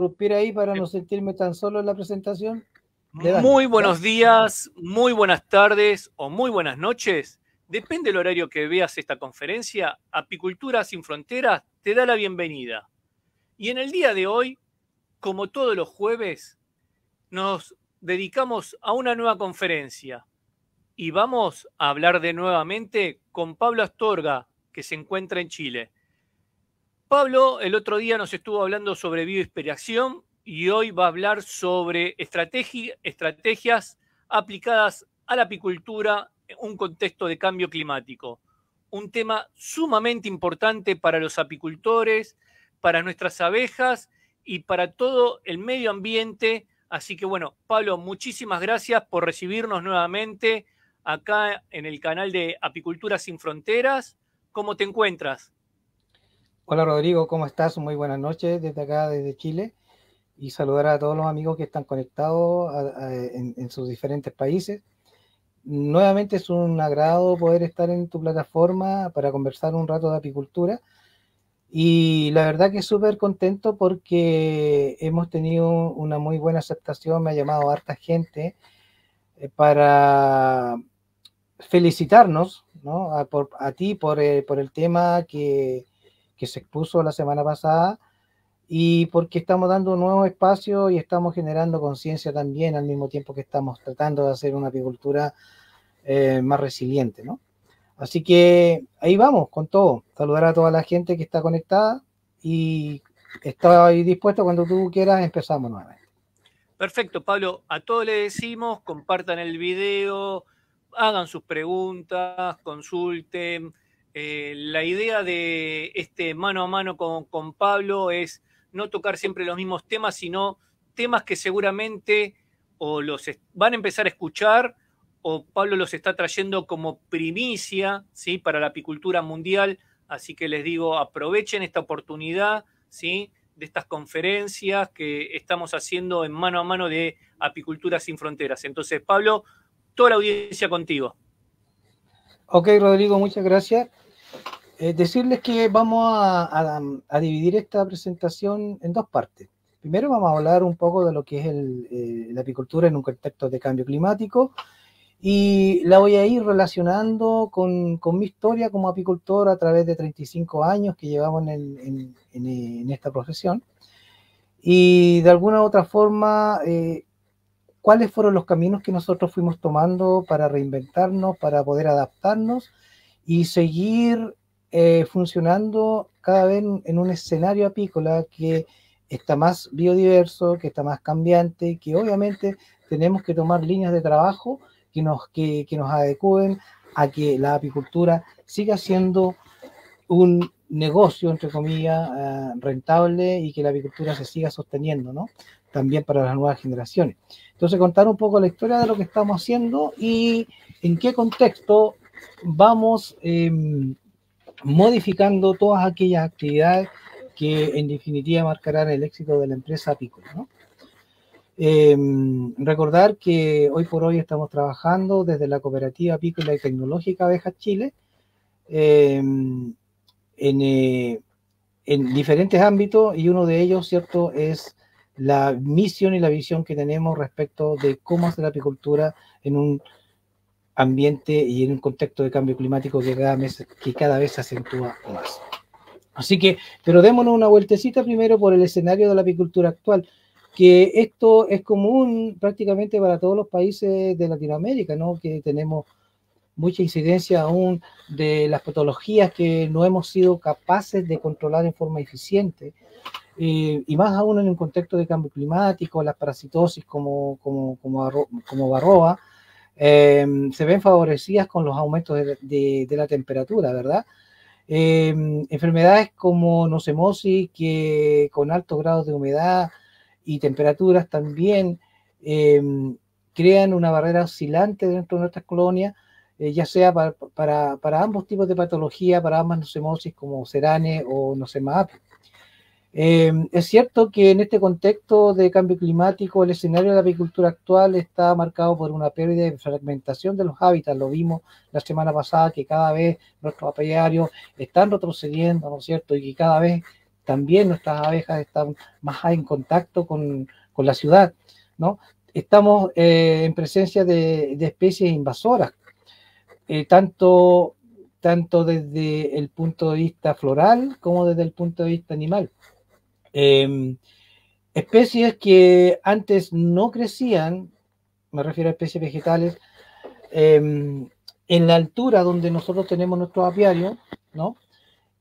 interrumpir ahí para no sentirme tan solo en la presentación. Muy buenos días, muy buenas tardes o muy buenas noches. Depende del horario que veas esta conferencia, Apicultura Sin Fronteras te da la bienvenida. Y en el día de hoy, como todos los jueves, nos dedicamos a una nueva conferencia. Y vamos a hablar nuevamente con Pablo Astorga, que se encuentra en Chile. Pablo el otro día nos estuvo hablando sobre bioinspiración y hoy va a hablar sobre estrategias aplicadas a la apicultura en un contexto de cambio climático. Un tema sumamente importante para los apicultores, para nuestras abejas y para todo el medio ambiente. Así que bueno, Pablo, muchísimas gracias por recibirnos nuevamente acá en el canal de Apicultura Sin Fronteras. ¿Cómo te encuentras? Hola Rodrigo, ¿cómo estás? Muy buenas noches desde acá, desde Chile, y saludar a todos los amigos que están conectados en sus diferentes países. Nuevamente es un agrado poder estar en tu plataforma para conversar un rato de apicultura, y la verdad que súper contento porque hemos tenido una muy buena aceptación. Me ha llamado harta gente para felicitarnos, ¿no? a ti por el tema que se expuso la semana pasada, y porque estamos dando un nuevo espacio y estamos generando conciencia también al mismo tiempo que estamos tratando de hacer una apicultura más resiliente, ¿no? Así que ahí vamos con todo. Saludar a toda la gente que está conectada y estoy dispuesto cuando tú quieras, empezamos nuevamente. Perfecto, Pablo. A todos les decimos, compartan el video, hagan sus preguntas, consulten. La idea de este mano a mano con Pablo es no tocar siempre los mismos temas, sino temas que seguramente o los van a empezar a escuchar o Pablo los está trayendo como primicia, ¿sí? Para la apicultura mundial. Así que les digo, aprovechen esta oportunidad, ¿sí? De estas conferencias que estamos haciendo en mano a mano de Apicultura Sin Fronteras. Entonces, Pablo, toda la audiencia contigo. Ok, Rodrigo, muchas gracias. Decirles que vamos a dividir esta presentación en dos partes. Primero vamos a hablar un poco de lo que es la apicultura en un contexto de cambio climático, y la voy a ir relacionando con mi historia como apicultor a través de 35 años que llevamos en esta profesión, y de alguna u otra forma cuáles fueron los caminos que nosotros fuimos tomando para reinventarnos, para poder adaptarnos y seguir funcionando cada vez en un escenario apícola que está más biodiverso, que está más cambiante, que obviamente tenemos que tomar líneas de trabajo que nos adecúen a que la apicultura siga siendo un negocio, entre comillas, rentable, y que la apicultura se siga sosteniendo, ¿no? También para las nuevas generaciones. Entonces, contar un poco la historia de lo que estamos haciendo y en qué contexto vamos modificando todas aquellas actividades que en definitiva marcarán el éxito de la empresa apícola, ¿no? Recordar que hoy por hoy estamos trabajando desde la Cooperativa Apícola y Tecnológica Abejas Chile en diferentes ámbitos, y uno de ellos, ¿cierto?, es la misión y la visión que tenemos respecto de cómo hacer la apicultura en un ambiente y en un contexto de cambio climático que cada vez se acentúa más. Así que, pero démonos una vueltecita primero por el escenario de la apicultura actual, que esto es común prácticamente para todos los países de Latinoamérica, ¿no? Que tenemos mucha incidencia aún de las patologías que no hemos sido capaces de controlar en forma eficiente, y más aún en un contexto de cambio climático. Las parasitosis como varroa se ven favorecidas con los aumentos de la temperatura, ¿verdad? Enfermedades como nocemosis, que con altos grados de humedad y temperaturas también crean una barrera oscilante dentro de nuestras colonias, ya sea para ambos tipos de patología, para ambas nocemosis como Serane o Nosema api. Es cierto que en este contexto de cambio climático el escenario de la apicultura actual está marcado por una pérdida de fragmentación de los hábitats. Lo vimos la semana pasada, que cada vez nuestros apiarios están retrocediendo, ¿no es cierto?, y que cada vez también nuestras abejas están más en contacto con la ciudad, ¿no? Estamos en presencia de especies invasoras, tanto desde el punto de vista floral como desde el punto de vista animal. Especies que antes no crecían, me refiero a especies vegetales, en la altura donde nosotros tenemos nuestro apiario, ¿no?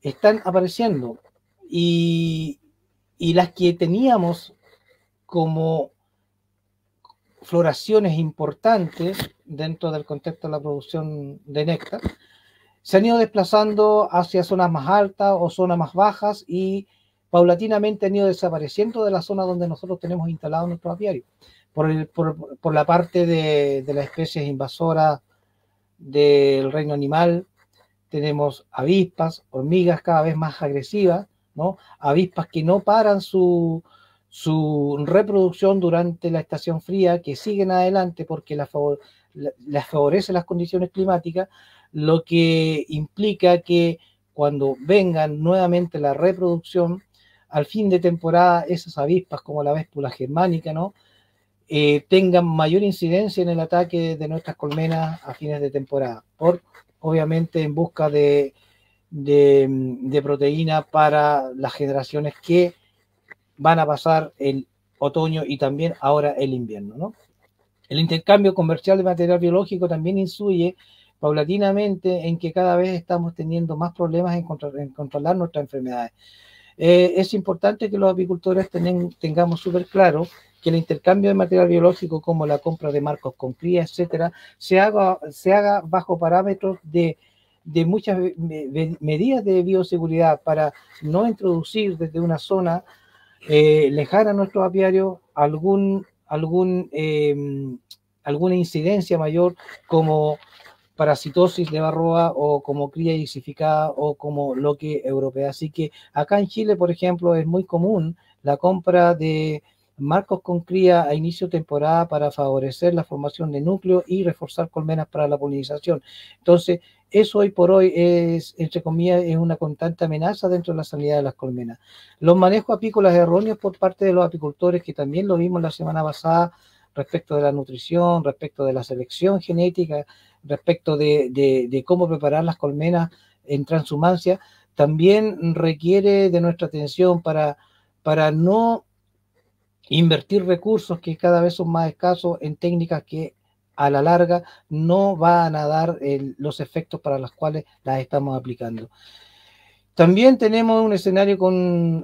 Están apareciendo. Y las que teníamos como floraciones importantes dentro del contexto de la producción de néctar, se han ido desplazando hacia zonas más altas o zonas más bajas y paulatinamente han ido desapareciendo de la zona donde nosotros tenemos instalado nuestro apiario. Por la parte de las especies invasoras del reino animal, tenemos avispas, hormigas cada vez más agresivas, ¿no? Avispas que no paran su reproducción durante la estación fría, que siguen adelante porque las favorecen las condiciones climáticas, lo que implica que cuando vengan nuevamente la reproducción, al fin de temporada, esas avispas como la véspula germánica, ¿no? Tengan mayor incidencia en el ataque de nuestras colmenas a fines de temporada, obviamente en busca de proteína para las generaciones que van a pasar el otoño y también ahora el invierno, ¿no? El intercambio comercial de material biológico también influye paulatinamente en que cada vez estamos teniendo más problemas en controlar nuestras enfermedades. Es importante que los apicultores tengamos súper claro que el intercambio de material biológico, como la compra de marcos con cría, etcétera, se haga bajo parámetros de muchas medidas de bioseguridad para no introducir desde una zona lejana a nuestro apiario alguna incidencia mayor como parasitosis de varroa o como cría edificada o como loque europea. Así que acá en Chile, por ejemplo, es muy común la compra de marcos con cría a inicio de temporada para favorecer la formación de núcleos y reforzar colmenas para la polinización. Entonces, eso hoy por hoy es, entre comillas, es una constante amenaza dentro de la sanidad de las colmenas. Los manejos apícolas erróneos por parte de los apicultores, que también lo vimos la semana pasada, respecto de la nutrición, respecto de la selección genética, respecto de cómo preparar las colmenas en transhumancia, también requiere de nuestra atención para no invertir recursos que cada vez son más escasos en técnicas que a la larga no van a dar los efectos para los cuales las estamos aplicando. También tenemos un escenario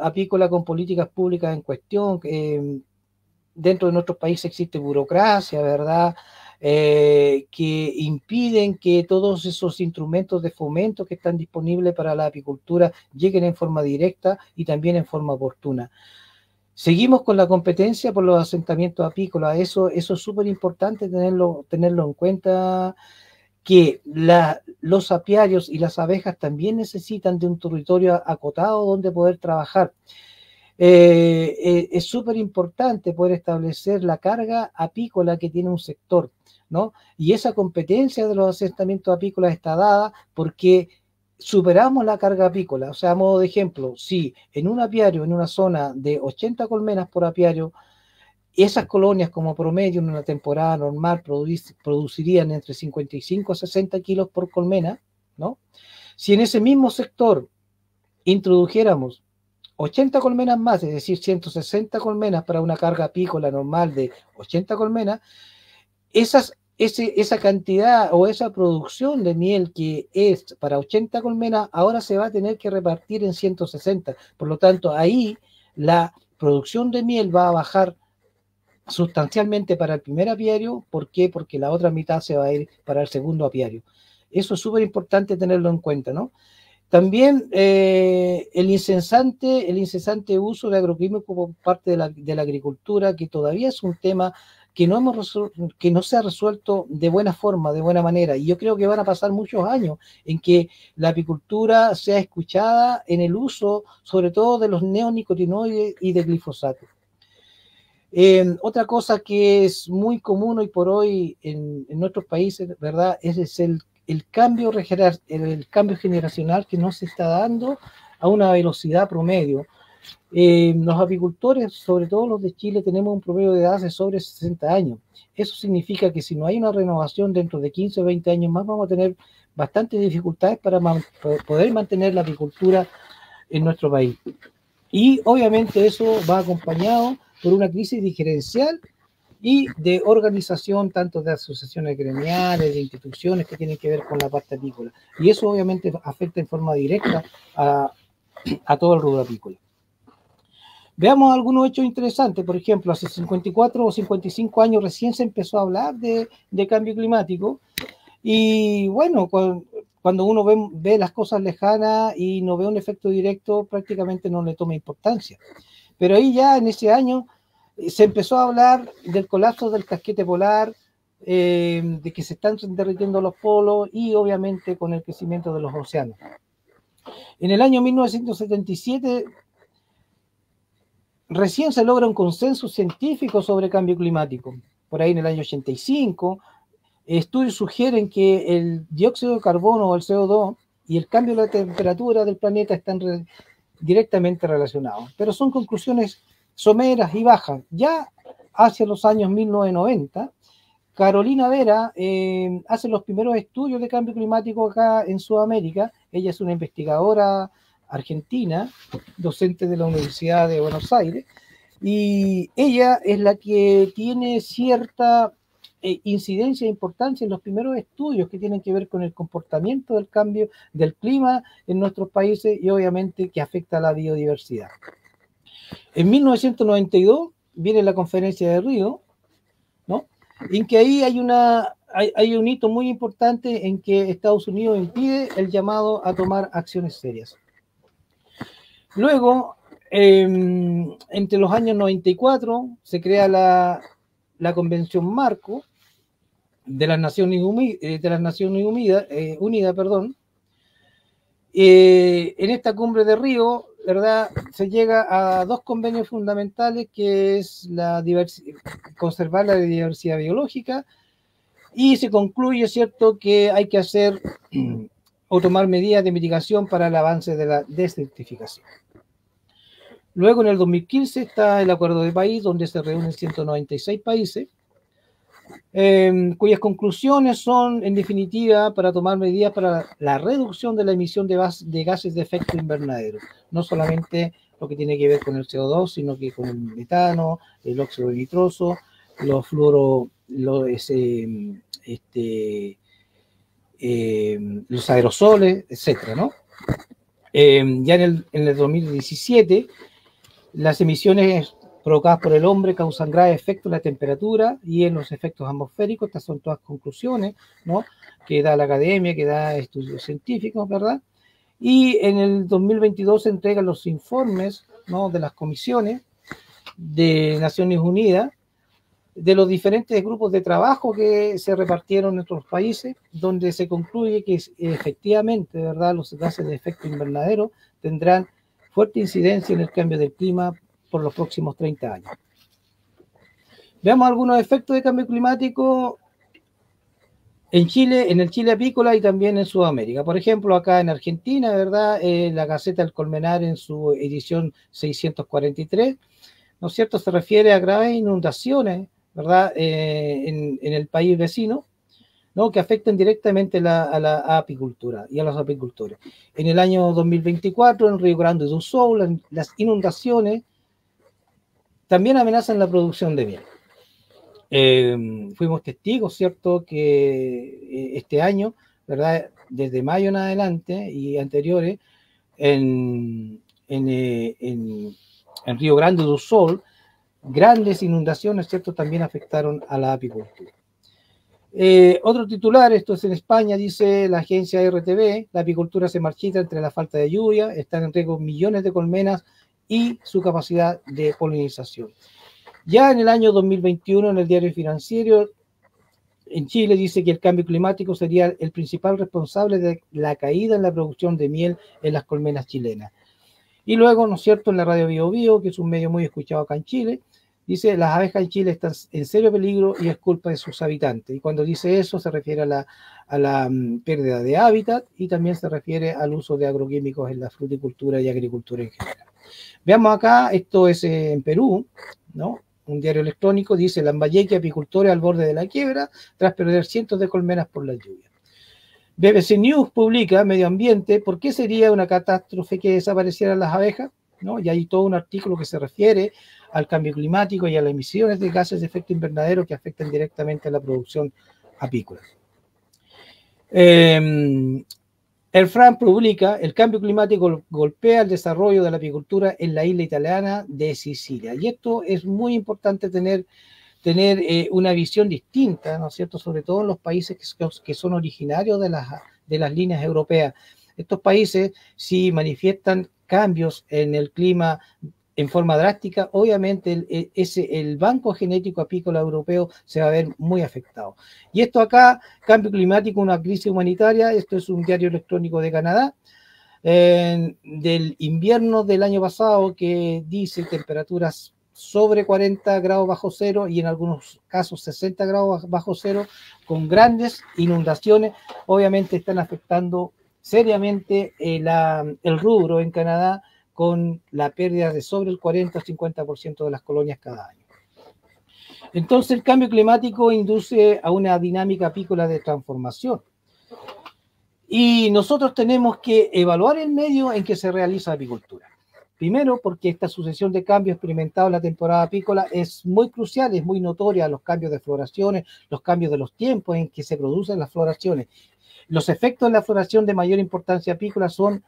apícola con políticas públicas en cuestión. Dentro de nuestros países existe burocracia, ¿verdad? Que impiden que todos esos instrumentos de fomento que están disponibles para la apicultura lleguen en forma directa y también en forma oportuna. Seguimos con la competencia por los asentamientos apícolas. Eso es súper importante tenerlo en cuenta, que los apiarios y las abejas también necesitan de un territorio acotado donde poder trabajar. Es súper importante poder establecer la carga apícola que tiene un sector, ¿no? Y esa competencia de los asentamientos apícolas está dada porque superamos la carga apícola. O sea, a modo de ejemplo, si en un apiario, en una zona de 80 colmenas por apiario, esas colonias como promedio en una temporada normal producirían entre 55 a 60 kilos por colmena, ¿no? Si en ese mismo sector introdujéramos 80 colmenas más, es decir, 160 colmenas para una carga apícola normal de 80 colmenas, esa cantidad o esa producción de miel que es para 80 colmenas, ahora se va a tener que repartir en 160. Por lo tanto, ahí la producción de miel va a bajar sustancialmente para el primer apiario. ¿Por qué? Porque la otra mitad se va a ir para el segundo apiario. Eso es súper importante tenerlo en cuenta, ¿no? También el incesante uso de agroquímicos por parte de la agricultura, que todavía es un tema que no se ha resuelto de buena forma, de buena manera. Y yo creo que van a pasar muchos años en que la apicultura sea escuchada en el uso, sobre todo de los neonicotinoides y de glifosato. Otra cosa que es muy común hoy por hoy en nuestros países, ¿verdad? Es el cambio generacional que no se está dando a una velocidad promedio. Los apicultores, sobre todo los de Chile, tenemos un promedio de edad de sobre 60 años. Eso significa que si no hay una renovación dentro de 15 o 20 años más, vamos a tener bastantes dificultades para poder mantener la apicultura en nuestro país. Y obviamente eso va acompañado por una crisis diferencial y de organización, tanto de asociaciones gremiales, de instituciones que tienen que ver con la parte apícola. Y eso obviamente afecta en forma directa a todo el rubro apícola. Veamos algunos hechos interesantes. Por ejemplo, hace 54 o 55 años recién se empezó a hablar de cambio climático. Y bueno, cuando uno ve las cosas lejanas y no ve un efecto directo, prácticamente no le toma importancia. Pero ahí ya en ese año se empezó a hablar del colapso del casquete polar, de que se están derritiendo los polos y obviamente con el crecimiento de los océanos. En el año 1977 recién se logra un consenso científico sobre cambio climático. Por ahí en el año 85, estudios sugieren que el dióxido de carbono o el CO2 y el cambio de la temperatura del planeta están directamente relacionados. Pero son conclusiones someras y bajas. Ya hacia los años 1990, Carolina Vera hace los primeros estudios de cambio climático acá en Sudamérica. Ella es una investigadora argentina, docente de la Universidad de Buenos Aires, y ella es la que tiene cierta incidencia e importancia en los primeros estudios que tienen que ver con el comportamiento del cambio del clima en nuestros países y obviamente que afecta a la biodiversidad. En 1992 viene la conferencia de Río, ¿no? En que ahí hay un hito muy importante en que Estados Unidos impide el llamado a tomar acciones serias. Luego, entre los años 94, se crea la Convención Marco de las Naciones Unidas, en esta cumbre de Río, ¿verdad? Se llega a dos convenios fundamentales, que es conservar la diversidad biológica, y se concluye, ¿cierto?, que hay que hacer o tomar medidas de mitigación para el avance de la desertificación. Luego, en el 2015, está el Acuerdo de París, donde se reúnen 196 países, cuyas conclusiones son, en definitiva, para tomar medidas para la reducción de la emisión de gases de efecto invernadero. No solamente lo que tiene que ver con el CO2, sino que con el metano, el óxido nitroso, los los aerosoles, etcétera, ¿no? Ya en el 2017, las emisiones provocadas por el hombre causan graves efectos en la temperatura y en los efectos atmosféricos. Estas son todas conclusiones, ¿no?, que da la academia, que da estudios científicos, ¿verdad? Y en el 2022 se entregan los informes, ¿no?, de las comisiones de Naciones Unidas, de los diferentes grupos de trabajo que se repartieron en nuestros países, donde se concluye que efectivamente, ¿verdad?, los gases de efecto invernadero tendrán fuerte incidencia en el cambio del clima por los próximos 30 años. Veamos algunos efectos de cambio climático en Chile, en el Chile apícola y también en Sudamérica. Por ejemplo, acá en Argentina, ¿verdad?, la Gaceta del Colmenar en su edición 643, ¿no es cierto?, se refiere a graves inundaciones, ¿verdad?, en el país vecino, ¿no?, que afectan directamente a la apicultura y a los apicultores. En el año 2024, en Río Grande do Sul, las inundaciones también amenazan la producción de miel. Fuimos testigos, ¿cierto?, que este año, ¿verdad?, desde mayo en adelante y anteriores, en Río Grande do Sul, grandes inundaciones, ¿cierto?, también afectaron a la apicultura. Otro titular, esto es en España, dice la agencia RTV, la apicultura se marchita entre la falta de lluvia, están en riesgo millones de colmenas y su capacidad de polinización. Ya en el año 2021, en el Diario Financiero, en Chile dice que el cambio climático sería el principal responsable de la caída en la producción de miel en las colmenas chilenas. Y luego, ¿no es cierto?, en la radio Bio Bio, que es un medio muy escuchado acá en Chile, dice, las abejas en Chile están en serio peligro y es culpa de sus habitantes. Y cuando dice eso se refiere a la pérdida de hábitat y también se refiere al uso de agroquímicos en la fruticultura y agricultura en general. Veamos acá, esto es en Perú, ¿no? Un diario electrónico dice: Lambayeque, apicultores al borde de la quiebra tras perder cientos de colmenas por la lluvia. BBC News publica Medio Ambiente: ¿por qué sería una catástrofe que desaparecieran las abejas? ¿No? Y hay todo un artículo que se refiere al cambio climático y a las emisiones de gases de efecto invernadero que afectan directamente a la producción apícola. El FRAN publica: el cambio climático golpea el desarrollo de la apicultura en la isla italiana de Sicilia. Y esto es muy importante tener una visión distinta, ¿no es cierto?, sobre todo en los países que son originarios de las líneas europeas. Estos países, si manifiestan cambios en el clima en forma drástica, obviamente el banco genético apícola europeo se va a ver muy afectado. Y esto acá, cambio climático, una crisis humanitaria, esto es un diario electrónico de Canadá, del invierno del año pasado, que dice temperaturas sobre 40 grados bajo cero y en algunos casos 60 grados bajo cero, con grandes inundaciones. Obviamente están afectando seriamente el rubro en Canadá, con la pérdida de sobre el 40 o 50% de las colonias cada año. Entonces el cambio climático induce a una dinámica apícola de transformación. Y nosotros tenemos que evaluar el medio en que se realiza la apicultura. Primero, porque esta sucesión de cambios experimentados en la temporada apícola es muy crucial, es muy notoria, los cambios de floraciones, los cambios de los tiempos en que se producen las floraciones. Los efectos de la floración de mayor importancia apícola son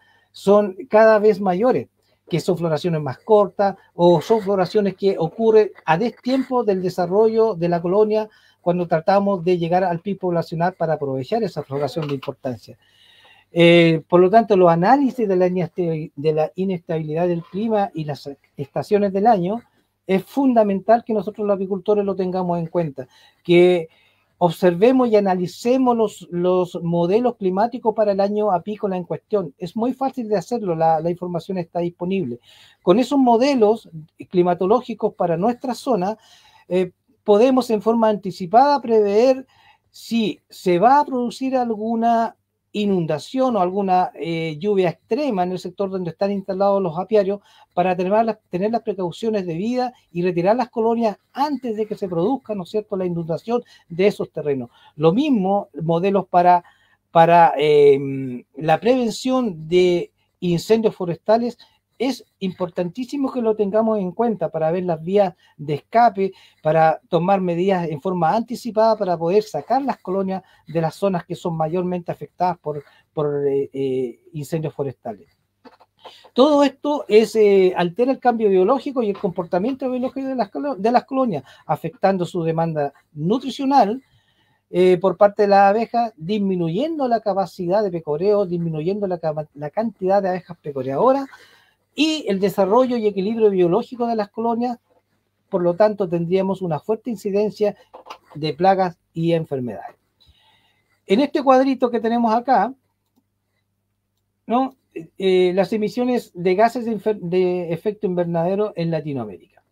cada vez mayores, que son floraciones más cortas o son floraciones que ocurren a destiempo del desarrollo de la colonia, cuando tratamos de llegar al pico poblacional para aprovechar esa floración de importancia. Por lo tanto, los análisis de la inestabilidad del clima y las estaciones del año, es fundamental que nosotros los apicultores lo tengamos en cuenta, que observemos y analicemos los modelos climáticos para el año apícola en cuestión. Es muy fácil de hacerlo, la información está disponible. Con esos modelos climatológicos para nuestra zona, podemos en forma anticipada prever si se va a producir alguna inundación o alguna lluvia extrema en el sector donde están instalados los apiarios, para tener las precauciones debidas y retirar las colonias antes de que se produzca, ¿no es cierto?, la inundación de esos terrenos. Lo mismo, modelos para la prevención de incendios forestales. Es importantísimo que lo tengamos en cuenta para ver las vías de escape, para tomar medidas en forma anticipada para poder sacar las colonias de las zonas que son mayormente afectadas por incendios forestales. Todo esto altera el cambio biológico y el comportamiento biológico de las colonias, afectando su demanda nutricional por parte de las abejas, disminuyendo la capacidad de pecoreo, disminuyendo la cantidad de abejas pecoreadoras, y el desarrollo y equilibrio biológico de las colonias. Por lo tanto, tendríamos una fuerte incidencia de plagas y enfermedades. En este cuadrito que tenemos acá, ¿no?, las emisiones de gases de efecto invernadero en Latinoamérica.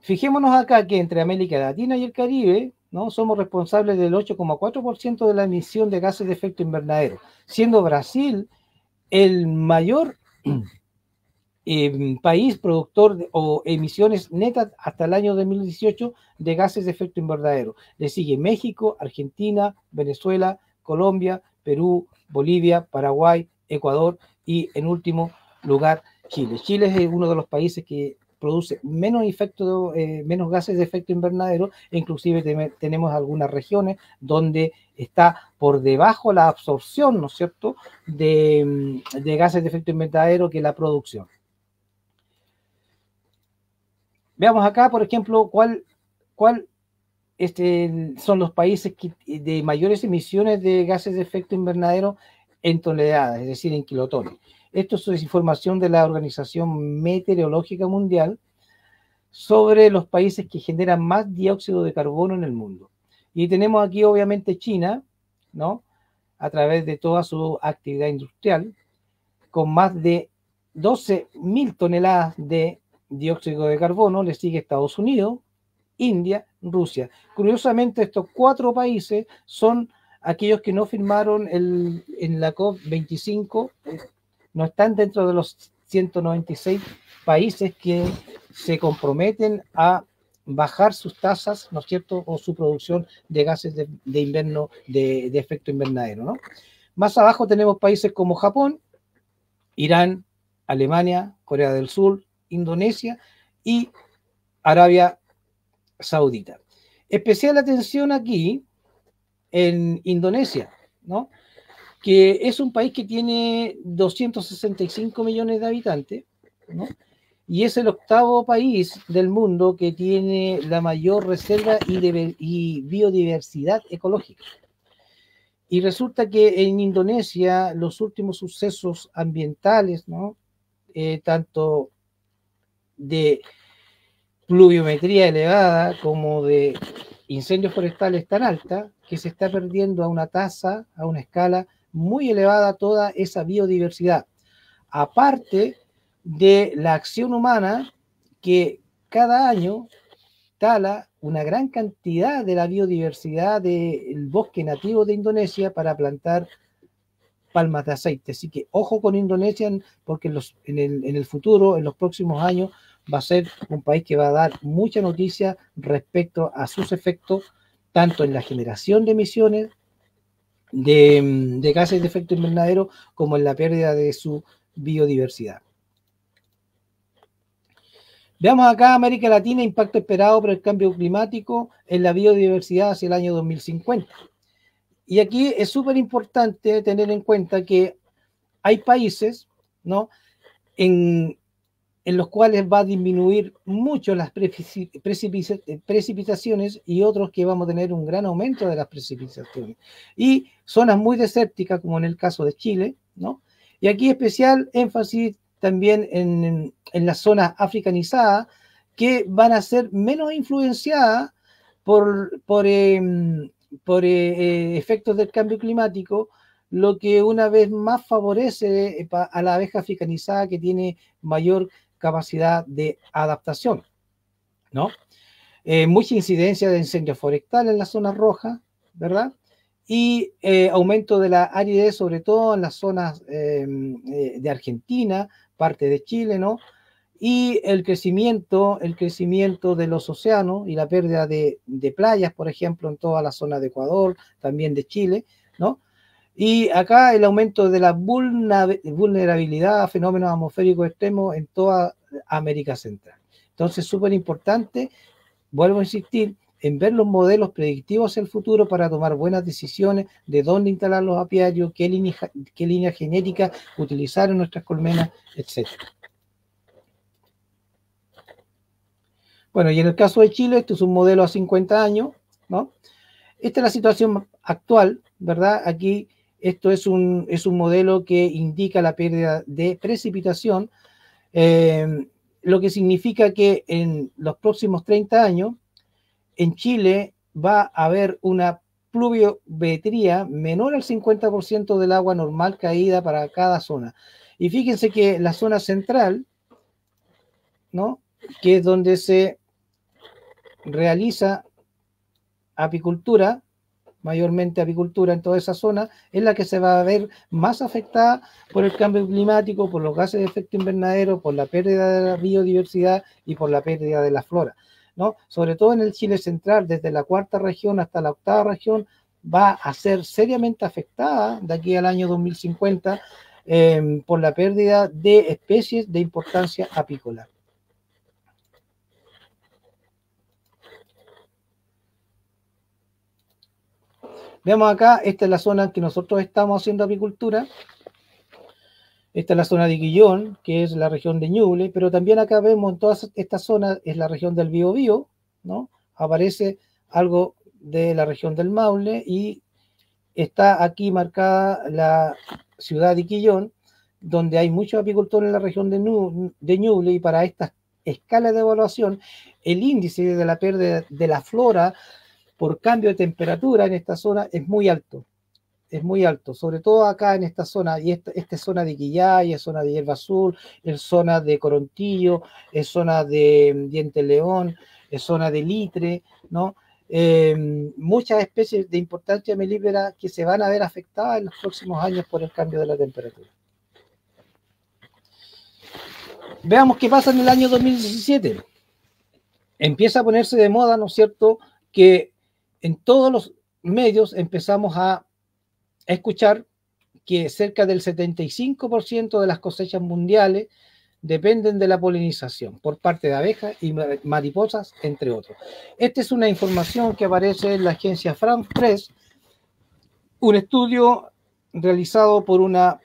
Fijémonos acá que entre América Latina y el Caribe, ¿no?, somos responsables del 8,4% de la emisión de gases de efecto invernadero, siendo Brasil el mayor país productor o emisiones netas hasta el año 2018 de gases de efecto invernadero. Le sigue México, Argentina, Venezuela, Colombia, Perú, Bolivia, Paraguay, Ecuador y, en último lugar, Chile. Chile es uno de los países que produce menos gases de efecto invernadero, e inclusive tenemos algunas regiones donde está por debajo la absorción, ¿no es cierto?, de gases de efecto invernadero que la producción. Veamos acá, por ejemplo, cuál son los países de mayores emisiones de gases de efecto invernadero en toneladas, es decir, en kilotones. Esto es información de la Organización Meteorológica Mundial sobre los países que generan más dióxido de carbono en el mundo. Y tenemos aquí, obviamente, China, ¿no?, a través de toda su actividad industrial, con más de 12.000 toneladas de dióxido de carbono. Le sigue Estados Unidos, India, Rusia. Curiosamente, estos 4 países son aquellos que no firmaron en la COP25, no están dentro de los 196 países que se comprometen a bajar sus tasas, ¿no es cierto?, o su producción de gases de invierno, de efecto invernadero, ¿no? Más abajo tenemos países como Japón, Irán, Alemania, Corea del Sur, Indonesia y Arabia Saudita. Especial atención aquí en Indonesia, ¿no?, que es un país que tiene 265 millones de habitantes, ¿no?, y es el octavo país del mundo que tiene la mayor reserva y biodiversidad ecológica. Y resulta que en Indonesia los últimos sucesos ambientales, ¿no?, tanto de pluviometría elevada como de incendios forestales tan alta, que se está perdiendo a una tasa, a una escala muy elevada toda esa biodiversidad. Aparte de la acción humana que cada año tala una gran cantidad de la biodiversidad del bosque nativo de Indonesia para plantar palmas de aceite. Así que ojo con Indonesia, porque en el futuro, en los próximos años, va a ser un país que va a dar mucha noticia respecto a sus efectos, tanto en la generación de emisiones de gases de efecto invernadero como en la pérdida de su biodiversidad. Veamos acá América Latina, impacto esperado por el cambio climático en la biodiversidad hacia el año 2050. Y aquí es súper importante tener en cuenta que hay países, ¿no?, en los cuales va a disminuir mucho las precipitaciones y otros que vamos a tener un gran aumento de las precipitaciones. Y zonas muy desérticas, como en el caso de Chile, ¿no? Y aquí especial énfasis también en las zonas africanizadas, que van a ser menos influenciadas por efectos del cambio climático, lo que una vez más favorece a la abeja africanizada, que tiene mayor capacidad de adaptación, ¿no? Mucha incidencia de incendios forestales en las zonas rojas, ¿verdad? Y aumento de la aridez, sobre todo en las zonas de Argentina, parte de Chile, ¿no? Y el crecimiento de los océanos y la pérdida de playas, por ejemplo, en toda la zona de Ecuador, también de Chile, ¿no? Y acá el aumento de la vulnerabilidad a fenómenos atmosféricos extremos en toda América Central. Entonces, súper importante, vuelvo a insistir, en ver los modelos predictivos hacia el futuro para tomar buenas decisiones de dónde instalar los apiarios, qué línea genética utilizar en nuestras colmenas, etc. Bueno, y en el caso de Chile, esto es un modelo a 50 años, ¿no? Esta es la situación actual, ¿verdad? Aquí esto es un modelo que indica la pérdida de precipitación, lo que significa que en los próximos 30 años, en Chile va a haber una pluviometría menor al 50% del agua normal caída para cada zona. Y fíjense que la zona central, ¿no?, que es donde se realiza apicultura, mayormente apicultura en toda esa zona, es la que se va a ver más afectada por el cambio climático, por los gases de efecto invernadero, por la pérdida de la biodiversidad y por la pérdida de la flora, ¿no? Sobre todo en el Chile central, desde la cuarta región hasta la octava región, va a ser seriamente afectada de aquí al año 2050 por la pérdida de especies de importancia apícola. Veamos acá, esta es la zona en que nosotros estamos haciendo apicultura. Esta es la zona de Quillón, que es la región de Ñuble, pero también acá vemos en todas estas zonas es la región del Biobío, ¿no? Aparece algo de la región del Maule y está aquí marcada la ciudad de Quillón, donde hay muchos apicultores en la región de Ñuble, y para estas escalas de evaluación, el índice de la pérdida de la flora por cambio de temperatura en esta zona es muy alto, sobre todo acá en esta zona, y esta es zona de Quillay, es zona de Hierba Azul, es zona de Corontillo, es zona de Diente León, es zona de Litre, ¿no? Muchas especies de importancia melífera que se van a ver afectadas en los próximos años por el cambio de la temperatura. Veamos qué pasa en el año 2017. Empieza a ponerse de moda, ¿no es cierto?, que en todos los medios empezamos a escuchar que cerca del 75% de las cosechas mundiales dependen de la polinización por parte de abejas y mariposas, entre otros. Esta es una información que aparece en la agencia France Press, un estudio realizado por una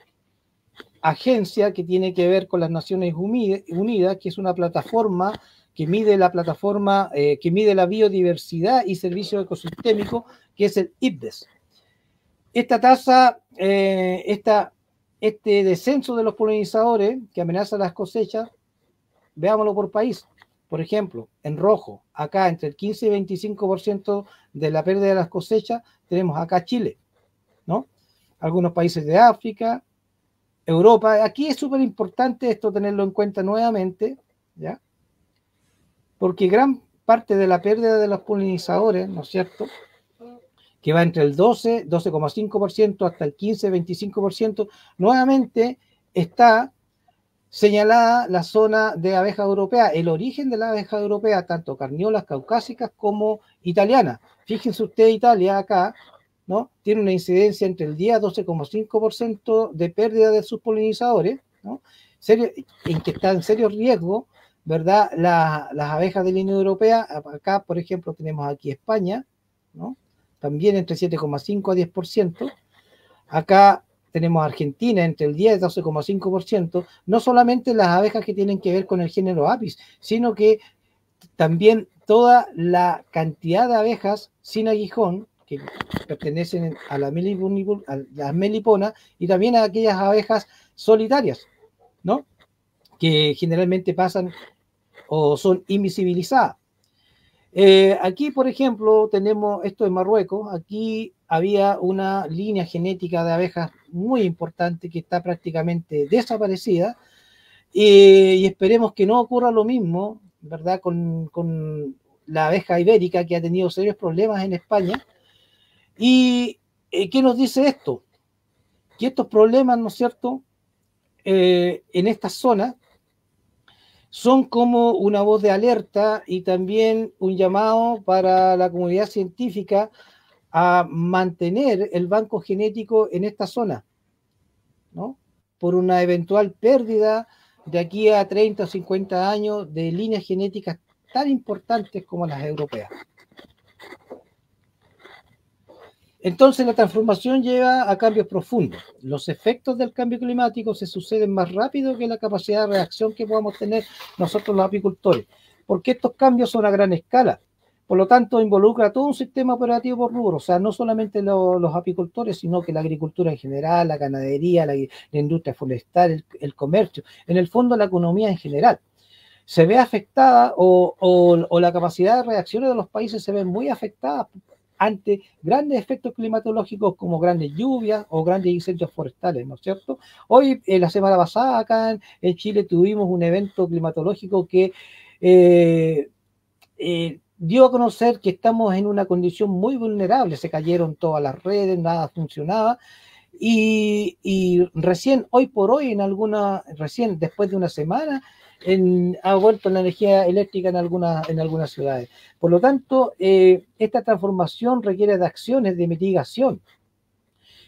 agencia que tiene que ver con las Naciones Unidas, que es una plataforma que mide la biodiversidad y servicios ecosistémicos, que es el IPBES. Esta tasa, este descenso de los polinizadores que amenaza las cosechas, veámoslo por país. Por ejemplo, en rojo, acá entre el 15 y 25% de la pérdida de las cosechas, tenemos acá Chile, ¿no? Algunos países de África, Europa. Aquí es súper importante esto tenerlo en cuenta nuevamente, ¿ya? Porque gran parte de la pérdida de los polinizadores, ¿no es cierto?, que va entre el 12,5% hasta el 15-25%, nuevamente está señalada la zona de abeja europea, el origen de la abeja europea, tanto carniolas caucásicas como italianas. Fíjense ustedes, Italia acá, ¿no?, tiene una incidencia entre el 10 a 12,5% de pérdida de sus polinizadores, ¿no?, en que está en serio riesgo, ¿verdad?, las abejas de línea europea. Acá, por ejemplo, tenemos aquí España, ¿no?, también entre 7,5 a 10%. Acá tenemos Argentina entre el 10 y 12,5%. No solamente las abejas que tienen que ver con el género Apis, sino que también toda la cantidad de abejas sin aguijón que pertenecen a la melipona y también a aquellas abejas solitarias, ¿no?, que generalmente pasan o son invisibilizadas. Aquí, por ejemplo, tenemos esto de Marruecos. Aquí había una línea genética de abejas muy importante que está prácticamente desaparecida, y esperemos que no ocurra lo mismo, ¿verdad?, con la abeja ibérica, que ha tenido serios problemas en España. ¿Y qué nos dice esto? Que estos problemas, ¿no es cierto?, en esta zona son como una voz de alerta y también un llamado para la comunidad científica a mantener el banco genético en esta zona, ¿no?, por una eventual pérdida de aquí a 30 o 50 años de líneas genéticas tan importantes como las europeas. Entonces la transformación lleva a cambios profundos. Los efectos del cambio climático se suceden más rápido que la capacidad de reacción que podamos tener nosotros los apicultores, porque estos cambios son a gran escala. Por lo tanto, involucra todo un sistema operativo por rubro, o sea, no solamente los apicultores, sino que la agricultura en general, la ganadería, la industria forestal, el comercio, en el fondo la economía en general. Se ve afectada o la capacidad de reacciones de los países se ve muy afectada ante grandes efectos climatológicos como grandes lluvias o grandes incendios forestales, ¿no es cierto? Hoy, la semana pasada, acá en Chile tuvimos un evento climatológico que dio a conocer que estamos en una condición muy vulnerable. Se cayeron todas las redes, nada funcionaba. Y recién, hoy por hoy, recién después de una semana, ha vuelto la energía eléctrica en algunas ciudades. Por lo tanto, esta transformación requiere de acciones de mitigación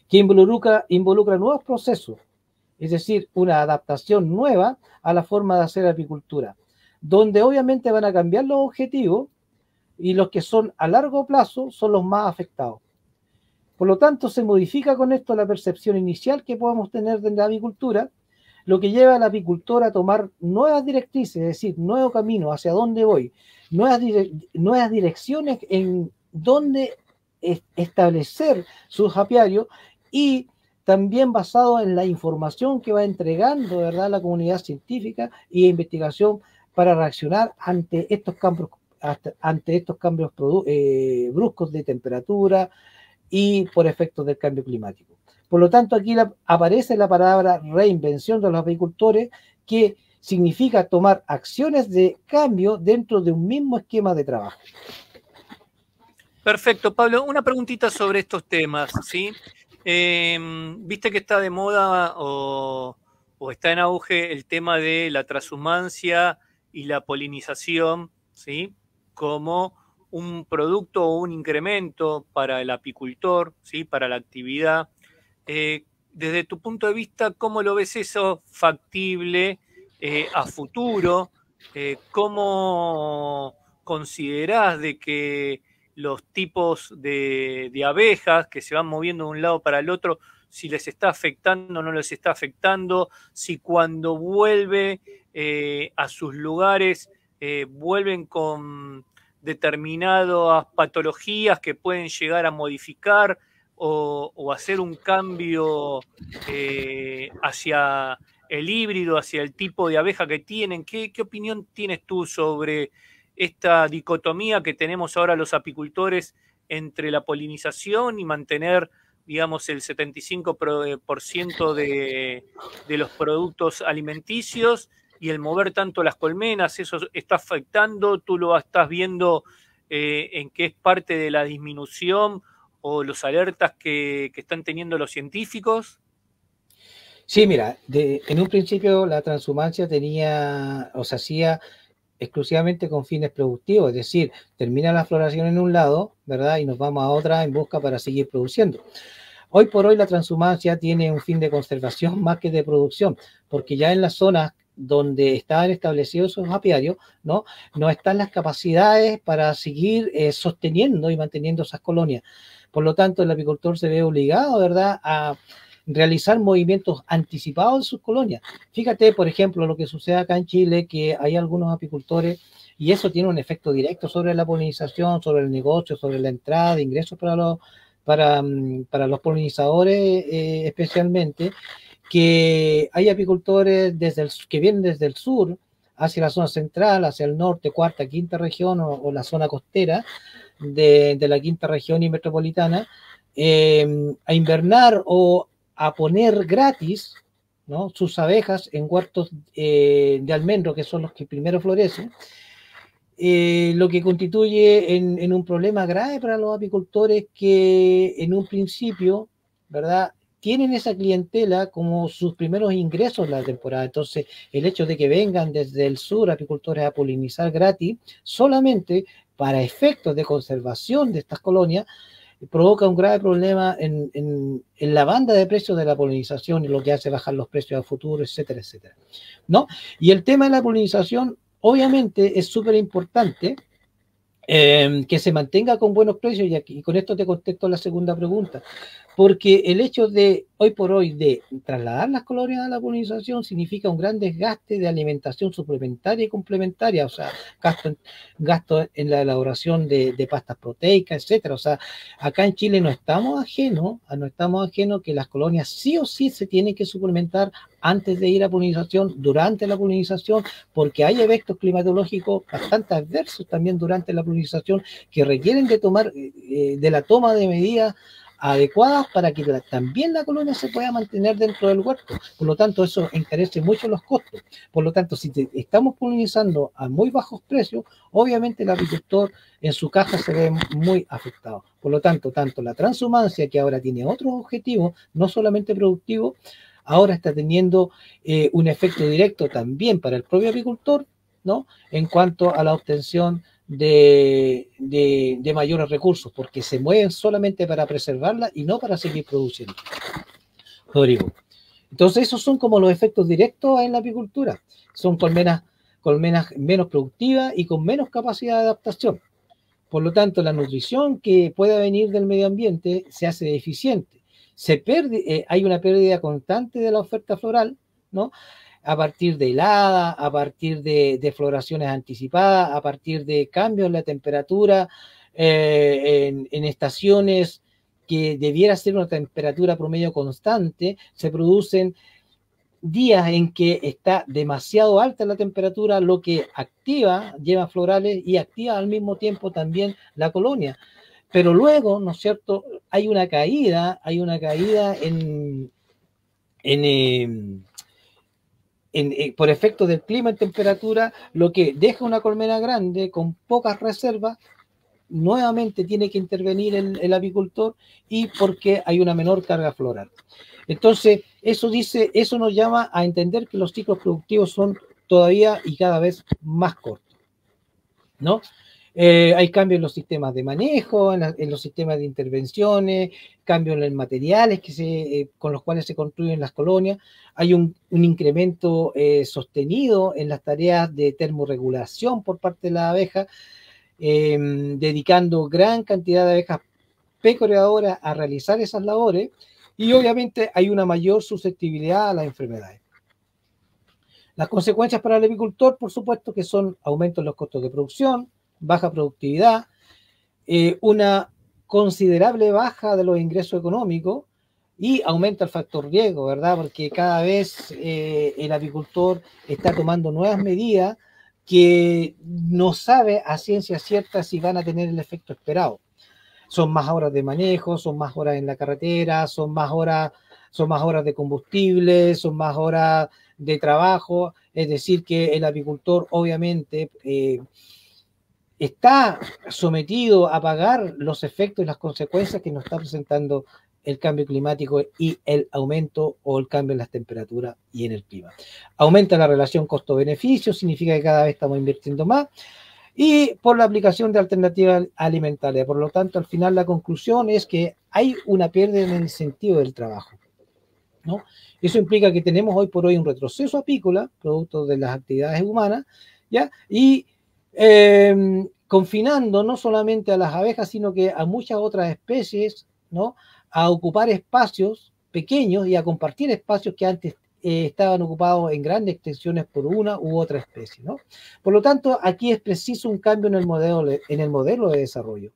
que involucra nuevos procesos, es decir, una adaptación nueva a la forma de hacer apicultura, donde obviamente van a cambiar los objetivos y los que son a largo plazo son los más afectados. Por lo tanto, se modifica con esto la percepción inicial que podemos tener de la apicultura, lo que lleva al apicultor a tomar nuevas directrices, es decir, nuevo camino, hacia dónde voy, nuevas direcciones en dónde establecer sus apiarios, y también basado en la información que va entregando, ¿verdad?, la comunidad científica y investigación para reaccionar ante estos cambios bruscos de temperatura y por efectos del cambio climático. Por lo tanto, aquí aparece la palabra reinvención de los apicultores, que significa tomar acciones de cambio dentro de un mismo esquema de trabajo. Perfecto, Pablo. Una preguntita sobre estos temas, ¿sí? ¿Viste que está de moda o o está en auge el tema de la transhumancia y la polinización, ¿sí? Como un producto o un incremento para el apicultor, ¿sí? Para la actividad. Desde tu punto de vista, ¿cómo lo ves eso factible a futuro? ¿Cómo considerás de que los tipos de abejas que se van moviendo de un lado para el otro, si les está afectando o no les está afectando, si cuando vuelve a sus lugares vuelven con determinadas patologías que pueden llegar a modificar o hacer un cambio hacia el híbrido, hacia el tipo de abeja que tienen? ¿Qué opinión tienes tú sobre esta dicotomía que tenemos ahora los apicultores entre la polinización y mantener, digamos, el 75% de los productos alimenticios y el mover tanto las colmenas? ¿Eso está afectando? ¿Tú lo estás viendo en que es parte de la disminución o los alertas que están teniendo los científicos? Sí, mira, en un principio la transhumancia tenía o se hacía exclusivamente con fines productivos, es decir, termina la floración en un lado, ¿verdad? Y nos vamos a otra en busca para seguir produciendo. Hoy por hoy la transhumancia tiene un fin de conservación más que de producción, porque ya en las zonas donde estaban establecidos esos apiarios, no están las capacidades para seguir sosteniendo y manteniendo esas colonias. Por lo tanto, el apicultor se ve obligado, ¿verdad?, a realizar movimientos anticipados en sus colonias. Fíjate, por ejemplo, lo que sucede acá en Chile, que hay algunos apicultores, y eso tiene un efecto directo sobre la polinización, sobre el negocio, sobre la entrada de ingresos para los polinizadores especialmente, que hay apicultores que vienen desde el sur hacia la zona central, hacia el norte, cuarta, quinta región o la zona costera de la quinta región y metropolitana, a invernar o a poner gratis, ¿no?, sus abejas en huertos de almendro, que son los que primero florecen, lo que constituye en un problema grave para los apicultores que en un principio, ¿verdad?, tienen esa clientela como sus primeros ingresos en la temporada. Entonces, el hecho de que vengan desde el sur apicultores a polinizar gratis, solamente para efectos de conservación de estas colonias, provoca un grave problema en la banda de precios de la polinización y lo que hace bajar los precios a futuro, etcétera, etcétera, ¿no? Y el tema de la polinización, obviamente, es súper importante que se mantenga con buenos precios, y con esto te contesto la segunda pregunta, porque el hecho de hoy por hoy de trasladar las colonias a la polinización significa un gran desgaste de alimentación suplementaria y complementaria, o sea, gasto en la elaboración de pastas proteicas, etcétera. O sea, acá en Chile no estamos ajenos que las colonias sí o sí se tienen que suplementar antes de ir a polinización, durante la polinización, porque hay efectos climatológicos bastante adversos también durante la polinización que requieren de la toma de medidas adecuadas para que también la colonia se pueda mantener dentro del huerto. Por lo tanto, eso encarece mucho los costos. Por lo tanto, si estamos polinizando a muy bajos precios, obviamente el apicultor en su caja se ve muy afectado. Por lo tanto, tanto la transhumancia, que ahora tiene otros objetivos, no solamente productivos, ahora está teniendo un efecto directo también para el propio apicultor, ¿no?, en cuanto a la obtención de mayores recursos, porque se mueven solamente para preservarla y no para seguir produciendo. Rodrigo. Entonces, esos son como los efectos directos en la apicultura. Son colmenas menos productivas y con menos capacidad de adaptación. Por lo tanto, la nutrición que pueda venir del medio ambiente se hace deficiente. Hay una pérdida constante de la oferta floral, ¿no?, a partir de heladas, a partir de floraciones anticipadas, a partir de cambios en la temperatura, en estaciones que debiera ser una temperatura promedio constante, se producen días en que está demasiado alta la temperatura, lo que activa yemas florales y activa al mismo tiempo también la colonia. Pero luego, ¿no es cierto?, hay una caída por efecto del clima en temperatura, lo que deja una colmena grande con pocas reservas nuevamente tiene que intervenir el apicultor y porque hay una menor carga floral. Entonces, eso nos llama a entender que los ciclos productivos son todavía y cada vez más cortos, ¿no? Hay cambios en los sistemas de manejo, en los sistemas de intervenciones, cambios en los materiales con los cuales se construyen las colonias. Hay un incremento sostenido en las tareas de termorregulación por parte de las abejas, dedicando gran cantidad de abejas pecoreadoras a realizar esas labores, y obviamente hay una mayor susceptibilidad a las enfermedades. Las consecuencias para el apicultor, por supuesto, que son aumento en los costos de producción, baja productividad, una considerable baja de los ingresos económicos y aumenta el factor riesgo, ¿verdad? Porque cada vez el apicultor está tomando nuevas medidas que no sabe a ciencia cierta si van a tener el efecto esperado. Son más horas de manejo, son más horas en la carretera, son más horas de combustible, son más horas de trabajo. Es decir, que el apicultor obviamente está sometido a pagar los efectos y las consecuencias que nos está presentando el cambio climático y el aumento o el cambio en las temperaturas y en el clima. Aumenta la relación costo-beneficio, significa que cada vez estamos invirtiendo más, y por la aplicación de alternativas alimentarias. Por lo tanto, al final la conclusión es que hay una pérdida en el sentido del trabajo, ¿no? Eso implica que tenemos hoy por hoy un retroceso apícola, producto de las actividades humanas, ¿ya? Y confinando no solamente a las abejas, sino que a muchas otras especies, ¿no? A ocupar espacios pequeños y a compartir espacios que antes estaban ocupados en grandes extensiones por una u otra especie, ¿no? Por lo tanto, aquí es preciso un cambio en el modelo de desarrollo.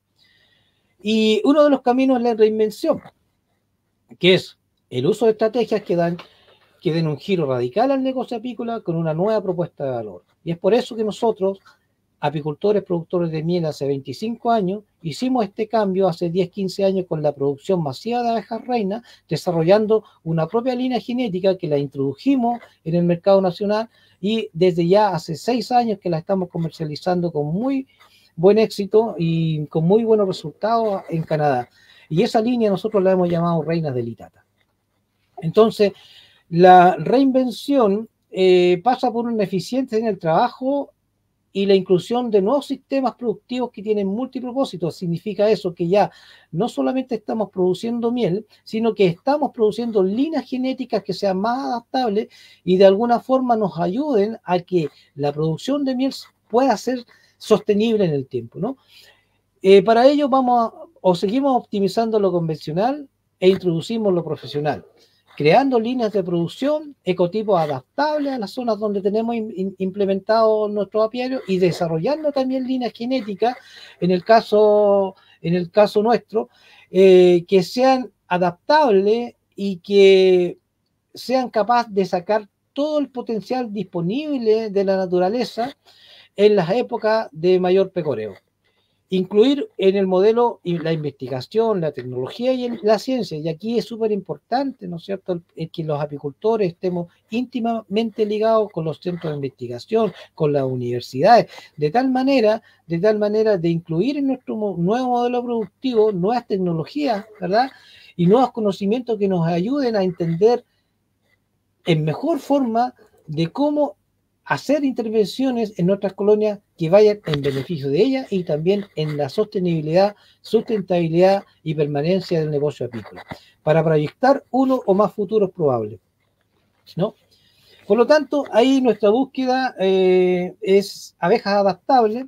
Y uno de los caminos es la reinvención, que es el uso de estrategias que den un giro radical al negocio apícola con una nueva propuesta de valor. Y es por eso que nosotros, apicultores, productores de miel, hace 25 años, hicimos este cambio hace 10, 15 años con la producción masiva de abejas reinas, desarrollando una propia línea genética que la introdujimos en el mercado nacional y desde ya hace 6 años que la estamos comercializando con muy buen éxito y con muy buenos resultados en Canadá. Y esa línea nosotros la hemos llamado Reinas de Litata. Entonces, la reinvención pasa por una eficiencia en el trabajo y la inclusión de nuevos sistemas productivos que tienen multipropósitos. Significa eso que ya no solamente estamos produciendo miel, sino que estamos produciendo líneas genéticas que sean más adaptables y de alguna forma nos ayuden a que la producción de miel pueda ser sostenible en el tiempo, ¿no? Para ello seguimos optimizando lo convencional e introducimos lo profesional, creando líneas de producción, ecotipos adaptables a las zonas donde tenemos implementado nuestro apiario y desarrollando también líneas genéticas, en el caso nuestro, que sean adaptables y que sean capaces de sacar todo el potencial disponible de la naturaleza en las épocas de mayor pecoreo. Incluir en el modelo la investigación, la tecnología y la ciencia. Y aquí es súper importante, ¿no es cierto?, que los apicultores estemos íntimamente ligados con los centros de investigación, con las universidades, de tal manera de incluir en nuestro nuevo modelo productivo nuevas tecnologías, ¿verdad? Y nuevos conocimientos que nos ayuden a entender en mejor forma de cómo hacer intervenciones en nuestras colonias que vayan en beneficio de ellas y también en la sostenibilidad, sustentabilidad y permanencia del negocio apícola, para proyectar uno o más futuros probables, ¿no? Por lo tanto, ahí nuestra búsqueda es abejas adaptables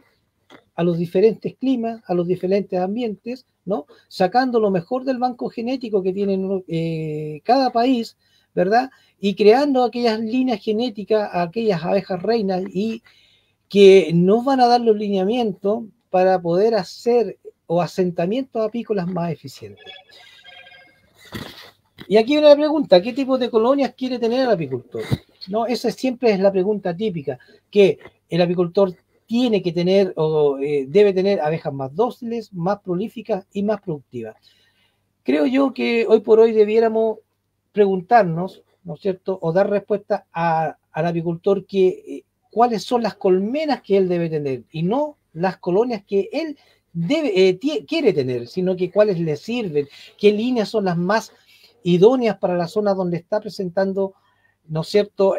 a los diferentes climas, a los diferentes ambientes, ¿no? Sacando lo mejor del banco genético que tiene cada país, ¿verdad? Y creando aquellas líneas genéticas, aquellas abejas reinas y que nos van a dar los lineamientos para poder hacer asentamientos apícolas más eficientes. Y aquí viene la pregunta, ¿qué tipo de colonias quiere tener el apicultor? ¿No? Esa siempre es la pregunta típica, que el apicultor tiene que tener o debe tener abejas más dóciles, más prolíficas y más productivas. Creo yo que hoy por hoy debiéramos preguntarnos, ¿no es cierto?, o dar respuesta al apicultor que cuáles son las colmenas que él debe tener y no las colonias que él quiere tener, sino que cuáles le sirven, qué líneas son las más idóneas para la zona donde está presentando, ¿no es cierto?,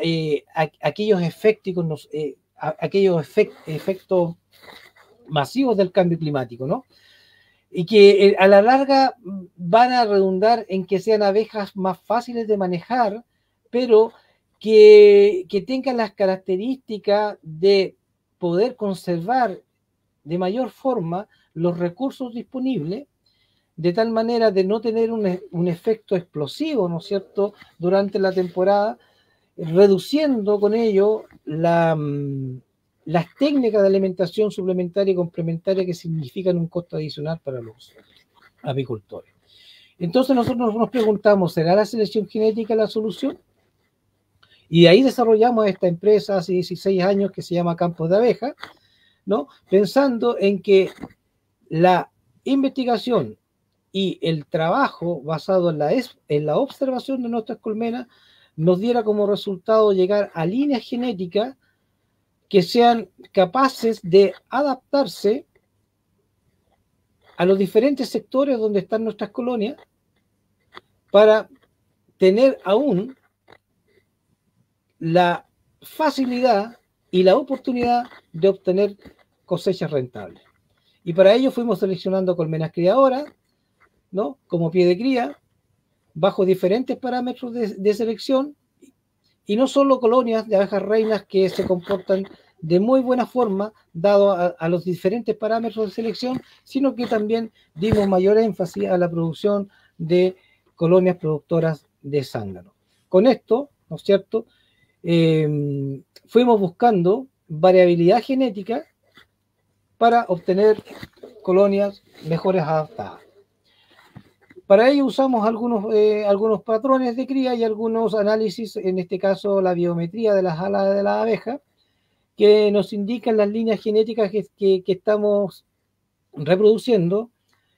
aquellos efectos, efectos masivos del cambio climático, ¿no? Y que a la larga van a redundar en que sean abejas más fáciles de manejar, pero que tengan las características de poder conservar de mayor forma los recursos disponibles, de tal manera de no tener un efecto explosivo, ¿no es cierto?, durante la temporada, reduciendo con ello las técnicas de alimentación suplementaria y complementaria que significan un costo adicional para los apicultores. Entonces nosotros nos preguntamos, ¿será la selección genética la solución? Y de ahí desarrollamos esta empresa hace 16 años que se llama Campos de Abejas, ¿no? Pensando en que la investigación y el trabajo basado en la observación de nuestras colmenas nos diera como resultado llegar a líneas genéticas que sean capaces de adaptarse a los diferentes sectores donde están nuestras colonias para tener aún la facilidad y la oportunidad de obtener cosechas rentables. Y para ello fuimos seleccionando colmenas criadoras, ¿no?, como pie de cría, bajo diferentes parámetros de selección, y no solo colonias de abejas reinas que se comportan de muy buena forma, dado a los diferentes parámetros de selección, sino que también dimos mayor énfasis a la producción de colonias productoras de zángano. Con esto, ¿no es cierto?, fuimos buscando variabilidad genética para obtener colonias mejores adaptadas. Para ello usamos algunos patrones de cría y algunos análisis, en este caso la biometría de las alas de la abeja, que nos indican las líneas genéticas que estamos reproduciendo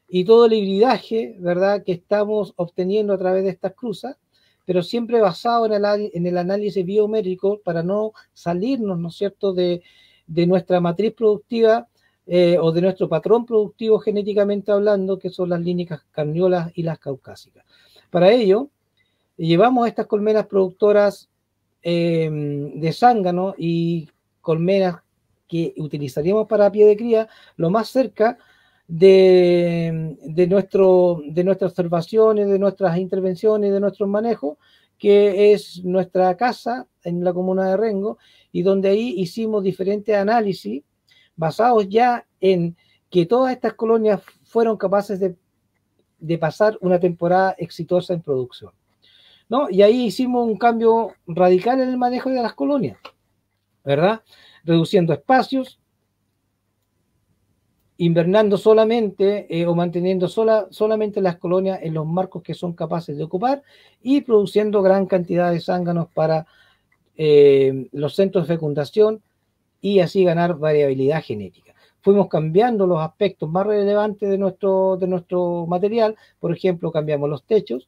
y todo el hibridaje, ¿verdad?, que estamos obteniendo a través de estas cruzas, pero siempre basado en el análisis biométrico para no salirnos, ¿no es cierto?, de nuestra matriz productiva o de nuestro patrón productivo genéticamente hablando, que son las líneas carniolas y las caucásicas. Para ello, llevamos estas colmenas productoras de zángano y colmenas que utilizaríamos para pie de cría lo más cerca de nuestras observaciones, de nuestras intervenciones, de nuestros manejos, que es nuestra casa en la comuna de Rengo, y donde ahí hicimos diferentes análisis basados ya en que todas estas colonias fueron capaces de pasar una temporada exitosa en producción, ¿no? Y ahí hicimos un cambio radical en el manejo de las colonias, ¿verdad? Reduciendo espacios, invernando solamente o manteniendo solamente las colonias en los marcos que son capaces de ocupar y produciendo gran cantidad de zánganos para los centros de fecundación y así ganar variabilidad genética. Fuimos cambiando los aspectos más relevantes de nuestro material. Por ejemplo, cambiamos los techos.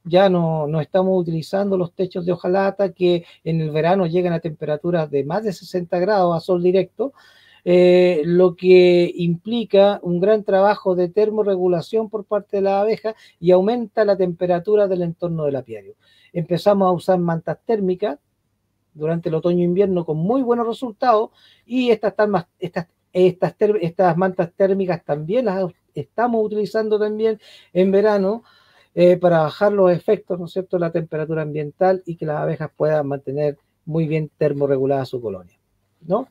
Ya no estamos utilizando los techos de hojalata que en el verano llegan a temperaturas de más de 60 grados a sol directo, lo que implica un gran trabajo de termorregulación por parte de la abeja y aumenta la temperatura del entorno del apiario. Empezamos a usar mantas térmicas durante el otoño e invierno con muy buenos resultados, y estas mantas térmicas también las estamos utilizando también en verano para bajar los efectos, ¿no es cierto?, de la temperatura ambiental y que las abejas puedan mantener muy bien termorregulada su colonia, ¿no?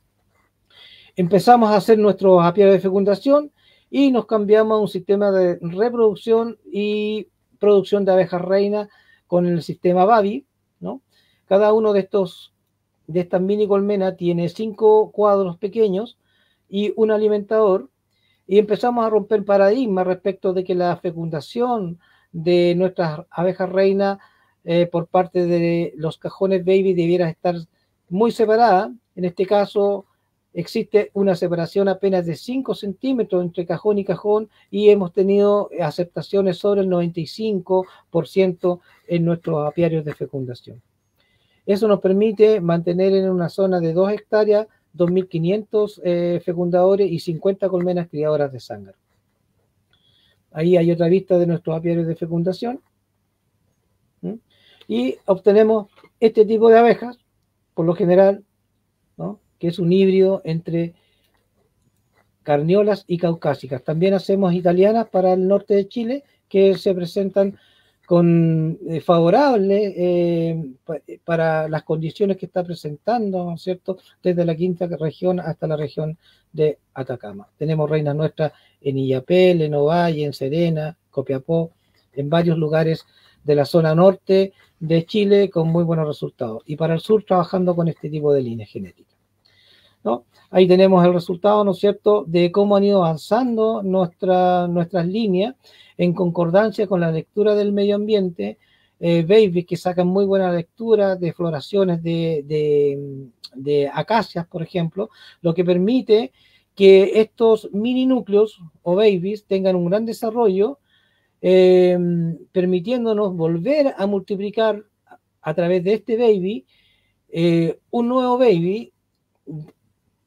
Empezamos a hacer nuestros apiarios de fecundación y nos cambiamos a un sistema de reproducción y producción de abejas reinas con el sistema Babi, ¿no? Cada uno de estas mini colmenas tiene 5 cuadros pequeños y un alimentador, y empezamos a romper paradigmas respecto de que la fecundación de nuestras abejas reinas por parte de los cajones baby debiera estar muy separada. En este caso existe una separación apenas de 5 centímetros entre cajón y cajón, y hemos tenido aceptaciones sobre el 95% en nuestros apiarios de fecundación. Eso nos permite mantener en una zona de 2 hectáreas 2.500 fecundadores y 50 colmenas criadoras de zángaro. Ahí hay otra vista de nuestros apiarios de fecundación. Y obtenemos este tipo de abejas, por lo general, ¿no? Que es un híbrido entre carniolas y caucásicas. También hacemos italianas para el norte de Chile, que se presentan con favorables para las condiciones que está presentando, ¿no es cierto?, desde la quinta región hasta la región de Atacama. Tenemos reinas nuestras en Illapel, en Ovalle, en Serena, Copiapó, en varios lugares de la zona norte de Chile con muy buenos resultados. Y para el sur trabajando con este tipo de líneas genéticas, ¿no? Ahí tenemos el resultado, ¿no es cierto?, de cómo han ido avanzando nuestras líneas en concordancia con la lectura del medio ambiente, babies que sacan muy buena lectura de floraciones de acacias, por ejemplo, lo que permite que estos mini núcleos o babies tengan un gran desarrollo, permitiéndonos volver a multiplicar a través de este baby un nuevo baby,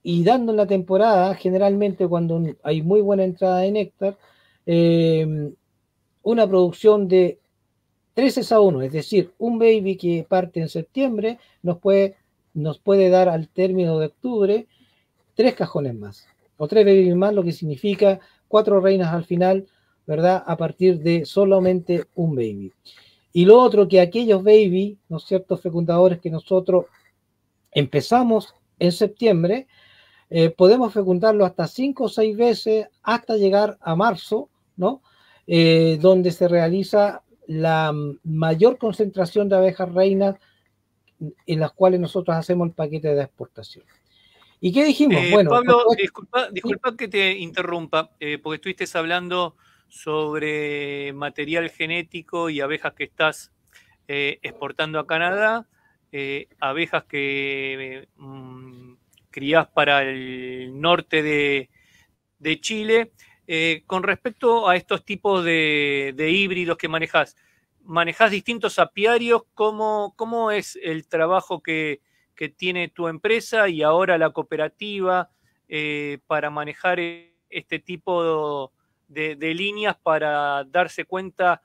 y dando en la temporada, generalmente cuando hay muy buena entrada de néctar, una producción de 3:1, es decir, un baby que parte en septiembre nos puede dar al término de octubre 3 cajones más, o 3 babies más, lo que significa 4 reinas al final, ¿verdad?, a partir de solamente un baby. Y lo otro, que aquellos baby, ¿no es cierto?, fecundadores que nosotros empezamos en septiembre, podemos fecundarlo hasta 5 o 6 veces hasta llegar a marzo, ¿no?, donde se realiza la mayor concentración de abejas reinas en las cuales nosotros hacemos el paquete de exportación. ¿Y qué dijimos? Bueno, Pablo, disculpa que te interrumpa, porque estuviste hablando sobre material genético y abejas que estás exportando a Canadá, abejas que crías para el norte de Chile. Con respecto a estos tipos de híbridos que manejás distintos apiarios. ¿Cómo es el trabajo que tiene tu empresa y ahora la cooperativa para manejar este tipo de líneas, para darse cuenta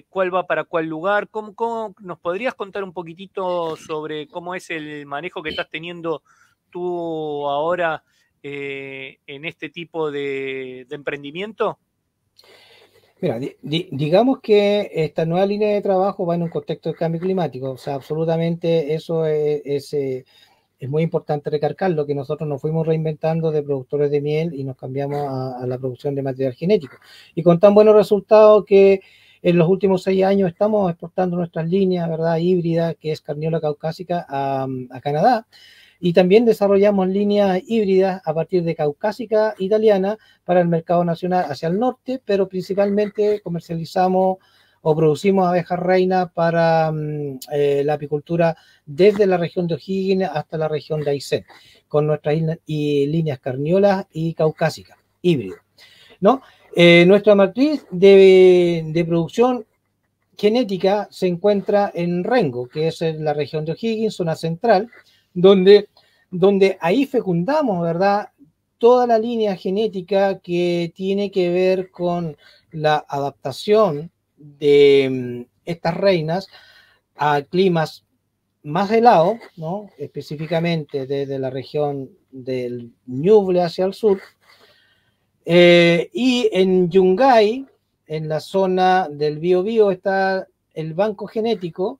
cuál va para cuál lugar? ¿Cómo nos podrías contar un poquitito sobre cómo es el manejo que estás teniendo tú ahora en este tipo de emprendimiento? Mira, digamos que esta nueva línea de trabajo va en un contexto de cambio climático, o sea, absolutamente eso es muy importante recalcarlo, que nosotros nos fuimos reinventando de productores de miel y nos cambiamos a la producción de material genético. Y con tan buenos resultados que en los últimos 6 años estamos exportando nuestras líneas, ¿verdad?, híbridas, que es Carniola caucásica, a Canadá. Y también desarrollamos líneas híbridas a partir de caucásica italiana para el mercado nacional hacia el norte, pero principalmente comercializamos o producimos abejas reinas para la apicultura desde la región de O'Higgins hasta la región de Aysén, con nuestras líneas carniolas y caucásicas, híbridas, ¿no? Nuestra matriz de producción genética se encuentra en Rengo, que es en la región de O'Higgins, zona central, donde ahí fecundamos, ¿verdad?, toda la línea genética que tiene que ver con la adaptación de estas reinas a climas más helados, ¿no?, específicamente desde la región del Ñuble hacia el sur, y en Yungay, en la zona del Biobío, está el banco genético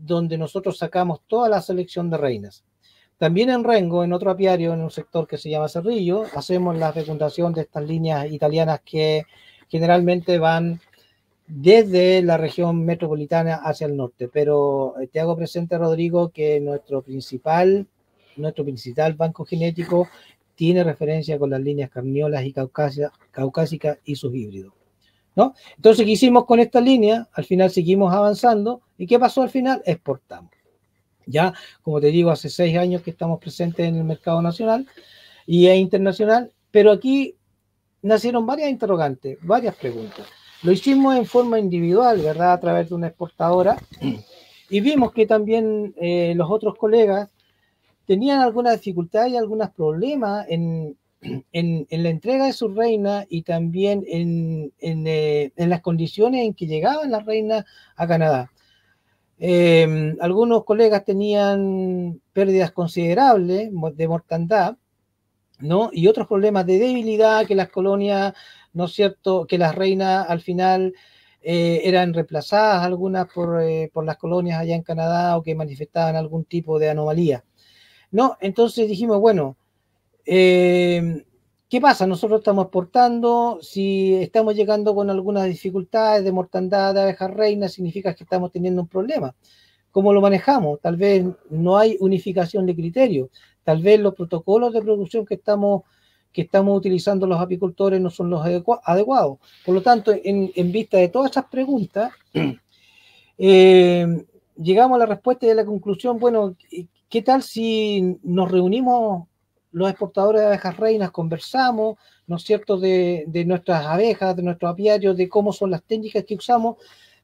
donde nosotros sacamos toda la selección de reinas. También en Rengo, en otro apiario, en un sector que se llama Cerrillo, hacemos la fecundación de estas líneas italianas que generalmente van desde la región metropolitana hacia el norte. Pero te hago presente, Rodrigo, que nuestro principal banco genético tiene referencia con las líneas carniolas y caucásicas y sus híbridos, ¿no? Entonces, ¿qué hicimos con esta línea? Al final seguimos avanzando. ¿Y qué pasó al final? Exportamos. Ya, como te digo, hace 6 años que estamos presentes en el mercado nacional y internacional, pero aquí nacieron varias interrogantes, varias preguntas. Lo hicimos en forma individual, ¿verdad?, a través de una exportadora, y vimos que también los otros colegas tenían algunas dificultades y algunos problemas en la entrega de sus reinas y también en las condiciones en que llegaban las reinas a Canadá. Algunos colegas tenían pérdidas considerables de mortandad, ¿no? Y otros problemas de debilidad, que las colonias, ¿no es cierto?, que las reinas al final eran reemplazadas algunas por las colonias allá en Canadá o que manifestaban algún tipo de anomalía, ¿no? Entonces dijimos, bueno, ¿qué pasa? Nosotros estamos exportando, si estamos llegando con algunas dificultades de mortandad de abejas reinas, significa que estamos teniendo un problema. ¿Cómo lo manejamos? Tal vez no hay unificación de criterios, tal vez los protocolos de producción que estamos utilizando los apicultores no son los adecuados. Por lo tanto, en vista de todas esas preguntas, llegamos a la respuesta y a la conclusión, bueno, ¿qué tal si nos reunimos los exportadores de abejas reinas, conversamos, ¿no es cierto?, de nuestras abejas, de nuestros apiarios, de cómo son las técnicas que usamos,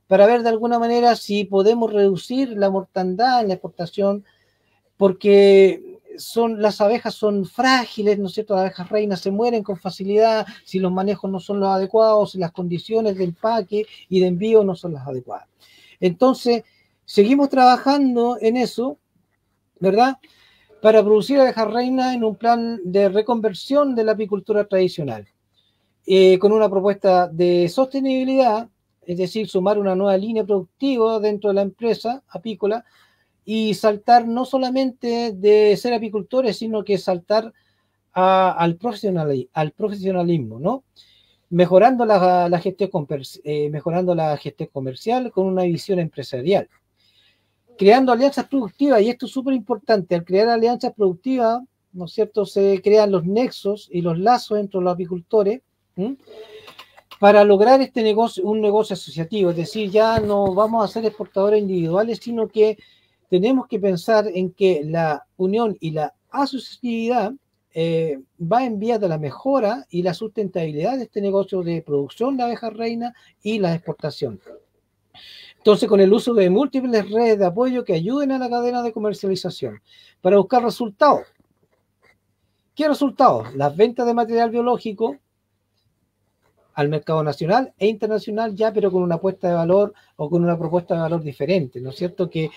para ver de alguna manera si podemos reducir la mortandad en la exportación, porque las abejas son frágiles, ¿no es cierto? Las abejas reinas se mueren con facilidad si los manejos no son los adecuados, si las condiciones de empaque y de envío no son las adecuadas. Entonces, seguimos trabajando en eso, ¿verdad?, para producir abejas reinas en un plan de reconversión de la apicultura tradicional, con una propuesta de sostenibilidad, es decir, sumar una nueva línea productiva dentro de la empresa apícola y saltar no solamente de ser apicultores, sino que saltar al profesionalismo, ¿no? Mejorando la gestión comercial con una visión empresarial. Creando alianzas productivas, y esto es súper importante, al crear alianzas productivas, ¿no es cierto?, se crean los nexos y los lazos entre los apicultores, para lograr un negocio asociativo. Es decir, ya no vamos a ser exportadores individuales, sino que tenemos que pensar en que la unión y la asociatividad va en vía de la mejora y la sustentabilidad de este negocio de producción de abejas reinas y la exportación. Entonces, con el uso de múltiples redes de apoyo que ayuden a la cadena de comercialización para buscar resultados. ¿Qué resultados? Las ventas de material biológico al mercado nacional e internacional ya, pero con una apuesta de valor o con una propuesta de valor diferente, ¿no es cierto? Que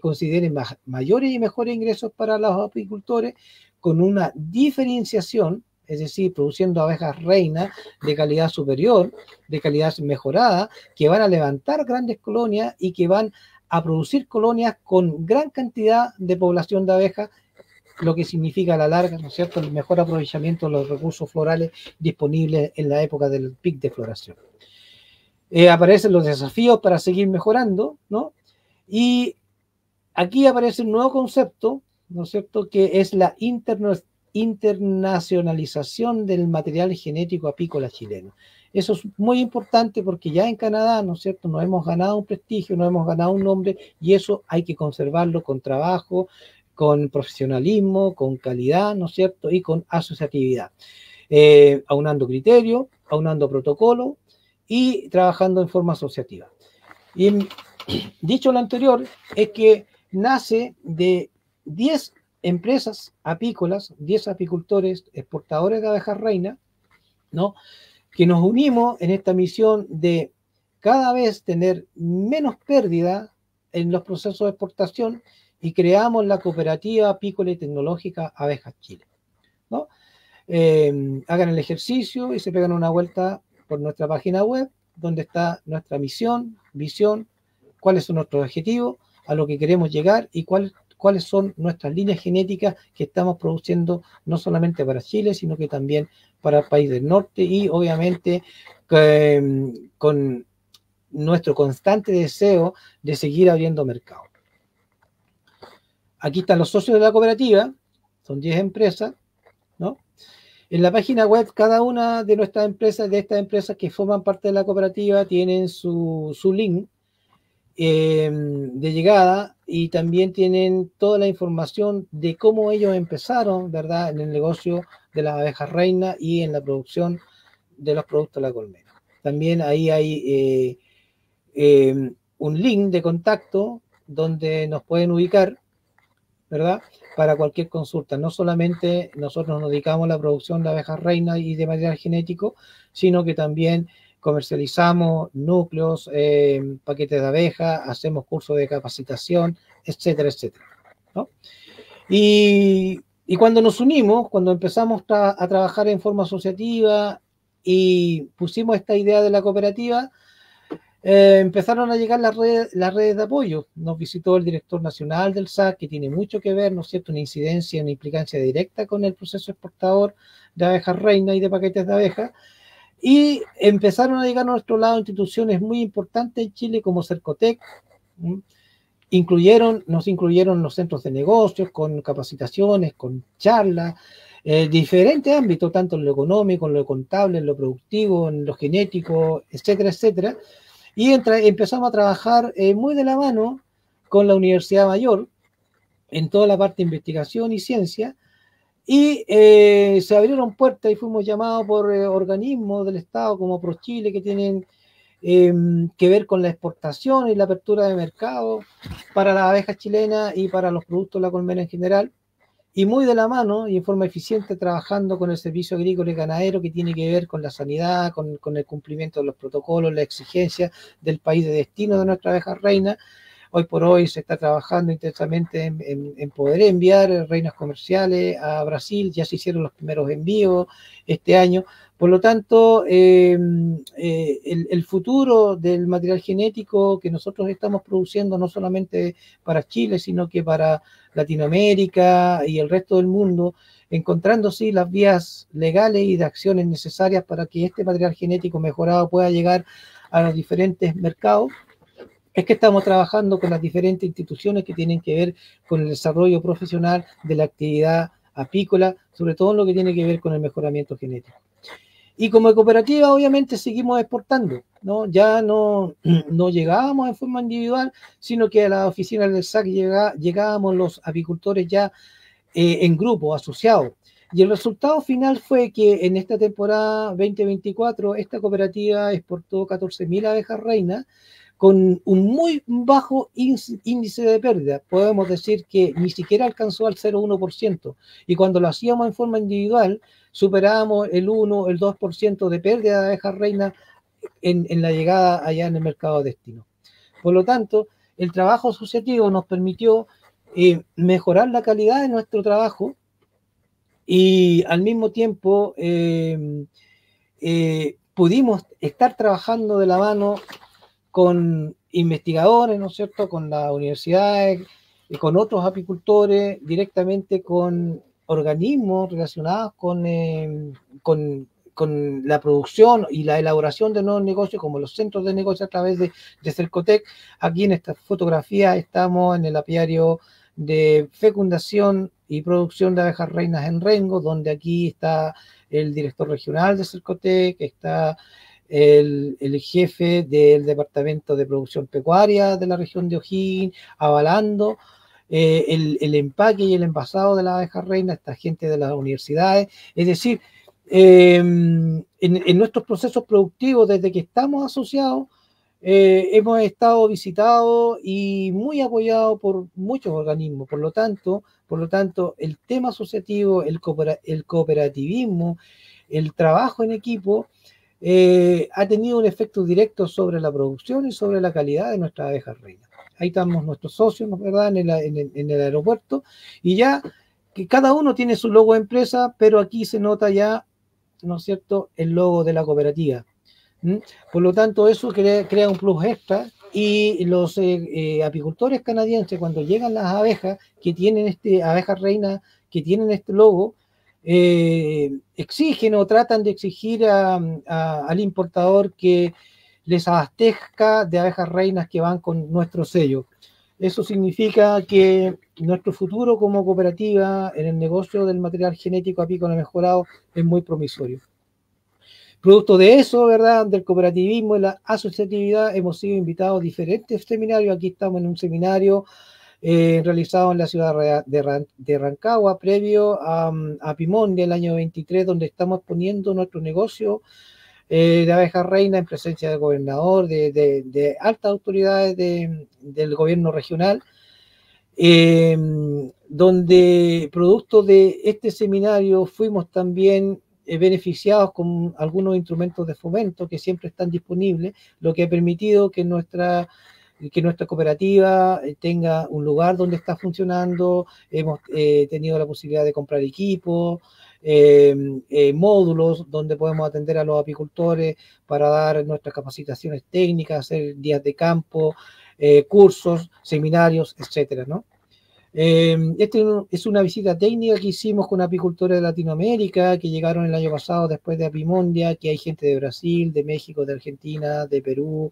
consideren mayores y mejores ingresos para los apicultores con una diferenciación, es decir, produciendo abejas reinas de calidad superior, de calidad mejorada, que van a levantar grandes colonias y que van a producir colonias con gran cantidad de población de abejas, lo que significa a la larga, ¿no es cierto?, el mejor aprovechamiento de los recursos florales disponibles en la época del pic de floración. Aparecen los desafíos para seguir mejorando, ¿no? Y aquí aparece un nuevo concepto, ¿no es cierto?, que es la internacionalización del material genético apícola chileno. Eso es muy importante porque ya en Canadá, ¿no es cierto?, nos hemos ganado un prestigio, nos hemos ganado un nombre, y eso hay que conservarlo con trabajo, con profesionalismo, con calidad, ¿no es cierto?, y con asociatividad, aunando criterios, aunando protocolo y trabajando en forma asociativa. Y dicho lo anterior, es que nace de 10 empresas apícolas, 10 apicultores exportadores de abejas reinas, ¿no?, que nos unimos en esta misión de cada vez tener menos pérdida en los procesos de exportación, y creamos la cooperativa apícola y tecnológica Abejas Chile, ¿no? Hagan el ejercicio y se pegan una vuelta por nuestra página web, donde está nuestra misión, visión, cuáles son nuestros objetivos, a lo que queremos llegar y cuáles son nuestras líneas genéticas que estamos produciendo no solamente para Chile, sino que también para el país del norte, y obviamente con nuestro constante deseo de seguir abriendo mercado. Aquí están los socios de la cooperativa, son 10 empresas, ¿no? En la página web, cada una de nuestras empresas, de estas empresas que forman parte de la cooperativa, tienen su link de llegada, y también tienen toda la información de cómo ellos empezaron, ¿verdad?, en el negocio de las abejas reinas y en la producción de los productos de la colmena. También ahí hay un link de contacto donde nos pueden ubicar, ¿verdad?, para cualquier consulta. No solamente nosotros nos dedicamos a la producción de abejas reinas y de material genético, sino que también comercializamos núcleos, paquetes de abejas, hacemos cursos de capacitación, etcétera, etcétera, ¿no? Y cuando nos unimos, cuando empezamos a trabajar en forma asociativa y pusimos esta idea de la cooperativa, empezaron a llegar las redes de apoyo. Nos visitó el director nacional del SAC, que tiene mucho que ver, ¿no es cierto?, una incidencia, una implicancia directa con el proceso exportador de abejas reinas y de paquetes de abejas. Y empezaron a llegar a nuestro lado instituciones muy importantes en Chile como Cercotec. Nos incluyeron los centros de negocios con capacitaciones, con charlas, diferentes ámbitos, tanto en lo económico, en lo contable, en lo productivo, en lo genético, etcétera, etcétera. Y empezamos a trabajar muy de la mano con la Universidad Mayor en toda la parte de investigación y ciencia. Y se abrieron puertas y fuimos llamados por organismos del Estado como ProChile, que tienen que ver con la exportación y la apertura de mercado para las abejas chilenas y para los productos de la colmena en general. Y muy de la mano y en forma eficiente trabajando con el servicio agrícola y ganadero, que tiene que ver con la sanidad, con el cumplimiento de los protocolos, la exigencia del país de destino de nuestra abeja reina. Hoy por hoy se está trabajando intensamente en poder enviar reinas comerciales a Brasil. Ya se hicieron los primeros envíos este año. Por lo tanto, el futuro del material genético que nosotros estamos produciendo, no solamente para Chile, sino que para Latinoamérica y el resto del mundo, encontrando sí las vías legales y de acciones necesarias para que este material genético mejorado pueda llegar a los diferentes mercados, es que estamos trabajando con las diferentes instituciones que tienen que ver con el desarrollo profesional de la actividad apícola, sobre todo en lo que tiene que ver con el mejoramiento genético. Y como cooperativa, obviamente, seguimos exportando, ¿no? Ya no llegábamos en forma individual, sino que a la oficina del SAC llegábamos los apicultores ya en grupo, asociados. Y el resultado final fue que en esta temporada 2024, esta cooperativa exportó 14.000 abejas reinas, con un muy bajo índice de pérdida. Podemos decir que ni siquiera alcanzó al 0,1%. Y cuando lo hacíamos en forma individual, superábamos el 1, el 2% de pérdida de abejas reinas en la llegada allá en el mercado de destino. Por lo tanto, el trabajo asociativo nos permitió mejorar la calidad de nuestro trabajo y al mismo tiempo pudimos estar trabajando de la mano con investigadores, ¿no es cierto?, con las universidades y con otros apicultores, directamente con organismos relacionados con la producción y la elaboración de nuevos negocios, como los centros de negocio a través de Cercotec. Aquí en esta fotografía estamos en el apiario de fecundación y producción de abejas reinas en Rengo, donde aquí está el director regional de Cercotec, está el jefe del departamento de producción pecuaria de la región de O'Higgins, avalando el empaque y el envasado de la abeja reina, esta gente de las universidades. Es decir, en nuestros procesos productivos, desde que estamos asociados, hemos estado visitados y muy apoyados por muchos organismos. Por lo tanto, el tema asociativo, el cooperativismo, el trabajo en equipo, ha tenido un efecto directo sobre la producción y sobre la calidad de nuestras abejas reinas. Ahí estamos nuestros socios, ¿verdad?, en el aeropuerto, y ya que cada uno tiene su logo de empresa, pero aquí se nota ya, ¿no es cierto?, el logo de la cooperativa. Por lo tanto, eso crea un plus extra, y los apicultores canadienses, cuando llegan las abejas que tienen abejas reinas que tienen este logo, exigen o tratan de exigir al importador que les abastezca de abejas reinas que van con nuestro sello. Eso significa que nuestro futuro como cooperativa en el negocio del material genético apícola mejorado es muy promisorio. Producto de eso, ¿verdad?, del cooperativismo y la asociatividad, hemos sido invitados a diferentes seminarios. Aquí estamos en un seminario realizado en la ciudad de Rancagua, previo a Pimón del año 23, donde estamos poniendo nuestro negocio de abejas reina en presencia del gobernador, de altas autoridades del gobierno regional. donde producto de este seminario fuimos también beneficiados con algunos instrumentos de fomento que siempre están disponibles, lo que ha permitido que nuestra cooperativa tenga un lugar donde está funcionando. Hemos tenido la posibilidad de comprar equipos, módulos donde podemos atender a los apicultores para dar nuestras capacitaciones técnicas, hacer días de campo, cursos, seminarios, etcétera, ¿no? Esta es una visita técnica que hicimos con apicultores de Latinoamérica que llegaron el año pasado después de Apimondia, que hay gente de Brasil, de México, de Argentina, de Perú,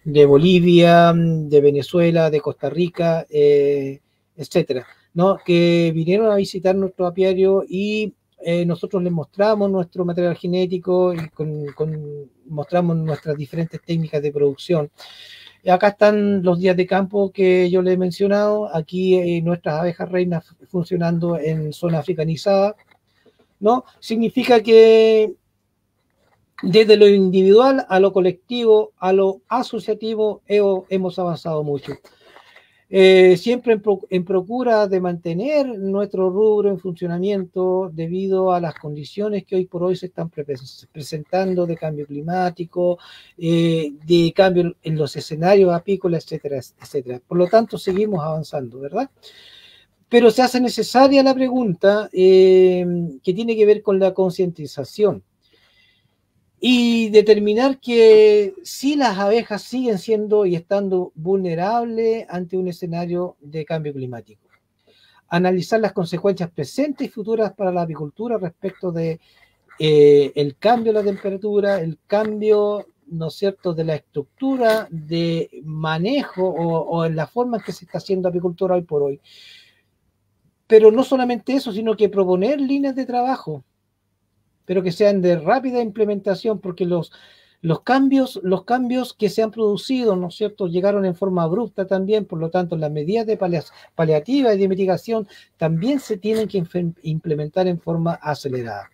de Bolivia, de Venezuela, de Costa Rica, etcétera, ¿no? Que vinieron a visitar nuestro apiario y nosotros les mostramos nuestro material genético y mostramos nuestras diferentes técnicas de producción. Acá están los días de campo que yo les he mencionado. Aquí nuestras abejas reinas funcionando en zona africanizada, ¿no? Significa que desde lo individual a lo colectivo, a lo asociativo, hemos avanzado mucho. Siempre en procura de mantener nuestro rubro en funcionamiento debido a las condiciones que hoy por hoy se están presentando de cambio climático, de cambio en los escenarios apícolas, etcétera, etcétera. Por lo tanto, seguimos avanzando, ¿verdad? Pero se hace necesaria la pregunta que tiene que ver con la concientización y determinar que si las abejas siguen siendo y estando vulnerables ante un escenario de cambio climático. Analizar las consecuencias presentes y futuras para la apicultura respecto de el cambio de la temperatura, el cambio, ¿no es cierto?, de la estructura de manejo o en la forma en que se está haciendo apicultura hoy por hoy. Pero no solamente eso, sino que proponer líneas de trabajo, pero que sean de rápida implementación, porque los cambios que se han producido, ¿no es cierto?, llegaron en forma abrupta también. Por lo tanto, las medidas de paliativa y de mitigación también se tienen que implementar en forma acelerada.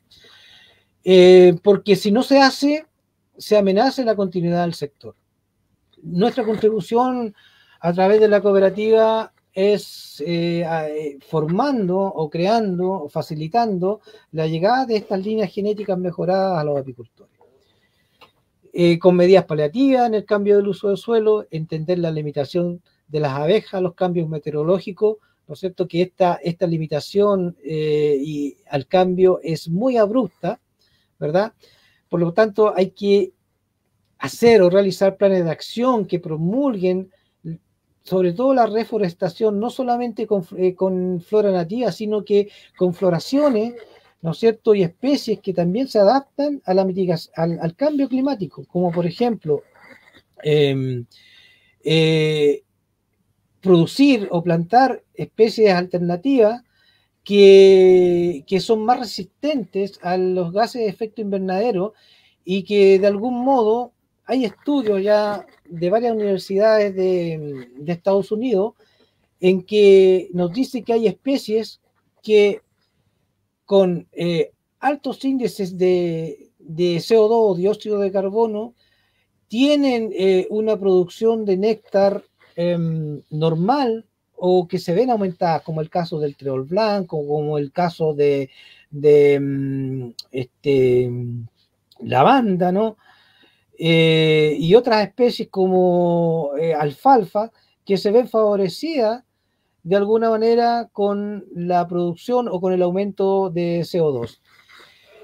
Porque si no se hace, se amenaza la continuidad del sector. Nuestra contribución a través de la cooperativa es formando o creando o facilitando la llegada de estas líneas genéticas mejoradas a los apicultores. Con medidas paliativas en el cambio del uso del suelo, entender la limitación de las abejas a los cambios meteorológicos, ¿no es cierto?, que esta limitación y al cambio es muy abrupta, ¿verdad? Por lo tanto, hay que hacer o realizar planes de acción que promulguen sobre todo la reforestación, no solamente con flora nativa, sino que con floraciones, ¿no es cierto?, y especies que también se adaptan a la mitigación, al cambio climático, como por ejemplo producir o plantar especies alternativas que son más resistentes a los gases de efecto invernadero y que de algún modo hay estudios ya de varias universidades de Estados Unidos en que nos dice que hay especies que con altos índices de CO2 o dióxido de carbono tienen una producción de néctar normal o que se ven aumentadas, como el caso del treol blanco, como el caso de lavanda, ¿no? Y otras especies como alfalfa, que se ven favorecidas de alguna manera con la producción o con el aumento de CO2.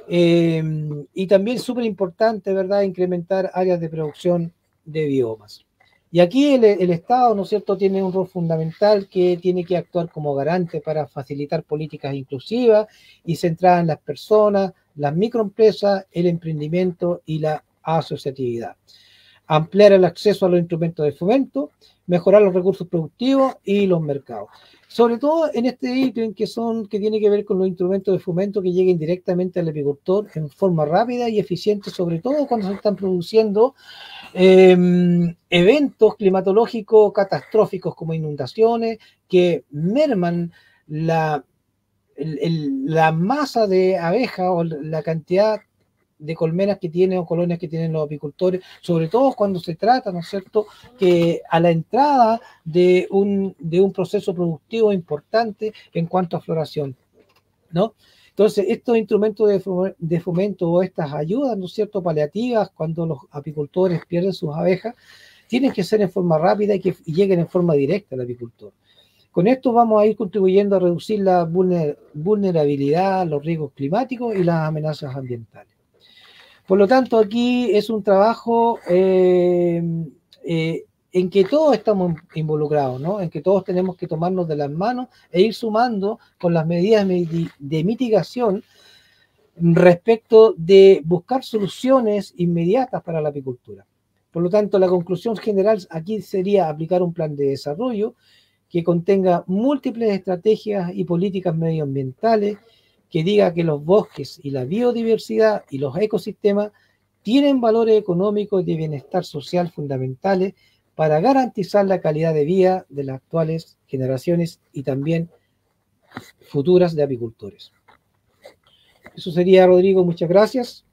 Y también súper importante, ¿verdad?, incrementar áreas de producción de biomas. Y aquí el Estado, ¿no es cierto?, tiene un rol fundamental que tiene que actuar como garante para facilitar políticas inclusivas y centradas en las personas, las microempresas, el emprendimiento y la asociatividad. Ampliar el acceso a los instrumentos de fomento, mejorar los recursos productivos y los mercados. Sobre todo en este ítem que tiene que ver con los instrumentos de fomento que lleguen directamente al apicultor en forma rápida y eficiente, sobre todo cuando se están produciendo eventos climatológicos catastróficos como inundaciones que merman la masa de abejas o la cantidad de colmenas que tienen o colonias que tienen los apicultores, sobre todo cuando se trata, ¿no es cierto?, que a la entrada de un proceso productivo importante en cuanto a floración, ¿no? Entonces, estos instrumentos de fomento o estas ayudas, ¿no es cierto?, paliativas, cuando los apicultores pierden sus abejas, tienen que ser en forma rápida y que lleguen en forma directa al apicultor. Con esto vamos a ir contribuyendo a reducir la vulnerabilidad, los riesgos climáticos y las amenazas ambientales. Por lo tanto, aquí es un trabajo en que todos estamos involucrados, ¿no? En que todos tenemos que tomarnos de las manos e ir sumando con las medidas de mitigación respecto de buscar soluciones inmediatas para la apicultura. Por lo tanto, la conclusión general aquí sería aplicar un plan de desarrollo que contenga múltiples estrategias y políticas medioambientales, que diga que los bosques y la biodiversidad y los ecosistemas tienen valores económicos y de bienestar social fundamentales para garantizar la calidad de vida de las actuales generaciones y también futuras de apicultores. Eso sería, Rodrigo, muchas gracias.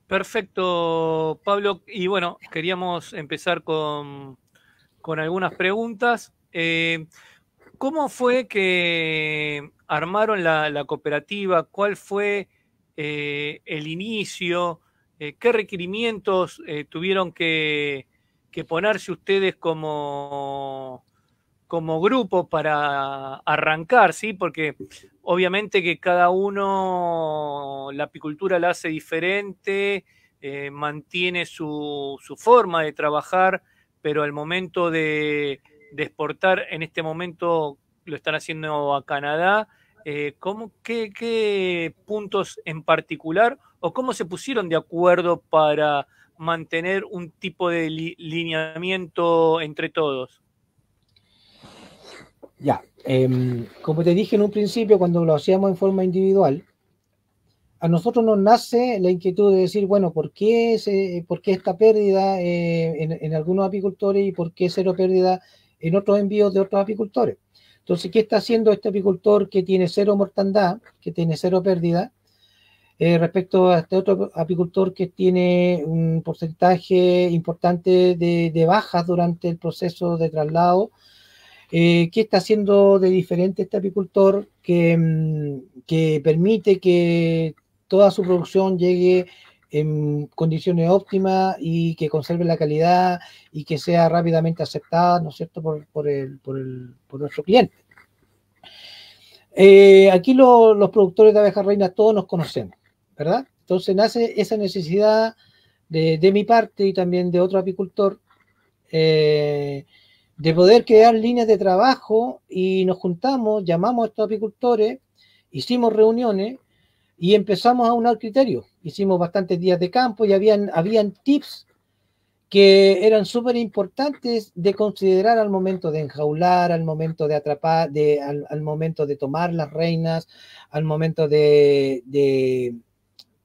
Perfecto, Pablo. Y bueno, queríamos empezar con algunas preguntas. ¿Cómo fue que armaron la cooperativa? ¿Cuál fue el inicio? ¿Qué requerimientos tuvieron que ponerse ustedes como grupo para arrancar? ¿Sí? Porque obviamente que cada uno la apicultura la hace diferente, mantiene su forma de trabajar, pero al momento de exportar, en este momento lo están haciendo a Canadá. ¿Qué puntos en particular o cómo se pusieron de acuerdo para mantener un tipo de lineamiento entre todos? Ya, como te dije en un principio, cuando lo hacíamos en forma individual, a nosotros nos nace la inquietud de decir, bueno, ¿por qué esta pérdida en algunos apicultores y por qué cero pérdida en otros envíos de otros apicultores? Entonces, ¿qué está haciendo este apicultor que tiene cero mortandad, que tiene cero pérdida, respecto a este otro apicultor que tiene un porcentaje importante de bajas durante el proceso de traslado? ¿Qué está haciendo de diferente este apicultor que permite que toda su producción llegue en condiciones óptimas y que conserve la calidad y que sea rápidamente aceptada, ¿no es cierto?, por nuestro cliente? Aquí los productores de abejas reinas todos nos conocemos, ¿verdad? Entonces nace esa necesidad de mi parte y también de otro apicultor, de poder crear líneas de trabajo, y nos juntamos, llamamos a estos apicultores, hicimos reuniones y empezamos a unar criterios. Hicimos bastantes días de campo y habían tips que eran súper importantes de considerar al momento de enjaular, al momento de atrapar, al momento de tomar las reinas, al momento de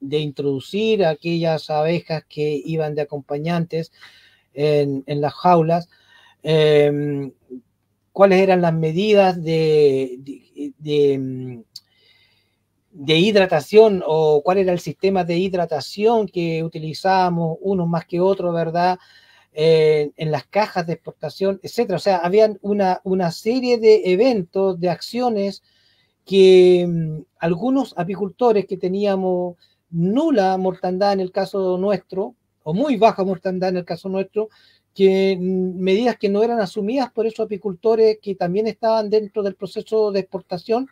introducir a aquellas abejas que iban de acompañantes en las jaulas. Cuáles eran las medidas de hidratación, o cuál era el sistema de hidratación que utilizábamos, unos más que otros, ¿verdad? En las cajas de exportación, etcétera. O sea, habían una serie de eventos, de acciones que algunos apicultores que teníamos nula mortandad en el caso nuestro, o muy baja mortandad en el caso nuestro, que medidas que no eran asumidas por esos apicultores que también estaban dentro del proceso de exportación,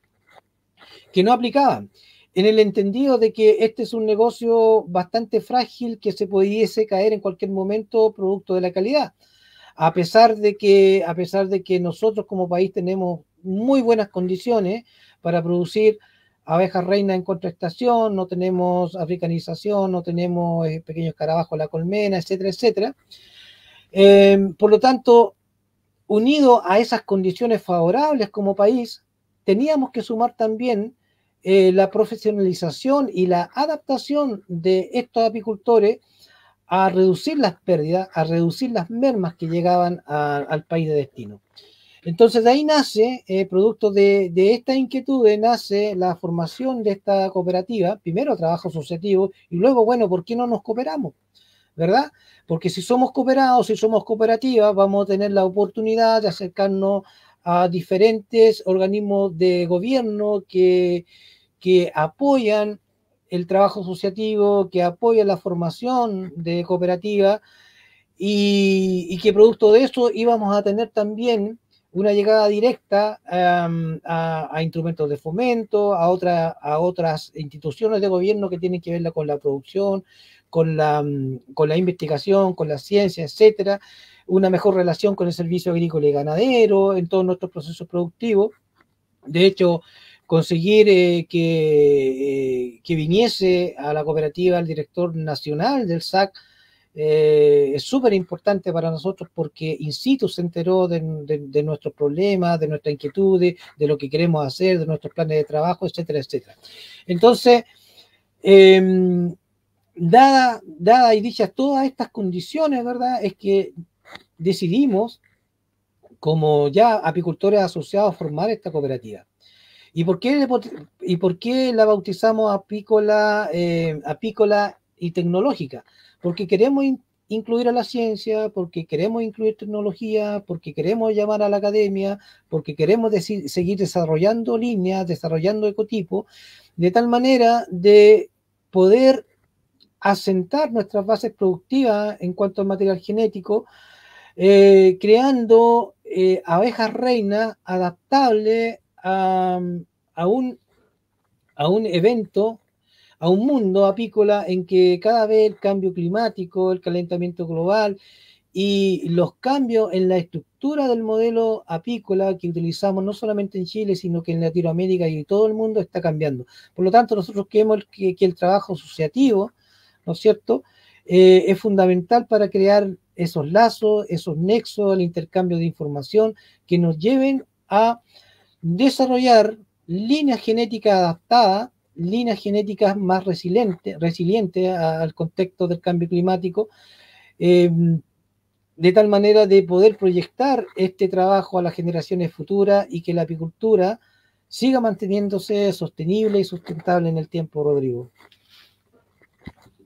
que no aplicaban, en el entendido de que este es un negocio bastante frágil que se pudiese caer en cualquier momento producto de la calidad. A pesar de que nosotros como país tenemos muy buenas condiciones para producir abejas reinas en contraestación, no tenemos africanización, no tenemos pequeños escarabajos en la colmena, etcétera, etcétera. Por lo tanto, unido a esas condiciones favorables como país, teníamos que sumar también la profesionalización y la adaptación de estos apicultores a reducir las pérdidas, a reducir las mermas que llegaban al país de destino. Entonces de ahí nace, producto de esta inquietud, nace la formación de esta cooperativa, primero trabajo asociativo y luego, bueno, ¿por qué no nos cooperamos? ¿Verdad? Porque si somos cooperados, si somos cooperativas, vamos a tener la oportunidad de acercarnos a diferentes organismos de gobierno que apoyan el trabajo asociativo, que apoyan la formación de cooperativas y que producto de eso íbamos a tener también una llegada directa a instrumentos de fomento, a otras instituciones de gobierno que tienen que ver con la producción, con la investigación, con la ciencia, etcétera, una mejor relación con el servicio agrícola y ganadero en todos nuestros procesos productivos. De hecho, conseguir que viniese a la cooperativa el director nacional del SAC es súper importante para nosotros porque in situ se enteró de nuestros problemas, de nuestras inquietudes, de lo que queremos hacer, de nuestros planes de trabajo, etcétera, etcétera. Entonces, dada y dichas todas estas condiciones, ¿verdad? Es que decidimos, como ya apicultores asociados, formar esta cooperativa. ¿Y por qué la bautizamos apícola y tecnológica? Porque queremos incluir a la ciencia, porque queremos incluir tecnología, porque queremos llamar a la academia, porque queremos seguir desarrollando líneas, desarrollando ecotipos, de tal manera de poder asentar nuestras bases productivas en cuanto al material genético, creando abejas reinas adaptables a un evento, a un mundo apícola en que cada vez el cambio climático, el calentamiento global y los cambios en la estructura del modelo apícola que utilizamos no solamente en Chile, sino que en Latinoamérica y en todo el mundo está cambiando. Por lo tanto, nosotros creemos que el trabajo asociativo, ¿no es cierto?, es fundamental para crear esos lazos, esos nexos, el intercambio de información que nos lleven a desarrollar líneas genéticas adaptadas, líneas genéticas más resilientes al contexto del cambio climático, de tal manera de poder proyectar este trabajo a las generaciones futuras y que la apicultura siga manteniéndose sostenible y sustentable en el tiempo, Rodrigo.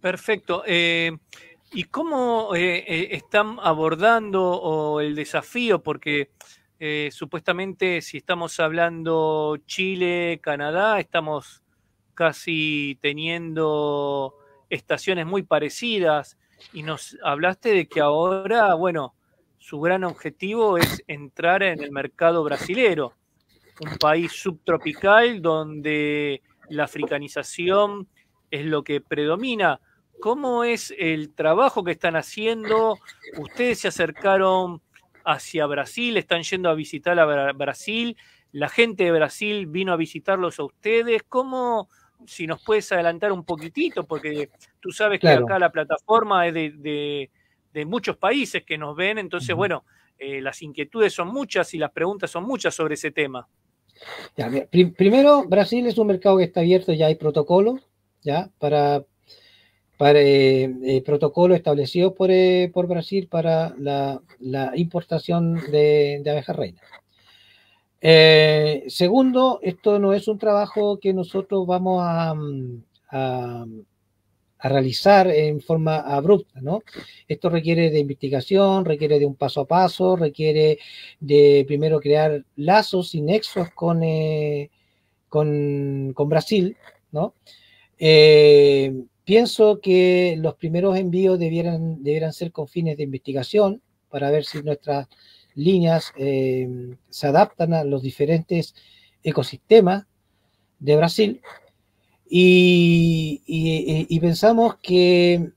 Perfecto. ¿Y cómo están abordando el desafío? Porque supuestamente si estamos hablando Chile, Canadá, estamos casi teniendo estaciones muy parecidas y nos hablaste de que ahora, bueno, su gran objetivo es entrar en el mercado brasilero, un país subtropical donde la africanización es lo que predomina. ¿Cómo es el trabajo que están haciendo? ¿Ustedes se acercaron hacia Brasil? ¿Están yendo a visitar a Brasil? ¿La gente de Brasil vino a visitarlos a ustedes? ¿Cómo, si nos puedes adelantar un poquitito? Porque tú sabes que acá la plataforma es de muchos países que nos ven, entonces, bueno, las inquietudes son muchas y las preguntas son muchas sobre ese tema. Ya, primero, Brasil es un mercado que está abierto, ya hay protocolos, ya, para protocolos establecidos por Brasil para la importación de abejas reinas. Segundo, esto no es un trabajo que nosotros vamos a realizar en forma abrupta, ¿no? Esto requiere de investigación, requiere de un paso a paso, requiere de primero crear lazos y nexos con Brasil, ¿no? Pienso que los primeros envíos debieran ser con fines de investigación para ver si nuestras líneas se adaptan a los diferentes ecosistemas de Brasil y pensamos que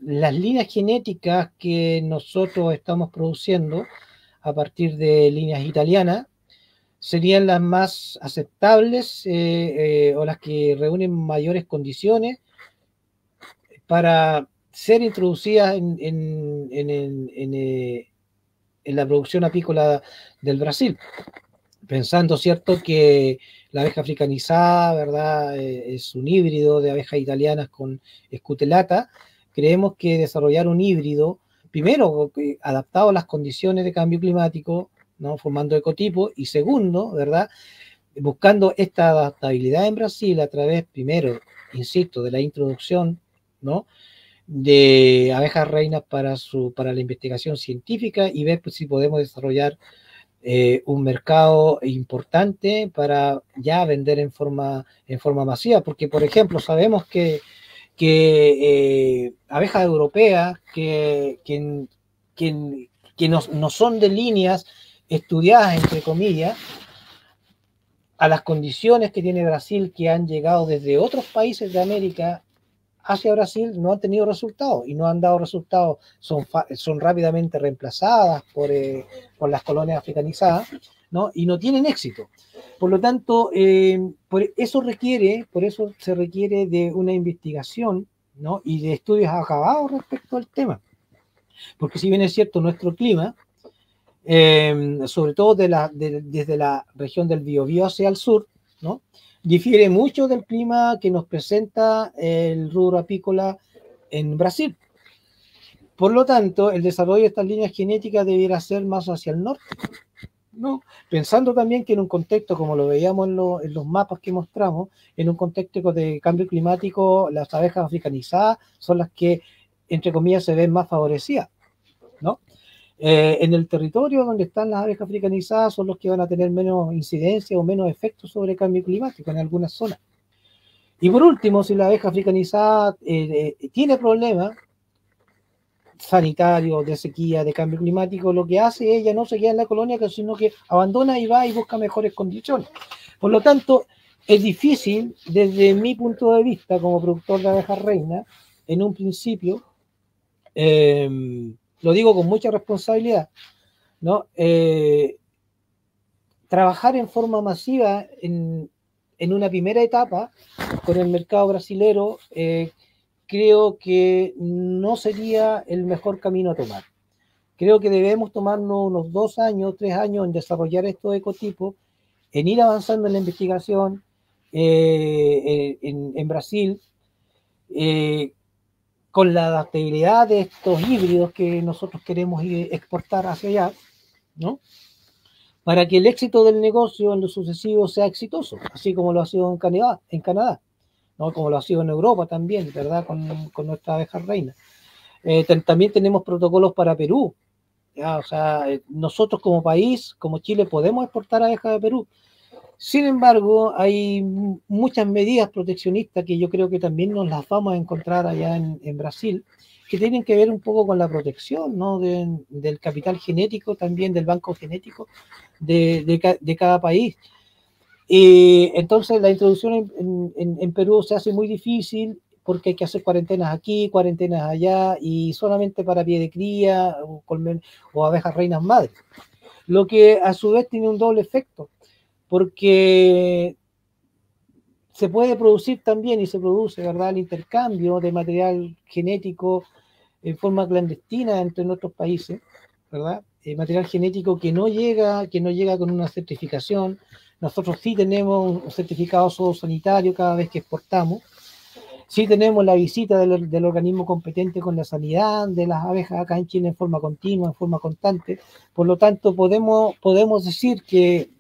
las líneas genéticas que nosotros estamos produciendo a partir de líneas italianas serían las más aceptables o las que reúnen mayores condiciones para ser introducidas en la producción apícola del Brasil. Pensando, ¿cierto?, que la abeja africanizada, ¿verdad?, es un híbrido de abejas italianas con escutelata. Creemos que desarrollar un híbrido, primero, adaptado a las condiciones de cambio climático, ¿no? Formando ecotipos, y segundo, ¿verdad? Buscando esta adaptabilidad en Brasil a través, primero, insisto, de la introducción, ¿no? De abejas reinas para la investigación científica y ver pues, si podemos desarrollar un mercado importante para ya vender en forma masiva, porque por ejemplo sabemos que abejas europeas que no son de líneas estudiadas, entre comillas, a las condiciones que tiene Brasil, que han llegado desde otros países de América hacia Brasil, no han tenido resultados y no han dado resultados, son rápidamente reemplazadas por las colonias africanizadas, ¿no? Y no tienen éxito. Por lo tanto, por eso se requiere de una investigación, ¿no? Y de estudios acabados respecto al tema. Porque si bien es cierto, nuestro clima, sobre todo desde la región del Biobío hacia el sur, ¿no? Difiere mucho del clima que nos presenta el rubro apícola en Brasil. Por lo tanto, el desarrollo de estas líneas genéticas debiera ser más hacia el norte, ¿no? Pensando también que en un contexto, como lo veíamos en los mapas que mostramos, en un contexto de cambio climático, las abejas africanizadas son las que, entre comillas, se ven más favorecidas, ¿no? En el territorio donde están las abejas africanizadas son los que van a tener menos incidencia o menos efectos sobre el cambio climático en algunas zonas. Y por último, si la abeja africanizada tiene problemas sanitarios, de sequía, de cambio climático, lo que hace ella no se queda en la colonia, sino que abandona y va y busca mejores condiciones. Por lo tanto, es difícil, desde mi punto de vista como productor de abejas reinas, en un principio, lo digo con mucha responsabilidad, ¿no? Trabajar en forma masiva en una primera etapa con el mercado brasilero, creo que no sería el mejor camino a tomar. Creo que debemos tomarnos unos 2 años, 3 años en desarrollar estos ecotipos, en ir avanzando en la investigación en Brasil, con la adaptabilidad de estos híbridos que nosotros queremos exportar hacia allá, ¿no? Para que el éxito del negocio en lo sucesivo sea exitoso, así como lo ha sido en Canadá, ¿no? Como lo ha sido en Europa también, ¿verdad? Con nuestra abeja reina. También tenemos protocolos para Perú, ¿ya? O sea, nosotros como país, como Chile, podemos exportar abejas de Perú. Sin embargo, hay muchas medidas proteccionistas que yo creo que también nos las vamos a encontrar allá en Brasil, que tienen que ver un poco con la protección, ¿no? Del capital genético, también del banco genético de cada país. Entonces la introducción en Perú se hace muy difícil porque hay que hacer cuarentenas aquí, cuarentenas allá, y solamente para pie de cría o abejas reinas madres. Lo que a su vez tiene un doble efecto, porque se puede producir también y se produce, ¿verdad?, el intercambio de material genético en forma clandestina entre nuestros países, ¿verdad? Material genético que no llega con una certificación. Nosotros sí tenemos un certificado zoosanitario cada vez que exportamos. Sí tenemos la visita del organismo competente con la sanidad de las abejas acá en Chile en forma continua, en forma constante. Por lo tanto, podemos decir que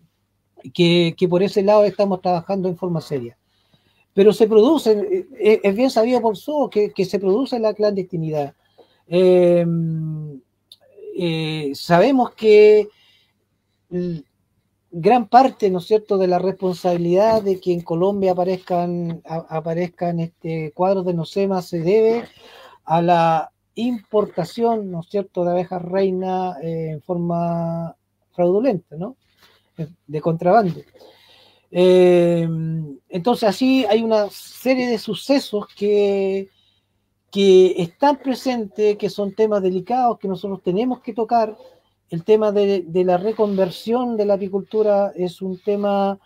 por ese lado estamos trabajando en forma seria. Pero se produce, es bien sabido por todos que se produce la clandestinidad. Sabemos que gran parte, ¿no es cierto?, de la responsabilidad de que en Colombia aparezcan cuadros de nosema se debe a la importación, ¿no es cierto?, de abejas reina en forma fraudulenta, ¿no?, de contrabando. Entonces así hay una serie de sucesos que están presentes, que son temas delicados que nosotros tenemos que tocar. El tema de la reconversión de la apicultura es un tema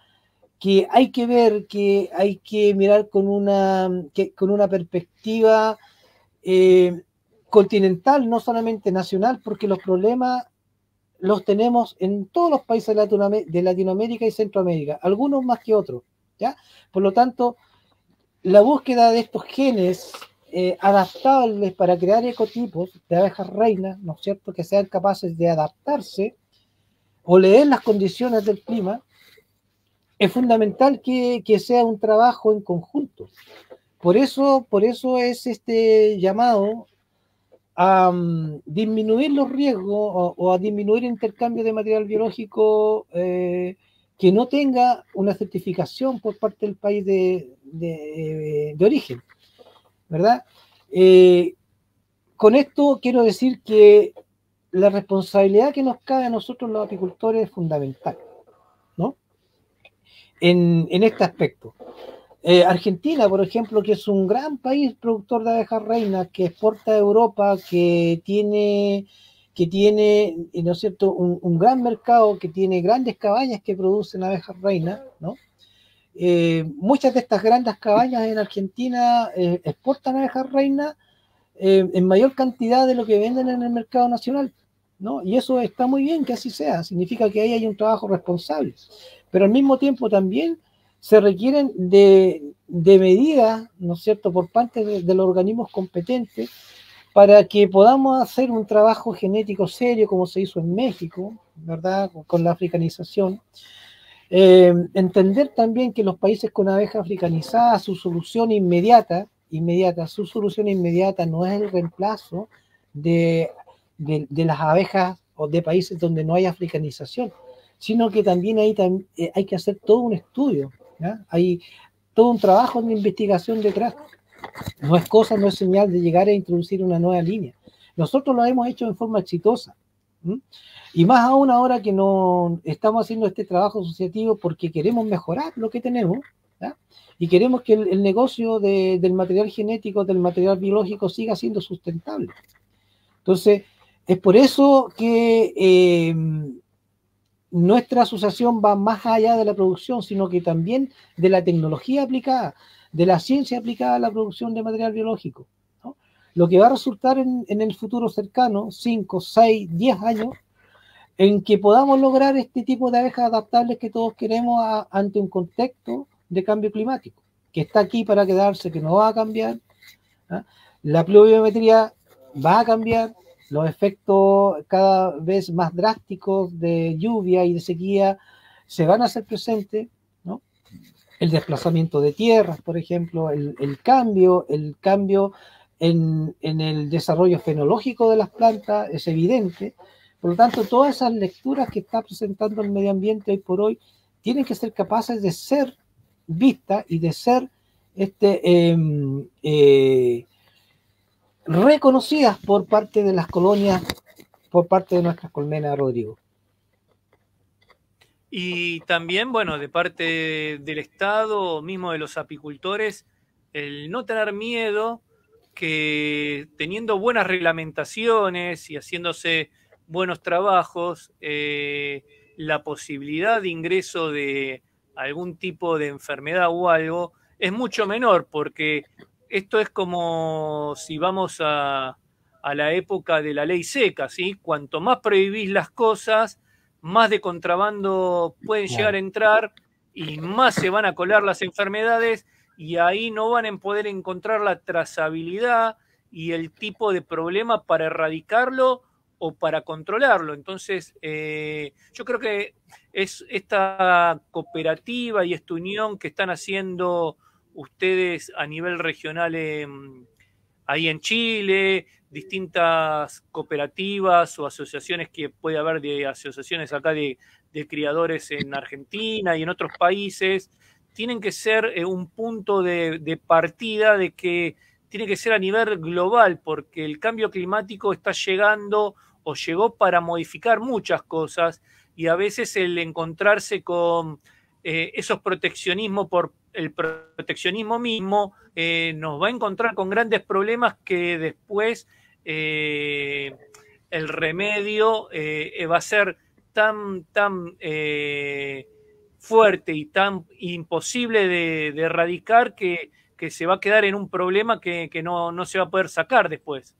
que hay que ver, que hay que mirar con una perspectiva continental, no solamente nacional, porque los problemas los tenemos en todos los países de Latinoamérica y Centroamérica, algunos más que otros, ¿ya? Por lo tanto, la búsqueda de estos genes adaptables para crear ecotipos de abejas reinas, ¿no es cierto?, que sean capaces de adaptarse o leer las condiciones del clima, es fundamental que sea un trabajo en conjunto. Por eso es este llamado a disminuir los riesgos o a disminuir el intercambio de material biológico que no tenga una certificación por parte del país de origen, ¿verdad? Con esto quiero decir que la responsabilidad que nos cabe a nosotros los apicultores es fundamental, ¿no? En este aspecto. Argentina, por ejemplo, que es un gran país productor de abejas reinas, que exporta a Europa, que tiene, ¿no es cierto?, un gran mercado, que tiene grandes cabañas que producen abejas reinas, ¿no? Muchas de estas grandes cabañas en Argentina exportan abejas reinas en mayor cantidad de lo que venden en el mercado nacional, ¿no? Y eso está muy bien que así sea, significa que ahí hay un trabajo responsable, pero al mismo tiempo también se requieren de medidas, ¿no es cierto?, por parte de los organismos competentes para que podamos hacer un trabajo genético serio como se hizo en México, ¿verdad?, con la africanización. Entender también que los países con abejas africanizadas, su solución inmediata, su solución inmediata no es el reemplazo de las abejas o de países donde no hay africanización, sino que también hay que hacer todo un estudio, ¿ya? Hay todo un trabajo de investigación detrás. No es señal de llegar a introducir una nueva línea. Nosotros lo hemos hecho en forma exitosa. Y más aún ahora que no estamos haciendo este trabajo asociativo porque queremos mejorar lo que tenemos, ¿ya? Y queremos que el negocio del material genético, del material biológico siga siendo sustentable. Entonces, es por eso que nuestra asociación va más allá de la producción, sino que también de la tecnología aplicada, de la ciencia aplicada a la producción de material biológico, ¿no? Lo que va a resultar en el futuro cercano, 5, 6, 10 años, en que podamos lograr este tipo de abejas adaptables que todos queremos ante un contexto de cambio climático, que está aquí para quedarse, que no va a cambiar, ¿eh? La pluviometría va a cambiar, los efectos cada vez más drásticos de lluvia y de sequía se van a hacer presentes, ¿no? El desplazamiento de tierras, por ejemplo, el cambio en el desarrollo fenológico de las plantas es evidente. Por lo tanto, todas esas lecturas que está presentando el medio ambiente hoy por hoy tienen que ser capaces de ser vistas y de ser reconocidas por parte de las colonias, por parte de nuestras colmenas, Rodrigo. Y también, bueno, de parte del Estado, mismo de los apicultores, el no tener miedo que teniendo buenas reglamentaciones y haciéndose buenos trabajos, la posibilidad de ingreso de algún tipo de enfermedad o algo es mucho menor, porque esto es como si vamos a la época de la ley seca, ¿sí? Cuanto más prohibís las cosas, más de contrabando pueden llegar a entrar y más se van a colar las enfermedades y ahí no van a poder encontrar la trazabilidad y el tipo de problema para erradicarlo o para controlarlo. Entonces, yo creo que es esta cooperativa y esta unión que están haciendo ustedes a nivel regional ahí en Chile, distintas cooperativas o asociaciones que puede haber de asociaciones acá de criadores en Argentina y en otros países, tienen que ser un punto de partida de que tiene que ser a nivel global, porque el cambio climático está llegando o llegó para modificar muchas cosas y a veces el encontrarse con esos proteccionismos por el proteccionismo mismo nos va a encontrar con grandes problemas que después el remedio va a ser tan fuerte y tan imposible de erradicar que se va a quedar en un problema que no se va a poder sacar después.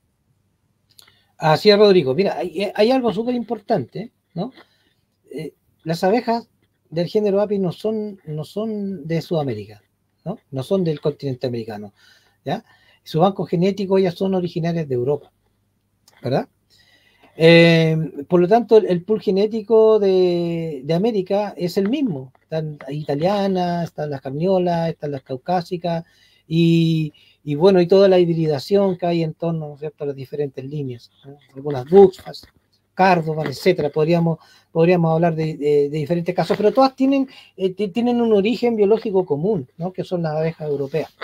Así es, Rodrigo. Mira, hay algo súper importante, ¿no? Las abejas del género Apis no son de Sudamérica, ¿no? No son del continente americano, ¿ya? Su banco genético ya son originarias de Europa, ¿verdad? Por lo tanto, el pool genético de América es el mismo. Están italianas, están las carniolas, están las caucásicas y bueno, y toda la hibridación que hay en torno, ¿no es cierto?, a las diferentes líneas, ¿no? Algunas Buxas, Córdoba, etcétera. Podríamos hablar de diferentes casos, pero todas tienen un origen biológico común, ¿no?, que son las abejas europeas.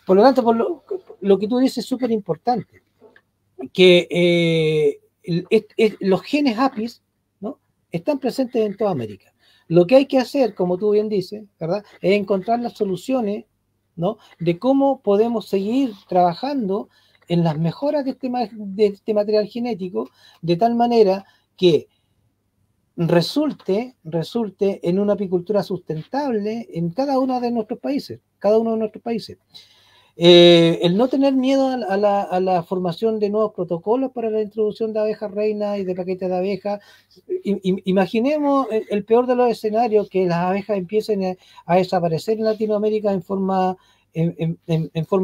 Por lo tanto, lo que tú dices es súper importante, que los genes APIs, ¿no?, están presentes en toda América. Lo que hay que hacer, como tú bien dices, ¿verdad?, es encontrar las soluciones, ¿no?, de cómo podemos seguir trabajando en las mejoras de este material genético, de tal manera que resulte en una apicultura sustentable en cada uno de nuestros países. El no tener miedo a la formación de nuevos protocolos para la introducción de abejas reinas y de paquetes de abejas. Imaginemos el peor de los escenarios, que las abejas empiecen a desaparecer en Latinoamérica en forma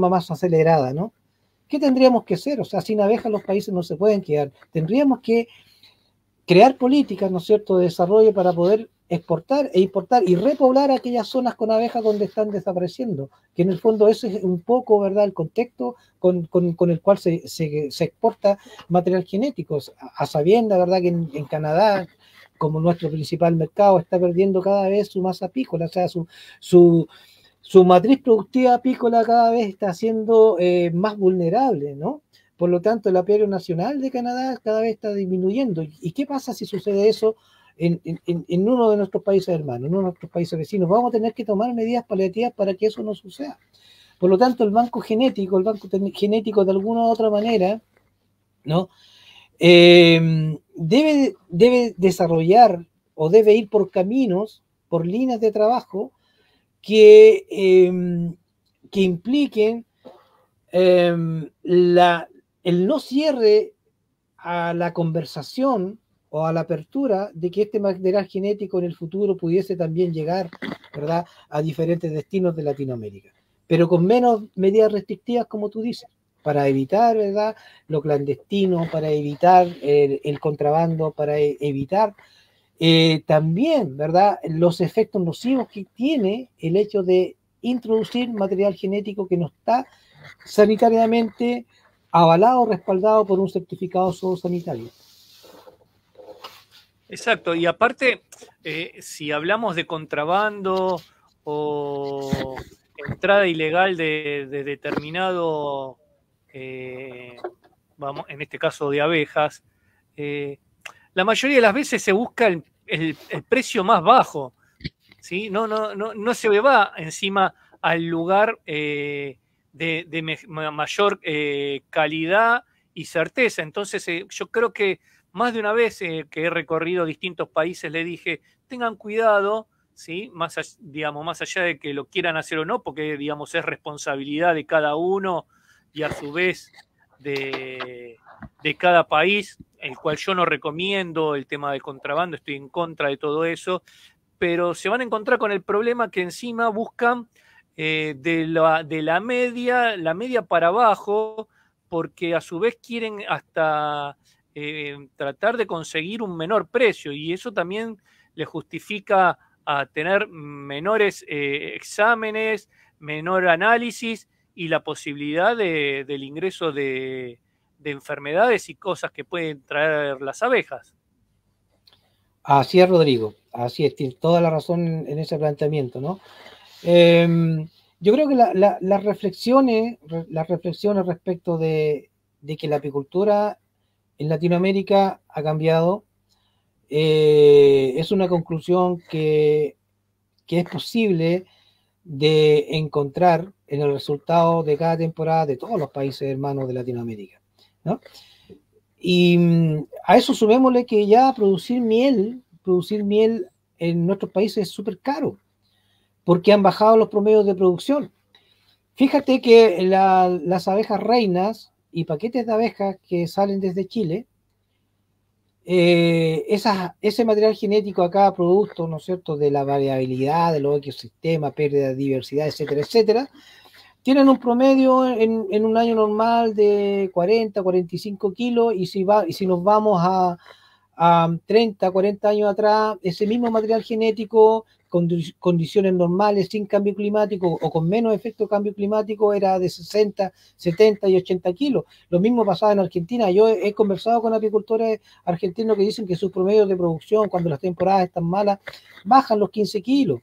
más acelerada, ¿no? ¿Qué tendríamos que hacer? O sea, sin abejas los países no se pueden quedar. Tendríamos que crear políticas, ¿no es cierto?, de desarrollo para poder exportar e importar y repoblar aquellas zonas con abejas donde están desapareciendo, que en el fondo ese es un poco, ¿verdad?, el contexto con el cual se exporta material genético, a sabienda, ¿verdad?, que en Canadá, como nuestro principal mercado, está perdiendo cada vez su masa apícola, o sea, su matriz productiva apícola cada vez está siendo más vulnerable, ¿no? Por lo tanto, el apiario nacional de Canadá cada vez está disminuyendo. ¿Y qué pasa si sucede eso en uno de nuestros países hermanos, en uno de nuestros países vecinos? Vamos a tener que tomar medidas paliativas para que eso no suceda. Por lo tanto, el banco genético de alguna u otra manera, ¿no?, debe desarrollar o debe ir por caminos, por líneas de trabajo que impliquen el no cierre a la conversación o a la apertura de que este material genético en el futuro pudiese también llegar, ¿verdad?, a diferentes destinos de Latinoamérica, pero con menos medidas restrictivas, como tú dices, para evitar, ¿verdad?, lo clandestino, para evitar el contrabando, para evitar también, ¿verdad?, los efectos nocivos que tiene el hecho de introducir material genético que no está sanitariamente avalado o respaldado por un certificado zoosanitario. Exacto, y aparte, si hablamos de contrabando o entrada ilegal de determinado, vamos, en este caso de abejas, la mayoría de las veces se busca el precio más bajo, ¿sí? No se va encima al lugar de mayor calidad y certeza. Entonces, yo creo que más de una vez que he recorrido distintos países le dije, tengan cuidado, ¿sí?, digamos, más allá de que lo quieran hacer o no, porque digamos es responsabilidad de cada uno y a su vez de cada país, el cual yo no recomiendo el tema del contrabando, estoy en contra de todo eso, pero se van a encontrar con el problema que encima buscan de la media para abajo, porque a su vez quieren hasta tratar de conseguir un menor precio, y eso también le justifica a tener menores exámenes, menor análisis y la posibilidad del ingreso de enfermedades y cosas que pueden traer las abejas. Así es, Rodrigo, así es, tienes toda la razón en ese planteamiento, ¿no? Yo creo que las reflexiones respecto de que la apicultura en Latinoamérica ha cambiado, es una conclusión que es posible de encontrar en el resultado de cada temporada de todos los países hermanos de Latinoamérica, ¿no? Y a eso sumémosle que ya producir miel en nuestros países es súper caro, porque han bajado los promedios de producción. Fíjate que las abejas reinas y paquetes de abejas que salen desde Chile, ese material genético a cada producto, ¿no es cierto?, de la variabilidad de los ecosistemas, pérdida de diversidad, etcétera, etcétera, tienen un promedio en un año normal de 40, 45 kilos, y si nos vamos a 30, 40 años atrás, ese mismo material genético, con condiciones normales, sin cambio climático o con menos efecto de cambio climático, era de 60, 70 y 80 kilos. Lo mismo pasaba en Argentina. Yo he conversado con apicultores argentinos que dicen que sus promedios de producción, cuando las temporadas están malas, bajan los 15 kilos,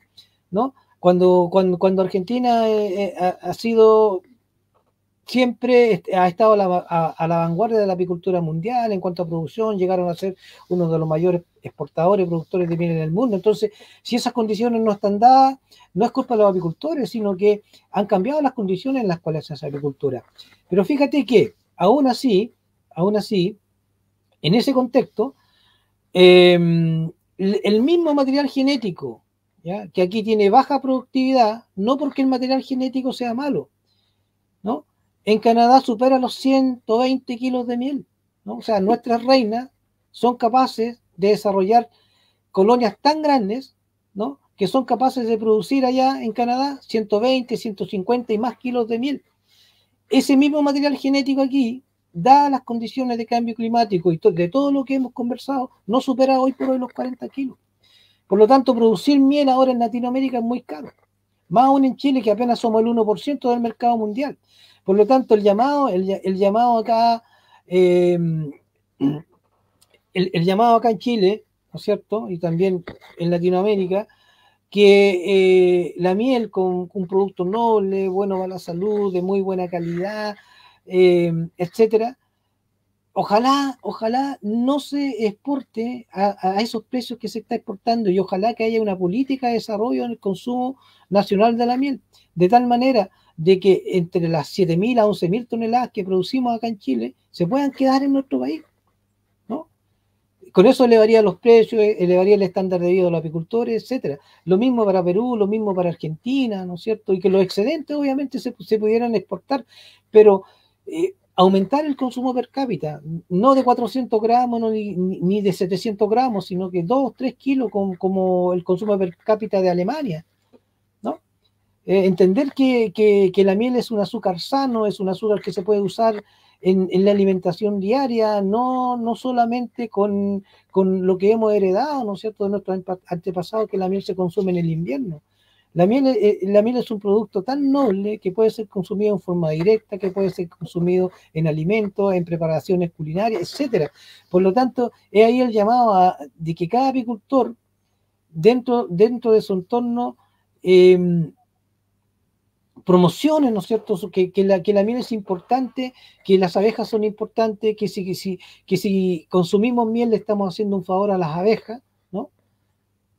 ¿no? Cuando Argentina ha sido siempre ha estado a la vanguardia de la apicultura mundial en cuanto a producción, llegaron a ser uno de los mayores exportadores y productores de miel en el mundo. Entonces, si esas condiciones no están dadas, no es culpa de los apicultores, sino que han cambiado las condiciones en las cuales se hace apicultura. Pero fíjate que, aún así, en ese contexto, el mismo material genético, ¿ya?, que aquí tiene baja productividad, no porque el material genético sea malo, ¿no? En Canadá supera los 120 kilos de miel, ¿no? O sea, nuestras reinas son capaces de desarrollar colonias tan grandes, ¿no?, que son capaces de producir allá en Canadá 120, 150 y más kilos de miel. Ese mismo material genético aquí, dadas las condiciones de cambio climático y de todo lo que hemos conversado, no supera hoy por hoy los 40 kilos. Por lo tanto, producir miel ahora en Latinoamérica es muy caro. Más aún en Chile, que apenas somos el 1% del mercado mundial. Por lo tanto, el llamado acá, el llamado acá en Chile, ¿no es cierto?, y también en Latinoamérica, que la miel con un producto noble, bueno para la salud, de muy buena calidad, etcétera, ojalá no se exporte a esos precios que se está exportando, y ojalá que haya una política de desarrollo en el consumo nacional de la miel, de tal manera de que entre las 7.000 a 11.000 toneladas que producimos acá en Chile se puedan quedar en nuestro país, ¿no? Con eso elevaría los precios, elevaría el estándar de vida de los apicultores, etcétera. Lo mismo para Perú, lo mismo para Argentina, ¿no es cierto? Y que los excedentes obviamente se pudieran exportar, pero aumentar el consumo per cápita, no de 400 gramos ni de 700 gramos, sino que 2, 3 kilos como el consumo per cápita de Alemania, ¿no? Entender que la miel es un azúcar sano, es un azúcar que se puede usar en la alimentación diaria, no solamente con lo que hemos heredado, ¿no es cierto?, de nuestros antepasados, que la miel se consume en el invierno. La miel es un producto tan noble que puede ser consumido en forma directa, que puede ser consumido en alimentos, en preparaciones culinarias, etcétera. Por lo tanto, es ahí el llamado de que cada apicultor, dentro de su entorno, promociones, ¿no es cierto?, que la miel es importante, que las abejas son importantes, que si consumimos miel le estamos haciendo un favor a las abejas, ¿no?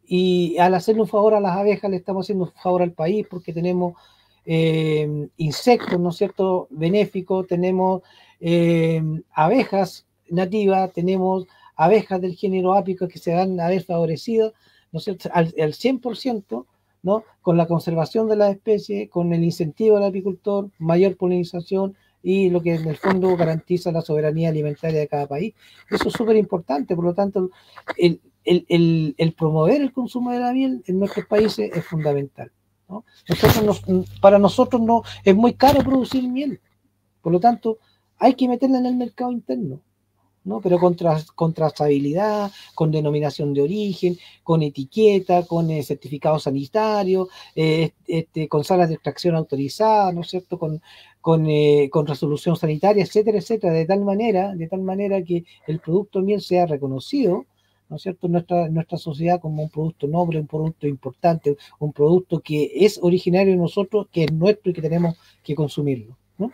Y al hacerle un favor a las abejas le estamos haciendo un favor al país, porque tenemos insectos, ¿no es cierto?, benéficos, tenemos abejas nativas, tenemos abejas del género Apicus que se van a ver favorecidas, ¿no es cierto?, al 100%, ¿no?, con la conservación de las especies, con el incentivo al apicultor, mayor polinización y lo que en el fondo garantiza la soberanía alimentaria de cada país. Eso es súper importante. Por lo tanto, el promover el consumo de la miel en nuestros países es fundamental, ¿no? Para nosotros no es muy caro producir miel, por lo tanto hay que meterla en el mercado interno, ¿no? Pero con trazabilidad, con denominación de origen, con etiqueta, con certificado sanitario, con salas de extracción autorizadas, ¿no es cierto?, con resolución sanitaria, etcétera, etcétera, de tal manera que el producto miel sea reconocido, ¿no es cierto?, en nuestra sociedad como un producto noble, un producto importante, un producto que es originario de nosotros, que es nuestro y que tenemos que consumirlo, ¿no?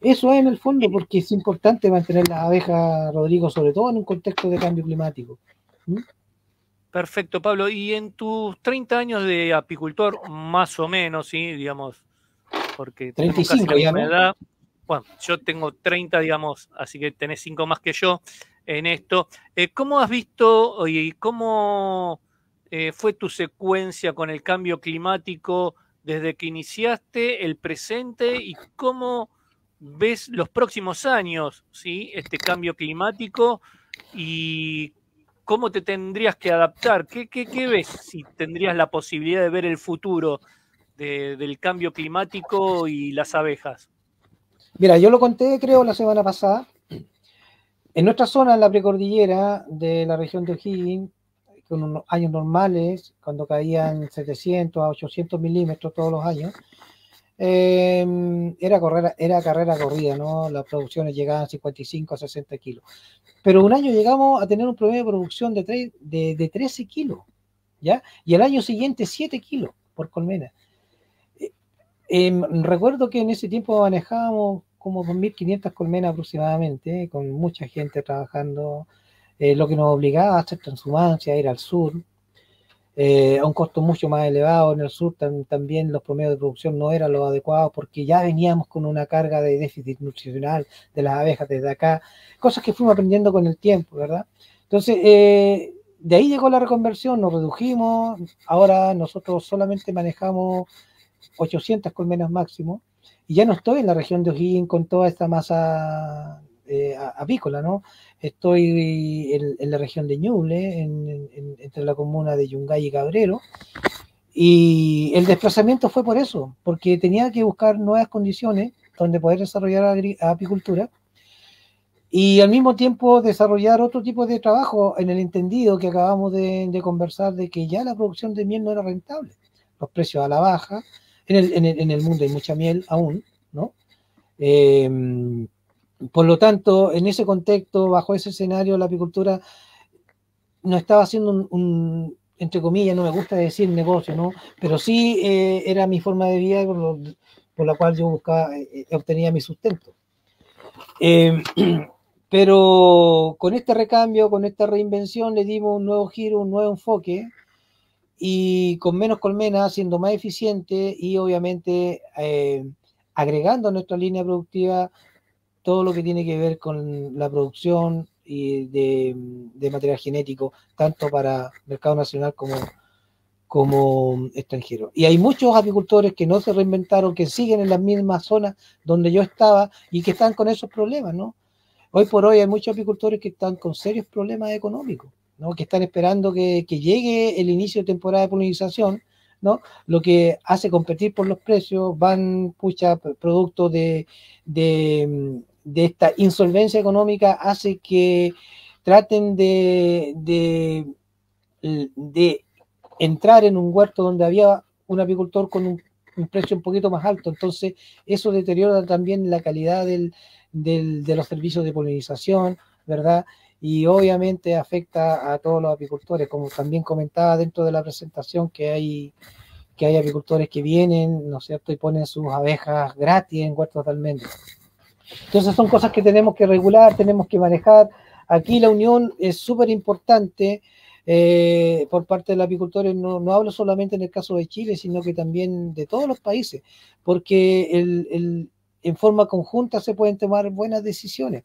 Eso es en el fondo, porque es importante mantener las abejas, Rodrigo, sobre todo en un contexto de cambio climático. ¿Mm? Perfecto, Pablo. Y en tus 30 años de apicultor, más o menos, ¿sí?, digamos, porque 35 tenemos casi la misma ya, ¿no? edad. Bueno, yo tengo 30, digamos, así que tenés 5 más que yo en esto. ¿Cómo has visto y cómo fue tu secuencia con el cambio climático desde que iniciaste el presente, y cómo ves los próximos años, ¿sí?, este cambio climático, y cómo te tendrías que adaptar? ¿Qué ves si tendrías la posibilidad de ver el futuro del cambio climático y las abejas? Mira, yo lo conté, creo, la semana pasada. En nuestra zona, en la precordillera de la región de O'Higgins, con unos años normales, cuando caían 700 a 800 milímetros todos los años, era carrera corrida, ¿no? Las producciones llegaban a 55 a 60 kilos. Pero un año llegamos a tener un promedio de producción de 13 kilos, ¿ya? Y el año siguiente 7 kilos por colmena. Recuerdo que en ese tiempo manejábamos como 2.500 colmenas aproximadamente, con mucha gente trabajando, lo que nos obligaba a hacer transhumancia, a ir al sur, a un costo mucho más elevado. En el sur también los promedios de producción no eran los adecuados porque ya veníamos con una carga de déficit nutricional de las abejas desde acá, cosas que fuimos aprendiendo con el tiempo, ¿verdad? Entonces, de ahí llegó la reconversión, nos redujimos, ahora nosotros solamente manejamos 800 colmenas máximo, y ya no estoy en la región de O'Higgins con toda esta masa apícola, ¿no? Estoy en la región de Ñuble, entre la comuna de Yungay y Cabrero, y el desplazamiento fue por eso, porque tenía que buscar nuevas condiciones donde poder desarrollar apicultura y al mismo tiempo desarrollar otro tipo de trabajo en el entendido que acabamos de conversar de que ya la producción de miel no era rentable, los precios a la baja, en el mundo hay mucha miel aún, ¿no? Por lo tanto, en ese contexto, bajo ese escenario, la apicultura no estaba haciendo entre comillas, no me gusta decir negocio, ¿no? Pero sí era mi forma de vida por la cual yo buscaba, obtenía mi sustento. Pero con este recambio, con esta reinvención, le dimos un nuevo giro, un nuevo enfoque, y con menos colmenas, siendo más eficiente y obviamente agregando a nuestra línea productiva todo lo que tiene que ver con la producción y de material genético, tanto para mercado nacional como extranjero. Y hay muchos apicultores que no se reinventaron, que siguen en las mismas zonas donde yo estaba y que están con esos problemas, ¿no? Hoy por hoy hay muchos apicultores que están con serios problemas económicos, ¿no? Que están esperando que llegue el inicio de temporada de polinización, ¿no? Lo que hace competir por los precios, van, pucha, producto de esta insolvencia económica, hace que traten de entrar en un huerto donde había un apicultor con un precio un poquito más alto. Entonces, eso deteriora también la calidad de los servicios de polinización, ¿verdad? Y obviamente afecta a todos los apicultores, como también comentaba dentro de la presentación, que hay apicultores que vienen, ¿no es cierto?, y ponen sus abejas gratis en huertos de almendros. Entonces son cosas que tenemos que regular, tenemos que manejar. Aquí la unión es súper importante por parte de los apicultores. No hablo solamente en el caso de Chile, sino que también de todos los países, porque en forma conjunta se pueden tomar buenas decisiones.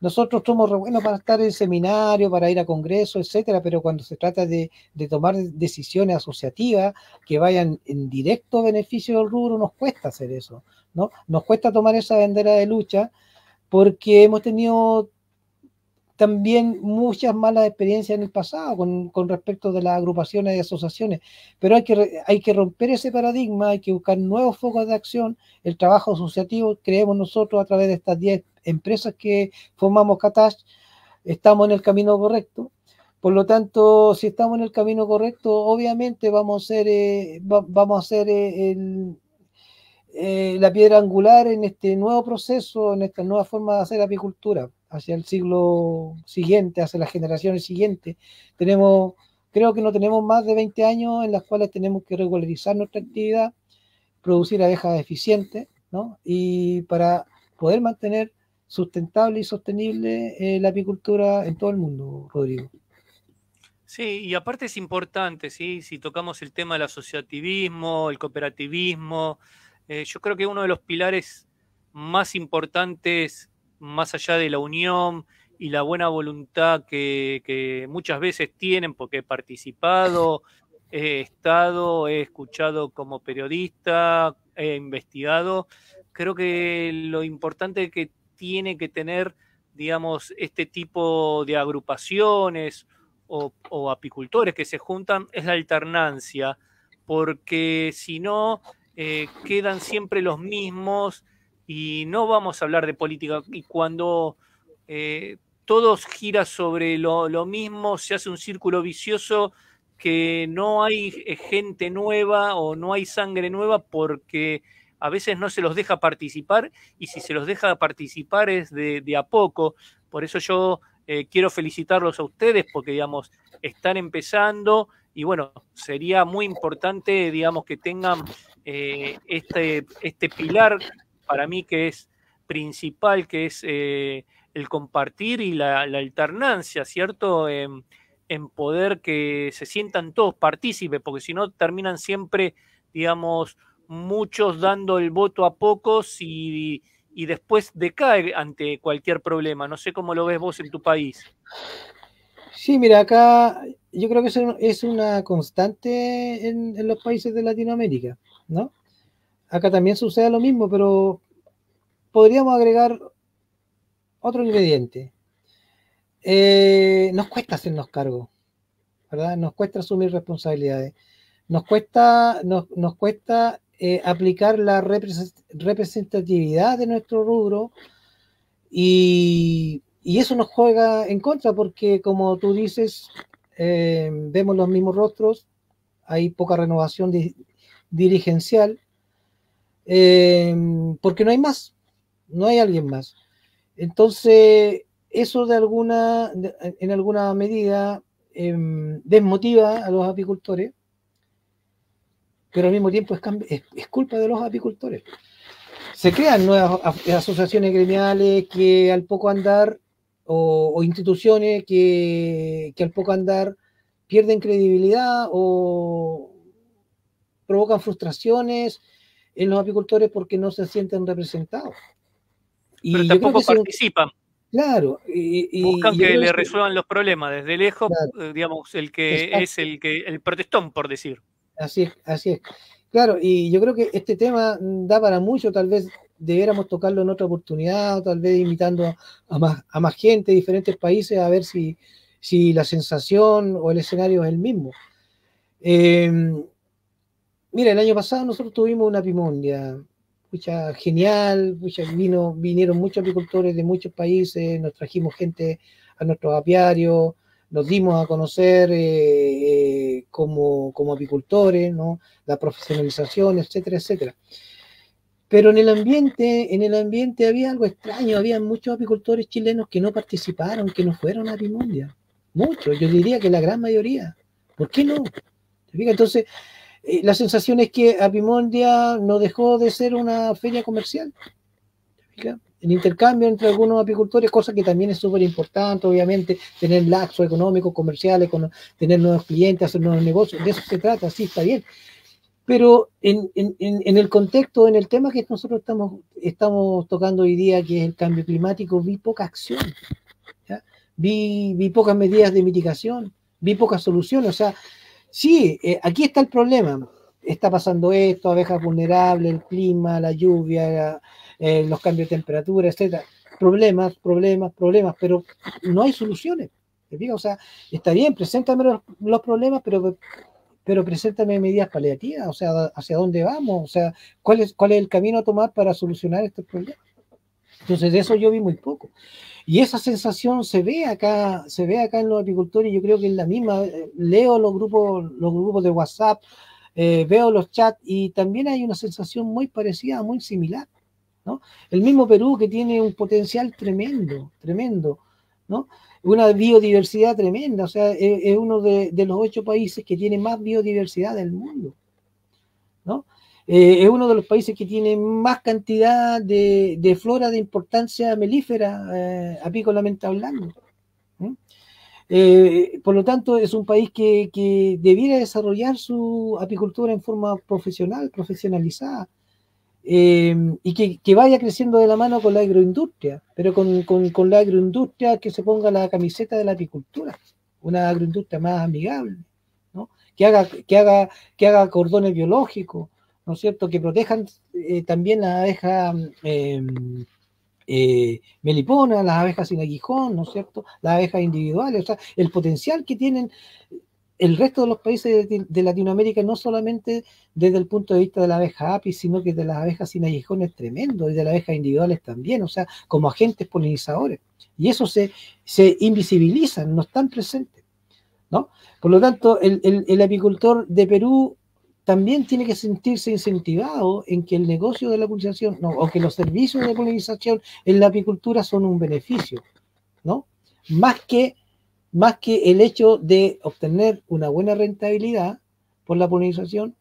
Nosotros somos re buenos para estar en seminarios, para ir a congresos, etcétera, pero cuando se trata de tomar decisiones asociativas que vayan en directo beneficio del rubro, nos cuesta hacer eso, ¿no? Nos cuesta tomar esa bandera de lucha porque hemos tenido también muchas malas experiencias en el pasado con respecto de las agrupaciones y asociaciones, pero hay que romper ese paradigma, hay que buscar nuevos focos de acción. El trabajo asociativo, creemos nosotros a través de estas 10 empresas que formamos Katash, estamos en el camino correcto. Por lo tanto, si estamos en el camino correcto, obviamente vamos a ser la piedra angular en este nuevo proceso, en esta nueva forma de hacer apicultura hacia el siglo siguiente, hacia las generaciones siguientes. Creo que no tenemos más de 20 años en las cuales tenemos que regularizar nuestra actividad, producir abejas eficientes, ¿no? Y para poder mantener sustentable y sostenible la apicultura en todo el mundo, Rodrigo. Sí, y aparte es importante, ¿sí? Si tocamos el tema del asociativismo, el cooperativismo, yo creo que uno de los pilares más importantes, más allá de la unión y la buena voluntad que muchas veces tienen, porque he participado, he estado, he escuchado como periodista, he investigado, creo que lo importante que tiene que tener, digamos, este tipo de agrupaciones o apicultores que se juntan es la alternancia, porque si no, quedan siempre los mismos y no vamos a hablar de política. Y cuando todo gira sobre lo mismo, se hace un círculo vicioso que no hay gente nueva o no hay sangre nueva porque a veces no se los deja participar, y si se los deja participar es de a poco. Por eso yo quiero felicitarlos a ustedes porque, digamos, están empezando y bueno, sería muy importante, digamos, que tengan este pilar para mí que es principal, que es el compartir y la alternancia, ¿cierto? En poder que se sientan todos partícipes, porque si no terminan siempre, digamos, muchos dando el voto a pocos y después decae ante cualquier problema. No sé cómo lo ves vos en tu país. Sí, mira, acá yo creo que es una constante en los países de Latinoamérica, ¿no? Acá también sucede lo mismo, pero podríamos agregar otro ingrediente. Nos cuesta hacernos cargo, ¿verdad? Nos cuesta asumir responsabilidades. Nos cuesta aplicar la representatividad de nuestro rubro y eso nos juega en contra porque, como tú dices, vemos los mismos rostros, hay poca renovación dirigencial, porque no hay más, no hay alguien más. Entonces, eso en alguna medida desmotiva a los apicultores, pero al mismo tiempo es culpa de los apicultores. Se crean nuevas asociaciones gremiales que al poco andar, o instituciones que al poco andar pierden credibilidad o provocan frustraciones en los apicultores porque no se sienten representados. Pero tampoco participan. Claro. Buscan que le resuelvan los problemas desde lejos, claro. Digamos, el que Exacto. Es el protestón, por decir. Así es. Claro, y yo creo que este tema da para mucho, tal vez debiéramos tocarlo en otra oportunidad, tal vez invitando a más gente de diferentes países a ver si la sensación o el escenario es el mismo. Mira, el año pasado nosotros tuvimos una apimondia, genial, vinieron muchos apicultores de muchos países, nos trajimos gente a nuestros apiarios, nos dimos a conocer como apicultores, ¿no? La profesionalización, etcétera, etcétera. Pero en el ambiente había algo extraño, había muchos apicultores chilenos que no participaron, que no fueron a Apimondia. Muchos, yo diría que la gran mayoría. ¿Por qué no? Entonces, la sensación es que Apimondia no dejó de ser una feria comercial. El intercambio entre algunos apicultores, cosa que también es súper importante, obviamente, tener laxos económicos, comerciales, tener nuevos clientes, hacer nuevos negocios, de eso se trata, sí, está bien. Pero en el contexto, en el tema que nosotros estamos tocando hoy día, que es el cambio climático, vi poca acción, ¿ya? Vi pocas medidas de mitigación, vi pocas soluciones. O sea, sí, aquí está el problema. Está pasando esto, abejas vulnerables, el clima, la lluvia, los cambios de temperatura, etc. Problemas, pero no hay soluciones. ¿Te fijas? O sea, está bien, preséntame los problemas, pero preséntame medidas paliativas, o sea, hacia dónde vamos, o sea, cuál es el camino a tomar para solucionar estos problemas. Entonces, de eso yo vi muy poco. Y esa sensación se ve acá en los apicultores, y yo creo que es la misma. Leo los grupos de WhatsApp, veo los chats, y también hay una sensación muy parecida, muy similar, ¿no? El mismo Perú, que tiene un potencial tremendo, ¿no? Una biodiversidad tremenda, o sea, es uno de los 8 países que tiene más biodiversidad del mundo, ¿no? Es uno de los países que tiene más cantidad de flora de importancia melífera, apícolamente hablando. Por lo tanto, es un país que debiera desarrollar su apicultura en forma profesionalizada. Y que vaya creciendo de la mano con la agroindustria, pero con la agroindustria que se ponga la camiseta de la apicultura, una agroindustria más amigable, ¿no? Que haga cordones biológicos, ¿no es cierto? Que protejan también las abejas meliponas, las abejas sin aguijón, ¿no es cierto? Las abejas individuales, o sea, el potencial que tienen el resto de los países de Latinoamérica, no solamente desde el punto de vista de la abeja apis, sino que de las abejas sin aguijón es tremendo, y de las abejas individuales también, o sea, como agentes polinizadores. Y eso se invisibilizan, no están presentes, ¿no? Por lo tanto, el apicultor de Perú también tiene que sentirse incentivado en que el negocio de la polinización, no, o que los servicios de polinización en la apicultura son un beneficio, ¿no? Más que el hecho de obtener una buena rentabilidad por la polinización,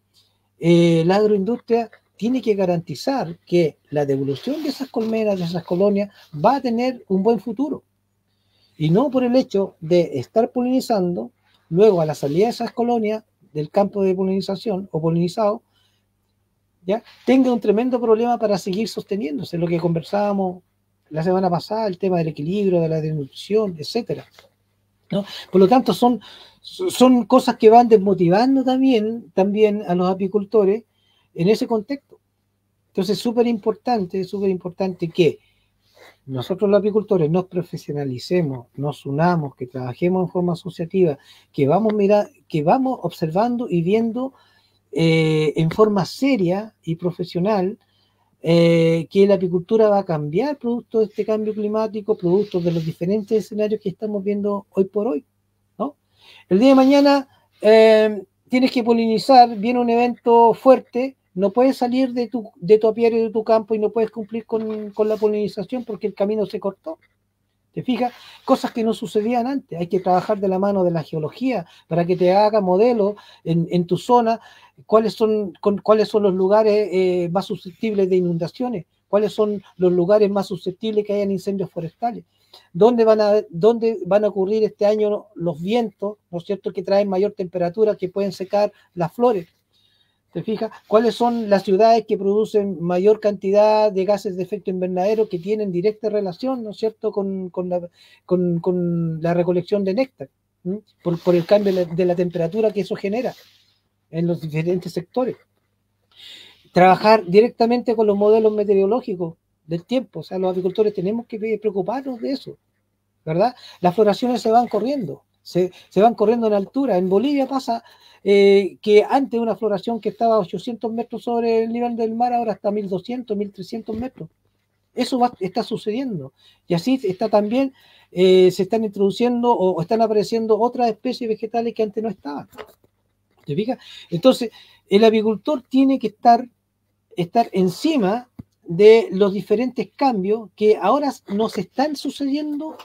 la agroindustria tiene que garantizar que la devolución de esas colmenas, de esas colonias, va a tener un buen futuro. Y no por el hecho de estar polinizando, luego a la salida de esas colonias del campo de polinización o polinizado, ¿ya? Tenga un tremendo problema para seguir sosteniéndose, lo que conversábamos la semana pasada, el tema del equilibrio, de la denutrición, etcétera, ¿no? Por lo tanto, son cosas que van desmotivando también a los apicultores en ese contexto. Entonces, súper importante que nosotros los apicultores nos profesionalicemos, nos unamos, que trabajemos en forma asociativa, que vamos observando y viendo en forma seria y profesional que la apicultura va a cambiar producto de este cambio climático, producto de los diferentes escenarios que estamos viendo hoy por hoy, ¿no? El día de mañana tienes que polinizar, viene un evento fuerte, no puedes salir de tu apiario, de tu campo, y no puedes cumplir con la polinización porque el camino se cortó. ¿Te fijas? Cosas que no sucedían antes. Hay que trabajar de la mano de la geología para que te haga modelos en tu zona, cuáles son los lugares más susceptibles de inundaciones, cuáles son los lugares más susceptibles que hayan incendios forestales, dónde van a ocurrir este año los vientos, ¿no es cierto?, que traen mayor temperatura, que pueden secar las flores. ¿Te fijas? ¿Cuáles son las ciudades que producen mayor cantidad de gases de efecto invernadero que tienen directa relación, ¿no es cierto?, con la recolección de néctar, por el cambio de la temperatura que eso genera en los diferentes sectores. Trabajar directamente con los modelos meteorológicos del tiempo, o sea, los apicultores tenemos que preocuparnos de eso, ¿verdad? Las floraciones se van corriendo en altura. En Bolivia pasa que antes una floración que estaba a 800 metros sobre el nivel del mar, ahora está a 1200, 1300 metros. Eso está sucediendo. Y así está también, se están introduciendo o están apareciendo otras especies vegetales que antes no estaban. ¿Te fijas? Entonces, el apicultor tiene que estar encima de los diferentes cambios que ahora nos están sucediendo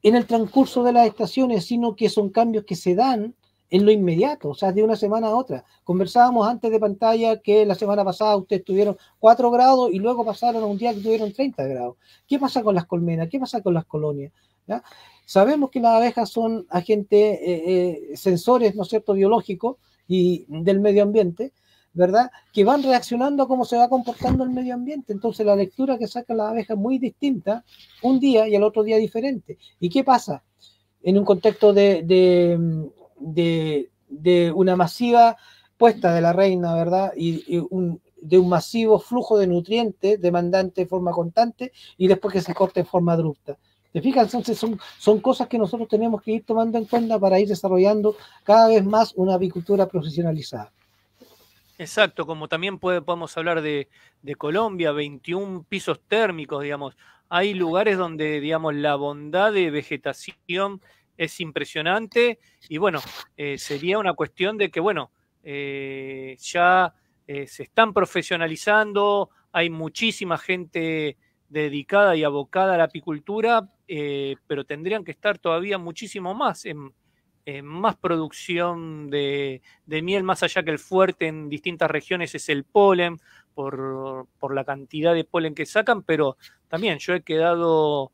en el transcurso de las estaciones, sino que son cambios que se dan en lo inmediato, o sea, de una semana a otra. Conversábamos antes de pantalla que la semana pasada ustedes tuvieron 4 grados y luego pasaron a un día que tuvieron 30 grados. ¿Qué pasa con las colmenas? ¿Qué pasa con las colonias? ¿Ya? Sabemos que las abejas son agentes, sensores, ¿no es cierto?, biológicos y del medio ambiente, ¿verdad?, que van reaccionando a cómo se va comportando el medio ambiente. Entonces la lectura que sacan las abejas es muy distinta un día y al otro día diferente. ¿Y qué pasa? En un contexto de una masiva puesta de la reina, ¿verdad?, de un masivo flujo de nutrientes demandante de forma constante y después que se corte en forma abrupta. ¿Te fijas? Entonces son cosas que nosotros tenemos que ir tomando en cuenta para ir desarrollando cada vez más una apicultura profesionalizada. Exacto, como también podemos hablar de Colombia, 21 pisos térmicos, digamos. Hay lugares donde, digamos, la bondad de vegetación es impresionante y bueno, sería una cuestión de que, bueno, ya se están profesionalizando, hay muchísima gente dedicada y abocada a la apicultura, pero tendrían que estar todavía muchísimo más en más producción de miel, más allá que el fuerte en distintas regiones es el polen, por la cantidad de polen que sacan, pero también yo he quedado,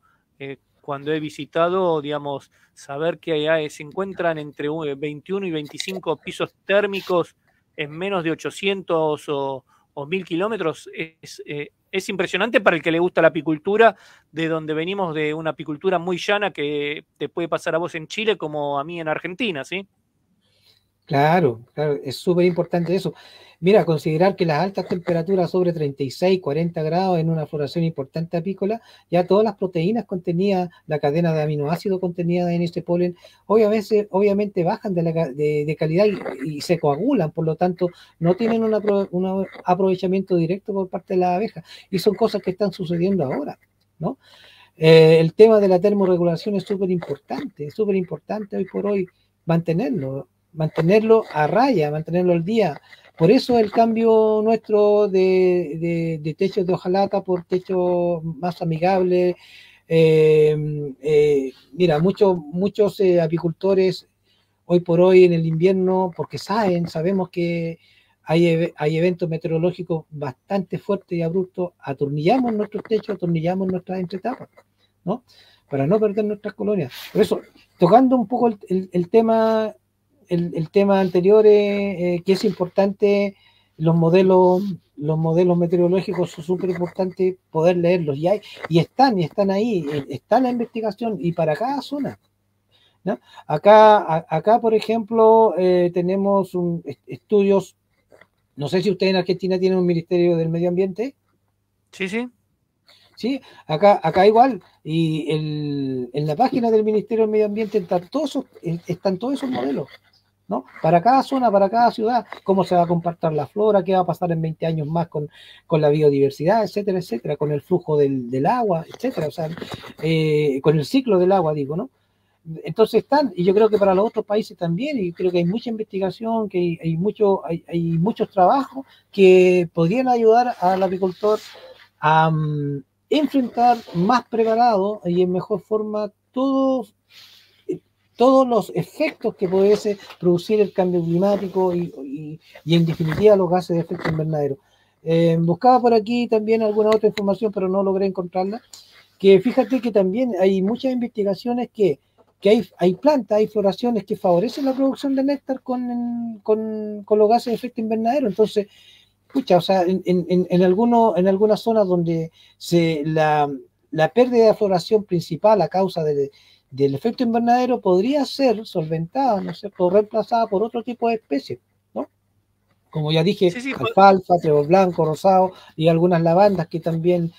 cuando he visitado, digamos, saber que se encuentran entre 21 y 25 pisos térmicos en menos de 800 o 1000 kilómetros, es impresionante para el que le gusta la apicultura, de donde venimos de una apicultura muy llana que te puede pasar a vos en Chile como a mí en Argentina, ¿sí? Claro, claro, es súper importante eso. Mira, considerar que las altas temperaturas sobre 36, 40 grados en una floración importante apícola, ya todas las proteínas contenidas, la cadena de aminoácidos contenida en este polen, obviamente bajan de calidad y se coagulan, por lo tanto, no tienen un aprovechamiento directo por parte de las abejas. Y son cosas que están sucediendo ahora, ¿no? El tema de la termorregulación es súper importante hoy por hoy mantenerlo a raya, mantenerlo al día. Por eso el cambio nuestro de techos de hojalata por techos más amigables. Mira, muchos apicultores hoy por hoy en el invierno, porque sabemos que hay eventos meteorológicos bastante fuertes y abruptos, atornillamos nuestros techos, atornillamos nuestras entretapas, ¿no? Para no perder nuestras colonias. Por eso, tocando un poco el tema, el tema anterior, que es importante, los modelos meteorológicos son súper importantes poder leerlos, y están ahí, está la investigación, y para cada zona, ¿no? Acá, por ejemplo, tenemos estudios, no sé si ustedes en Argentina tienen un Ministerio del Medio Ambiente. Sí, sí. Sí, acá igual, y en la página del Ministerio del Medio Ambiente están todos esos modelos, ¿no? Para cada zona, para cada ciudad, cómo se va a comportar la flora, qué va a pasar en 20 años más con la biodiversidad, etcétera, etcétera, con el flujo del agua, etcétera, o sea, con el ciclo del agua, digo, ¿no? Entonces y yo creo que para los otros países también, y creo que hay mucha investigación, que hay muchos trabajos que podrían ayudar al apicultor a enfrentar más preparado y en mejor forma todos los efectos que pudiese producir el cambio climático y en definitiva los gases de efecto invernadero. Buscaba por aquí también alguna otra información, pero no logré encontrarla, que fíjate que también hay muchas investigaciones que hay plantas, hay floraciones que favorecen la producción de néctar con los gases de efecto invernadero. Entonces, escucha, o sea, en algunas zonas donde la pérdida de floración principal a causa del efecto invernadero podría ser solventada, ¿no es cierto?, reemplazada por otro tipo de especies, ¿no? Como ya dije, Sí, sí, alfalfa, trébol blanco, rosado y algunas lavandas que también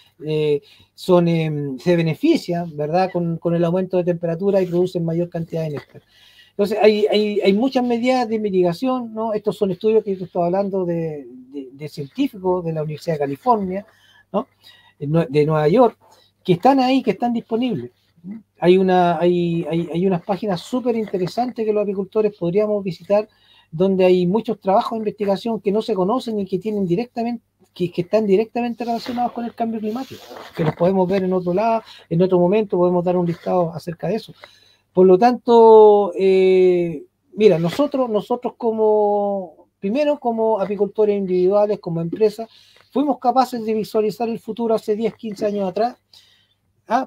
se benefician, ¿verdad?, con el aumento de temperatura y producen mayor cantidad de néctar. Entonces, hay muchas medidas de mitigación, ¿no? Estos son estudios que yo estoy hablando de científicos de la Universidad de California, ¿no?, de Nueva York, que están ahí, que están disponibles. Hay unas páginas súper interesantes que los apicultores podríamos visitar, donde hay muchos trabajos de investigación que no se conocen y que tienen que están directamente relacionados con el cambio climático, que los podemos ver en otro lado, en otro momento podemos dar un listado acerca de eso. Por lo tanto, mira, nosotros primero como apicultores individuales, como empresa, fuimos capaces de visualizar el futuro hace 10, 15 años atrás,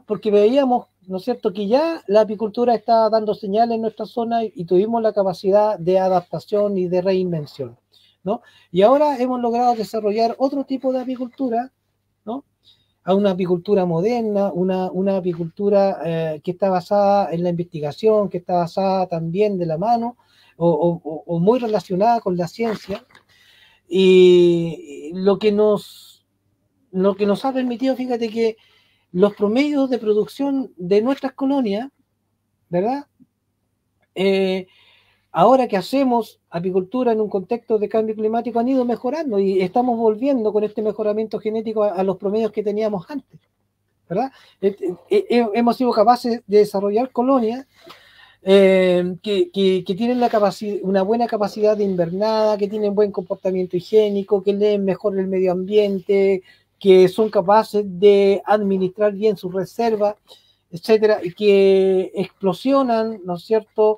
porque veíamos, ¿no es cierto?, que ya la apicultura estaba dando señales en nuestra zona y tuvimos la capacidad de adaptación y de reinvención, ¿no? Y ahora hemos logrado desarrollar otro tipo de apicultura, ¿no?, a una apicultura moderna, una apicultura que está basada en la investigación, que está basada también de la mano o muy relacionada con la ciencia. Y lo que nos ha permitido, fíjate que los promedios de producción de nuestras colonias, ¿verdad? Ahora que hacemos apicultura en un contexto de cambio climático han ido mejorando y estamos volviendo con este mejoramiento genético a los promedios que teníamos antes, ¿verdad? Hemos sido capaces de desarrollar colonias que tienen una buena capacidad de invernada, que tienen buen comportamiento higiénico, que leen mejor el medio ambiente, que son capaces de administrar bien sus reservas, etcétera, y que explosionan, ¿no es cierto?,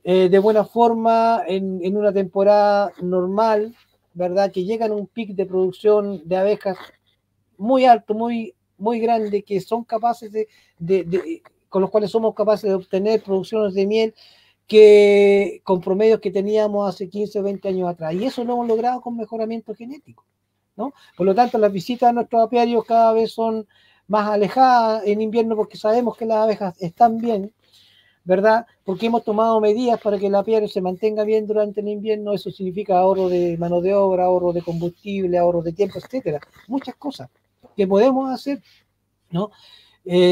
de buena forma en una temporada normal, ¿verdad?, que llegan a un pic de producción de abejas muy alto, muy, muy grande, que son capaces con los cuales somos capaces de obtener producciones de miel que con promedios que teníamos hace 15 o 20 años atrás. Y eso lo hemos logrado con mejoramiento genético, ¿no? Por lo tanto, las visitas a nuestros apiarios cada vez son más alejadas en invierno porque sabemos que las abejas están bien, ¿verdad? Porque hemos tomado medidas para que el apiario se mantenga bien durante el invierno. Eso significa ahorro de mano de obra, ahorro de combustible, ahorro de tiempo, etcétera. Muchas cosas que podemos hacer, ¿no?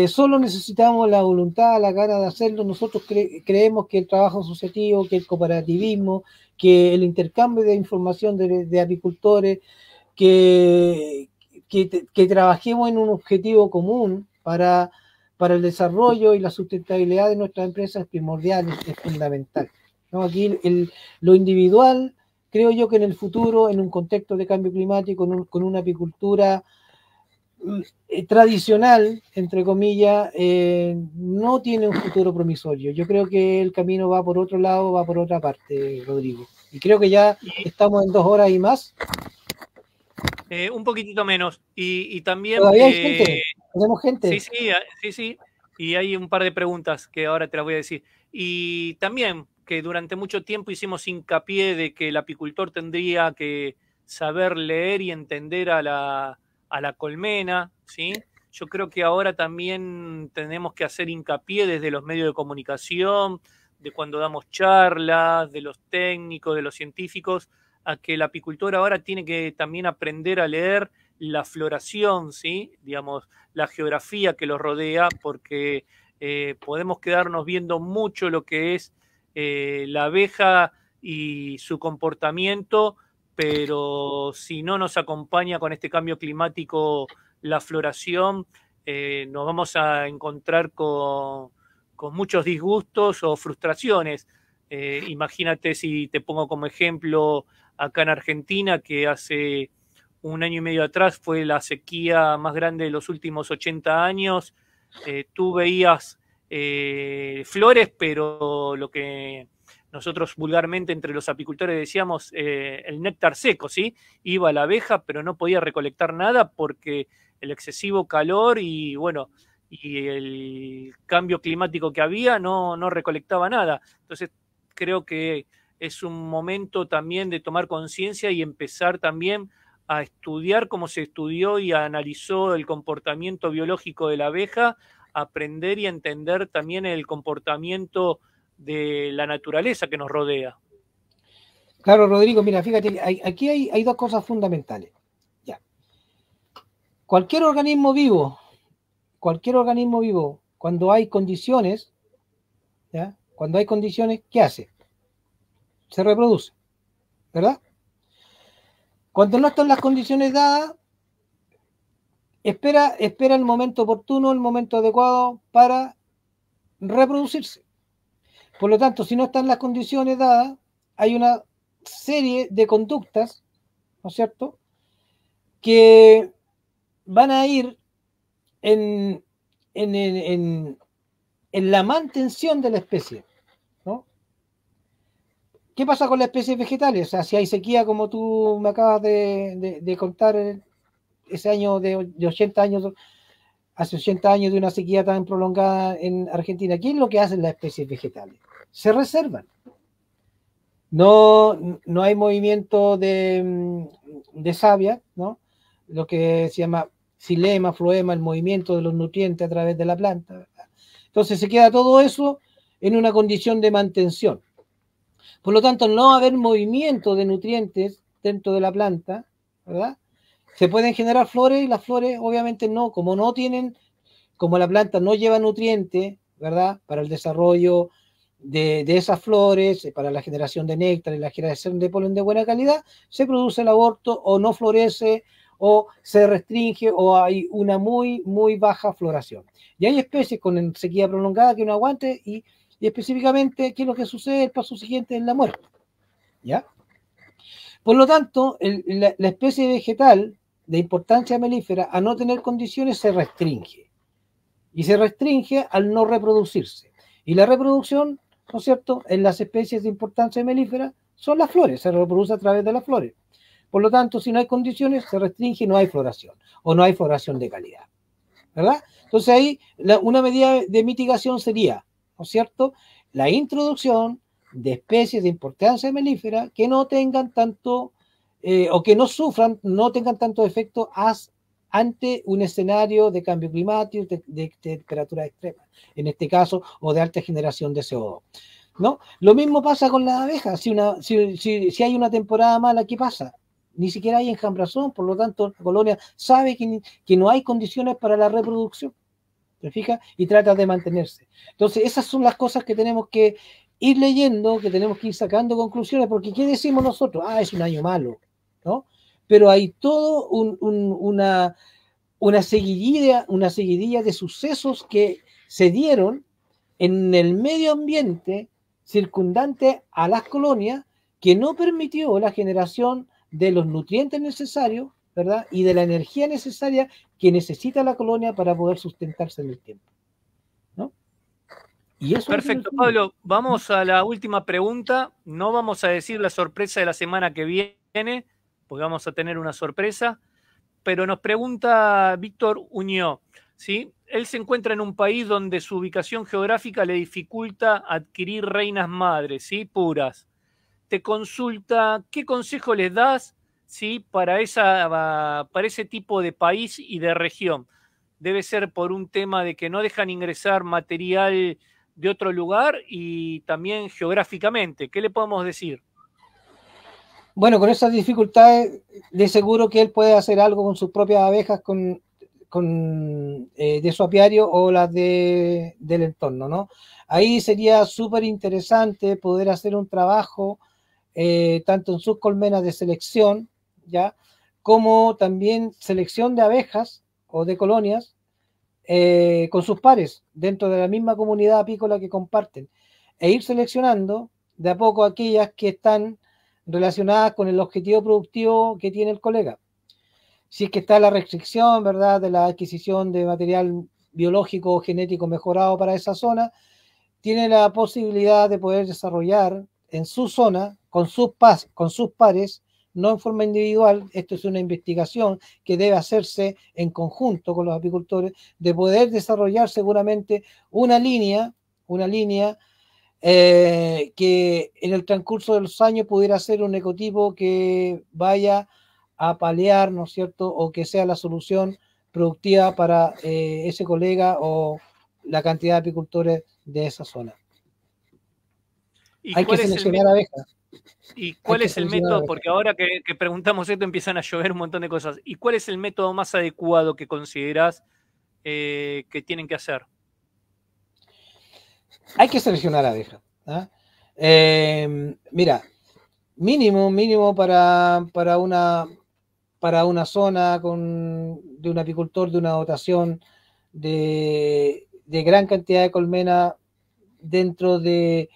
Solo necesitamos la voluntad, la gana de hacerlo. Nosotros creemos que el trabajo asociativo, que el cooperativismo, que el intercambio de información de apicultores, que trabajemos en un objetivo común para el desarrollo y la sustentabilidad de nuestras empresas es primordial, es fundamental, ¿no? Aquí lo individual, creo yo que en el futuro, en un contexto de cambio climático, con una apicultura tradicional, entre comillas, no tiene un futuro promisorio. Yo creo que el camino va por otro lado, va por otra parte, Rodrigo. Y creo que ya estamos en 2 horas y más. Un poquitito menos. Y también... Todavía hay gente, tenemos gente. Sí. Y hay un par de preguntas que ahora te las voy a decir. Y también que durante mucho tiempo hicimos hincapié de que el apicultor tendría que saber leer y entender a la colmena, ¿sí? Yo creo que ahora también tenemos que hacer hincapié desde los medios de comunicación, de cuando damos charlas, de los técnicos, de los científicos, a que el apicultor ahora tiene que también aprender a leer la floración, ¿sí? Digamos, la geografía que los rodea, porque podemos quedarnos viendo mucho lo que es la abeja y su comportamiento, pero si no nos acompaña con este cambio climático la floración, nos vamos a encontrar con muchos disgustos o frustraciones. Imagínate si te pongo como ejemplo acá en Argentina, que hace 1 año y medio atrás fue la sequía más grande de los últimos 80 años. Tú veías flores, pero lo que nosotros vulgarmente entre los apicultores decíamos el néctar seco, ¿sí? Iba la abeja, pero no podía recolectar nada porque el excesivo calor y bueno, y el cambio climático que había no recolectaba nada. Entonces creo que es un momento también de tomar conciencia y empezar también a estudiar cómo se estudió y analizó el comportamiento biológico de la abeja, aprender y entender también el comportamiento de la naturaleza que nos rodea. Claro, Rodrigo, mira, fíjate, aquí hay 2 cosas fundamentales. Ya. Cualquier organismo vivo, cuando hay condiciones, ¿ya? Cuando hay condiciones, ¿qué hace? Se reproduce, ¿verdad? Cuando no están las condiciones dadas, espera el momento oportuno, el momento adecuado para reproducirse. Por lo tanto, si no están las condiciones dadas, hay una serie de conductas, ¿no es cierto?, que van a ir en la mantención de la especie, ¿no? ¿Qué pasa con las especies vegetales? O sea, si hay sequía, como tú me acabas de contar, ese año de 80 años, hace 80 años de una sequía tan prolongada en Argentina, ¿qué es lo que hacen las especies vegetales? Se reservan. No hay movimiento de savia, ¿no? Lo que se llama xilema, floema, el movimiento de los nutrientes a través de la planta. Entonces se queda todo eso en una condición de mantención. Por lo tanto, no va a haber movimiento de nutrientes dentro de la planta, ¿verdad? Se pueden generar flores y las flores obviamente no, como la planta no lleva nutrientes, ¿verdad? Para el desarrollo de esas flores, para la generación de néctar y la generación de polen de buena calidad, se produce el aborto o no florece o se restringe o hay una muy, muy baja floración. Y hay especies con sequía prolongada que no aguante y específicamente, ¿qué es lo que sucede? El paso siguiente es la muerte, ¿ya? Por lo tanto, la especie vegetal de importancia melífera, a no tener condiciones, se restringe. Y se restringe al no reproducirse. Y la reproducción, ¿no es cierto?, en las especies de importancia melífera son las flores, se reproduce a través de las flores. Por lo tanto, si no hay condiciones, se restringe y no hay floración, o no hay floración de calidad, ¿verdad? Entonces ahí una medida de mitigación sería, ¿no es cierto?, la introducción de especies de importancia melífera que no tengan tanto, o que no sufran, no tengan tanto efecto ante un escenario de cambio climático, de temperatura extrema, en este caso, o de alta generación de CO2. ¿No? Lo mismo pasa con las abejas. Si hay una temporada mala, ¿qué pasa? Ni siquiera hay enjambrazón, por lo tanto, la colonia sabe que no hay condiciones para la reproducción. ¿Te fijas? Y trata de mantenerse. Entonces, esas son las cosas que tenemos que ir leyendo, que tenemos que ir sacando conclusiones, porque ¿qué decimos nosotros? Ah, es un año malo, ¿no? Pero hay todo una seguidilla de sucesos que se dieron en el medio ambiente circundante a las colonias que no permitió la generación de los nutrientes necesarios, ¿verdad? Y de la energía necesaria que necesita la colonia para poder sustentarse en el tiempo, ¿no? Y eso Perfecto, es Pablo. Vamos a la última pregunta. No vamos a decir la sorpresa de la semana que viene, porque vamos a tener una sorpresa, pero nos pregunta Víctor Uñó, ¿sí? Él se encuentra en un país donde su ubicación geográfica le dificulta adquirir reinas madres, ¿sí? Puras. Te consulta qué consejo les das, ¿sí? Para ese tipo de país y de región. Debe ser por un tema de que no dejan ingresar material de otro lugar y también geográficamente. ¿Qué le podemos decir? Bueno, con esas dificultades, de seguro que él puede hacer algo con sus propias abejas, de su apiario o las del entorno, ¿no? Ahí sería súper interesante poder hacer un trabajo tanto en sus colmenas de selección, ¿ya? Como también selección de abejas o de colonias con sus pares dentro de la misma comunidad apícola que comparten, e ir seleccionando de a poco aquellas que están relacionadas con el objetivo productivo que tiene el colega. Si es que está la restricción, ¿verdad?, de la adquisición de material biológico o genético mejorado para esa zona, tiene la posibilidad de poder desarrollar en su zona, con sus pares, no en forma individual. Esto es una investigación que debe hacerse en conjunto con los apicultores, de poder desarrollar seguramente una línea que en el transcurso de los años pudiera ser un ecotipo que vaya a paliar, ¿no es cierto?, o que sea la solución productiva para ese colega o la cantidad de apicultores de esa zona. ¿Y Hay que cuál es el seleccionar abejas. ¿Y Hay cuál que es el seleccionar método? abejas. Porque ahora que preguntamos esto empiezan a llover un montón de cosas. ¿Y cuál es el método más adecuado que considerás que tienen que hacer? Hay que seleccionar abejas. ¿Ah? Mira, mínimo para una zona de un apicultor de una dotación de gran cantidad de colmena dentro de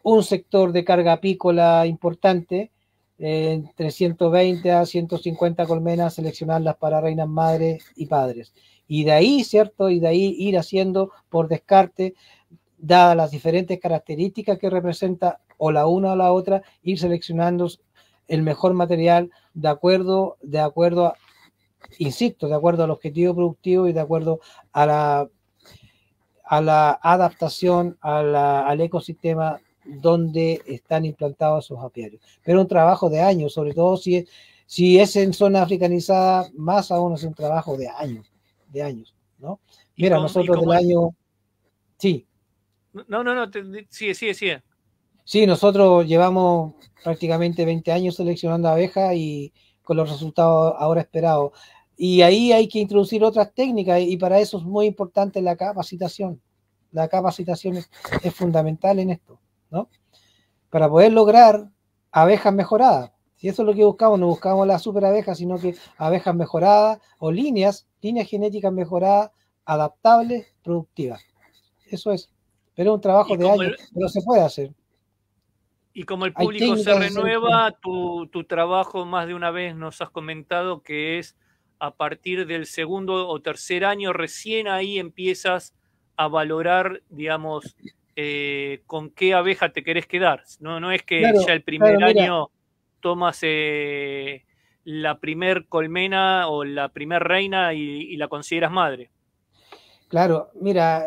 un sector de carga apícola importante, entre 120 a 150 colmenas, seleccionarlas para reinas madres y padres. Y de ahí, ¿cierto? Y de ahí ir haciendo por descarte, dadas las diferentes características que representa o la una o la otra, ir seleccionando el mejor material insisto, de acuerdo al objetivo productivo y de acuerdo a la adaptación al ecosistema donde están implantados esos apiarios. Pero un trabajo de años, sobre todo si es en zona africanizada, más aún es un trabajo de años, ¿no? Mira, nosotros del año... Sí. No, sigue. Sí, nosotros llevamos prácticamente 20 años seleccionando abejas y con los resultados ahora esperados. Y ahí hay que introducir otras técnicas y para eso es muy importante la capacitación. La capacitación es fundamental en esto, ¿no? Para poder lograr abejas mejoradas. Si eso es lo que buscamos, no buscamos las super abejas, sino que abejas mejoradas o líneas genéticas mejoradas, adaptables, productivas. Eso es. Pero es un trabajo de años, pero se puede hacer. Y como el público se renueva, tu trabajo más de una vez nos has comentado que es a partir del segundo o tercer año, recién ahí empiezas a valorar, digamos, con qué abeja te querés quedar. No es que ya el primer año tomas la primer colmena o la primer reina y la consideras madre. Claro, mira,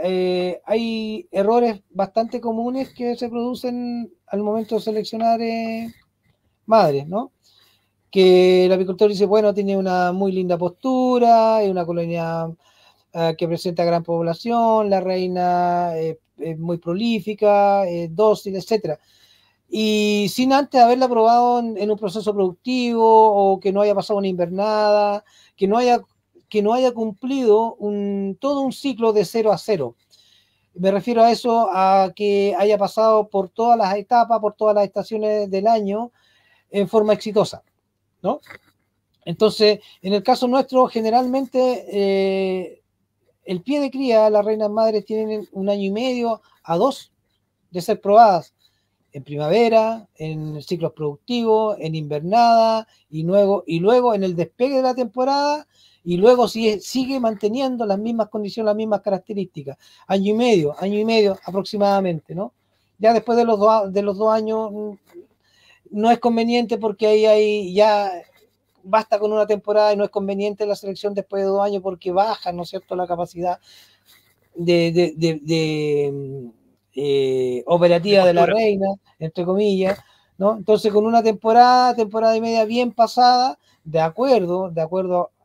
hay errores bastante comunes que se producen al momento de seleccionar madres, ¿no? que el apicultor dice, bueno, tiene una muy linda postura, es una colonia que presenta gran población, la reina es muy prolífica, dócil, etcétera. Y sin antes haberla probado en un proceso productivo o que no haya pasado una invernada, que no haya cumplido todo un ciclo de 0 a 0. Me refiero a eso, a que haya pasado por todas las etapas, por todas las estaciones del año en forma exitosa, ¿no? Entonces, en el caso nuestro, generalmente el pie de cría, las reinas madres tienen 1 año y medio a 2 de ser probadas en primavera, en ciclos productivos, en invernada y luego en el despegue de la temporada y luego sigue manteniendo las mismas condiciones, las mismas características. Año y medio aproximadamente, ¿no? Ya después de los 2 años no es conveniente porque ahí ya basta con una temporada y no es conveniente la selección después de 2 años porque baja, ¿no es cierto?, la capacidad operativa de la reina, entre comillas, ¿no? Entonces, con una temporada y media bien pasada, de acuerdo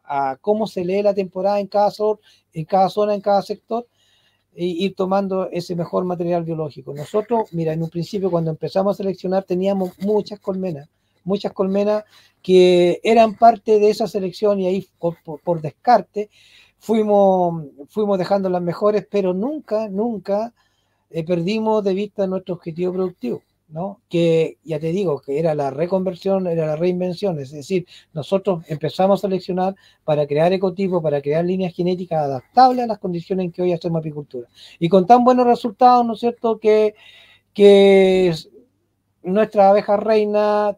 a cómo se lee la temporada en cada zona, en cada sector, ir tomando ese mejor material biológico. Nosotros, mira, en un principio cuando empezamos a seleccionar teníamos muchas colmenas que eran parte de esa selección y ahí por descarte fuimos dejando las mejores, pero nunca perdimos de vista nuestro objetivo productivo, ¿no? Que ya te digo, que era la reconversión, era la reinvención, es decir, nosotros empezamos a seleccionar para crear ecotipos, para crear líneas genéticas adaptables a las condiciones en que hoy hacemos apicultura. Y con tan buenos resultados, ¿no es cierto?, que nuestras abejas reinas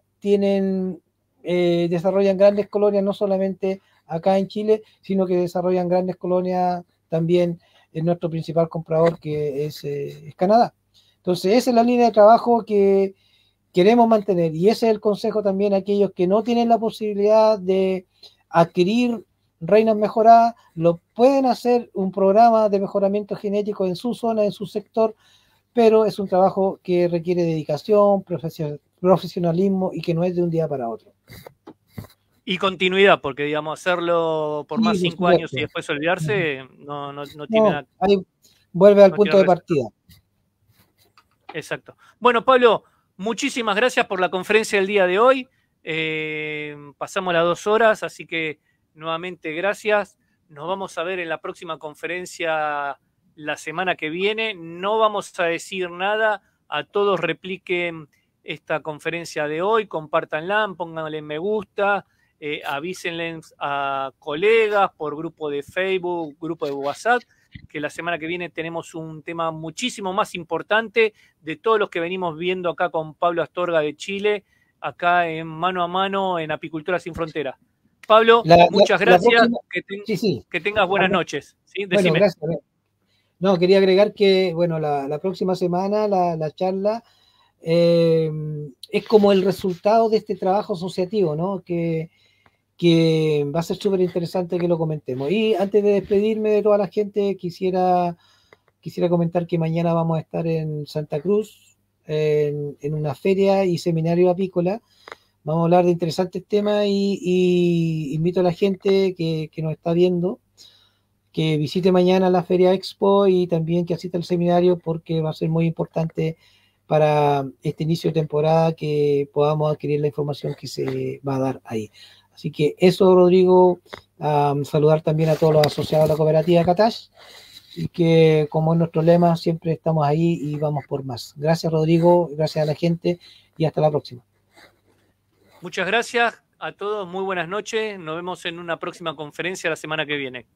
desarrollan grandes colonias, no solamente acá en Chile, sino que desarrollan grandes colonias también en nuestro principal comprador, que es Canadá. Entonces, esa es la línea de trabajo que queremos mantener y ese es el consejo también a aquellos que no tienen la posibilidad de adquirir reinas mejoradas, lo pueden hacer un programa de mejoramiento genético en su zona, en su sector, pero es un trabajo que requiere dedicación, profesionalismo y que no es de un día para otro. Y continuidad, porque digamos, hacerlo por más 5 años y después olvidarse, no tiene nada. Ahí vuelve al punto de partida. Exacto. Bueno, Pablo, muchísimas gracias por la conferencia del día de hoy. Pasamos las 2 horas, así que nuevamente gracias. Nos vamos a ver en la próxima conferencia la semana que viene. No vamos a decir nada. A todos repliquen esta conferencia de hoy, compártanla, pónganle me gusta, avísenle a colegas por grupo de Facebook, grupo de WhatsApp, que la semana que viene tenemos un tema muchísimo más importante de todos los que venimos viendo acá con Pablo Astorga de Chile, acá en Mano a Mano en Apicultura Sin Fronteras. Pablo, muchas gracias, que tengas buenas noches. ¿Sí? Bueno, gracias. No, quería agregar que, bueno, la próxima semana la charla es como el resultado de este trabajo asociativo, ¿no? Que va a ser súper interesante que lo comentemos. Y antes de despedirme de toda la gente, quisiera comentar que mañana vamos a estar en Santa Cruz, en una feria y seminario apícola. Vamos a hablar de interesantes temas y invito a la gente que nos está viendo que visite mañana la Feria Expo y también que asista al seminario porque va a ser muy importante para este inicio de temporada que podamos adquirir la información que se va a dar ahí. Así que eso, Rodrigo, saludar también a todos los asociados a la cooperativa Katash y que como es nuestro lema siempre estamos ahí y vamos por más. Gracias, Rodrigo, gracias a la gente y hasta la próxima. Muchas gracias a todos, muy buenas noches, nos vemos en una próxima conferencia la semana que viene.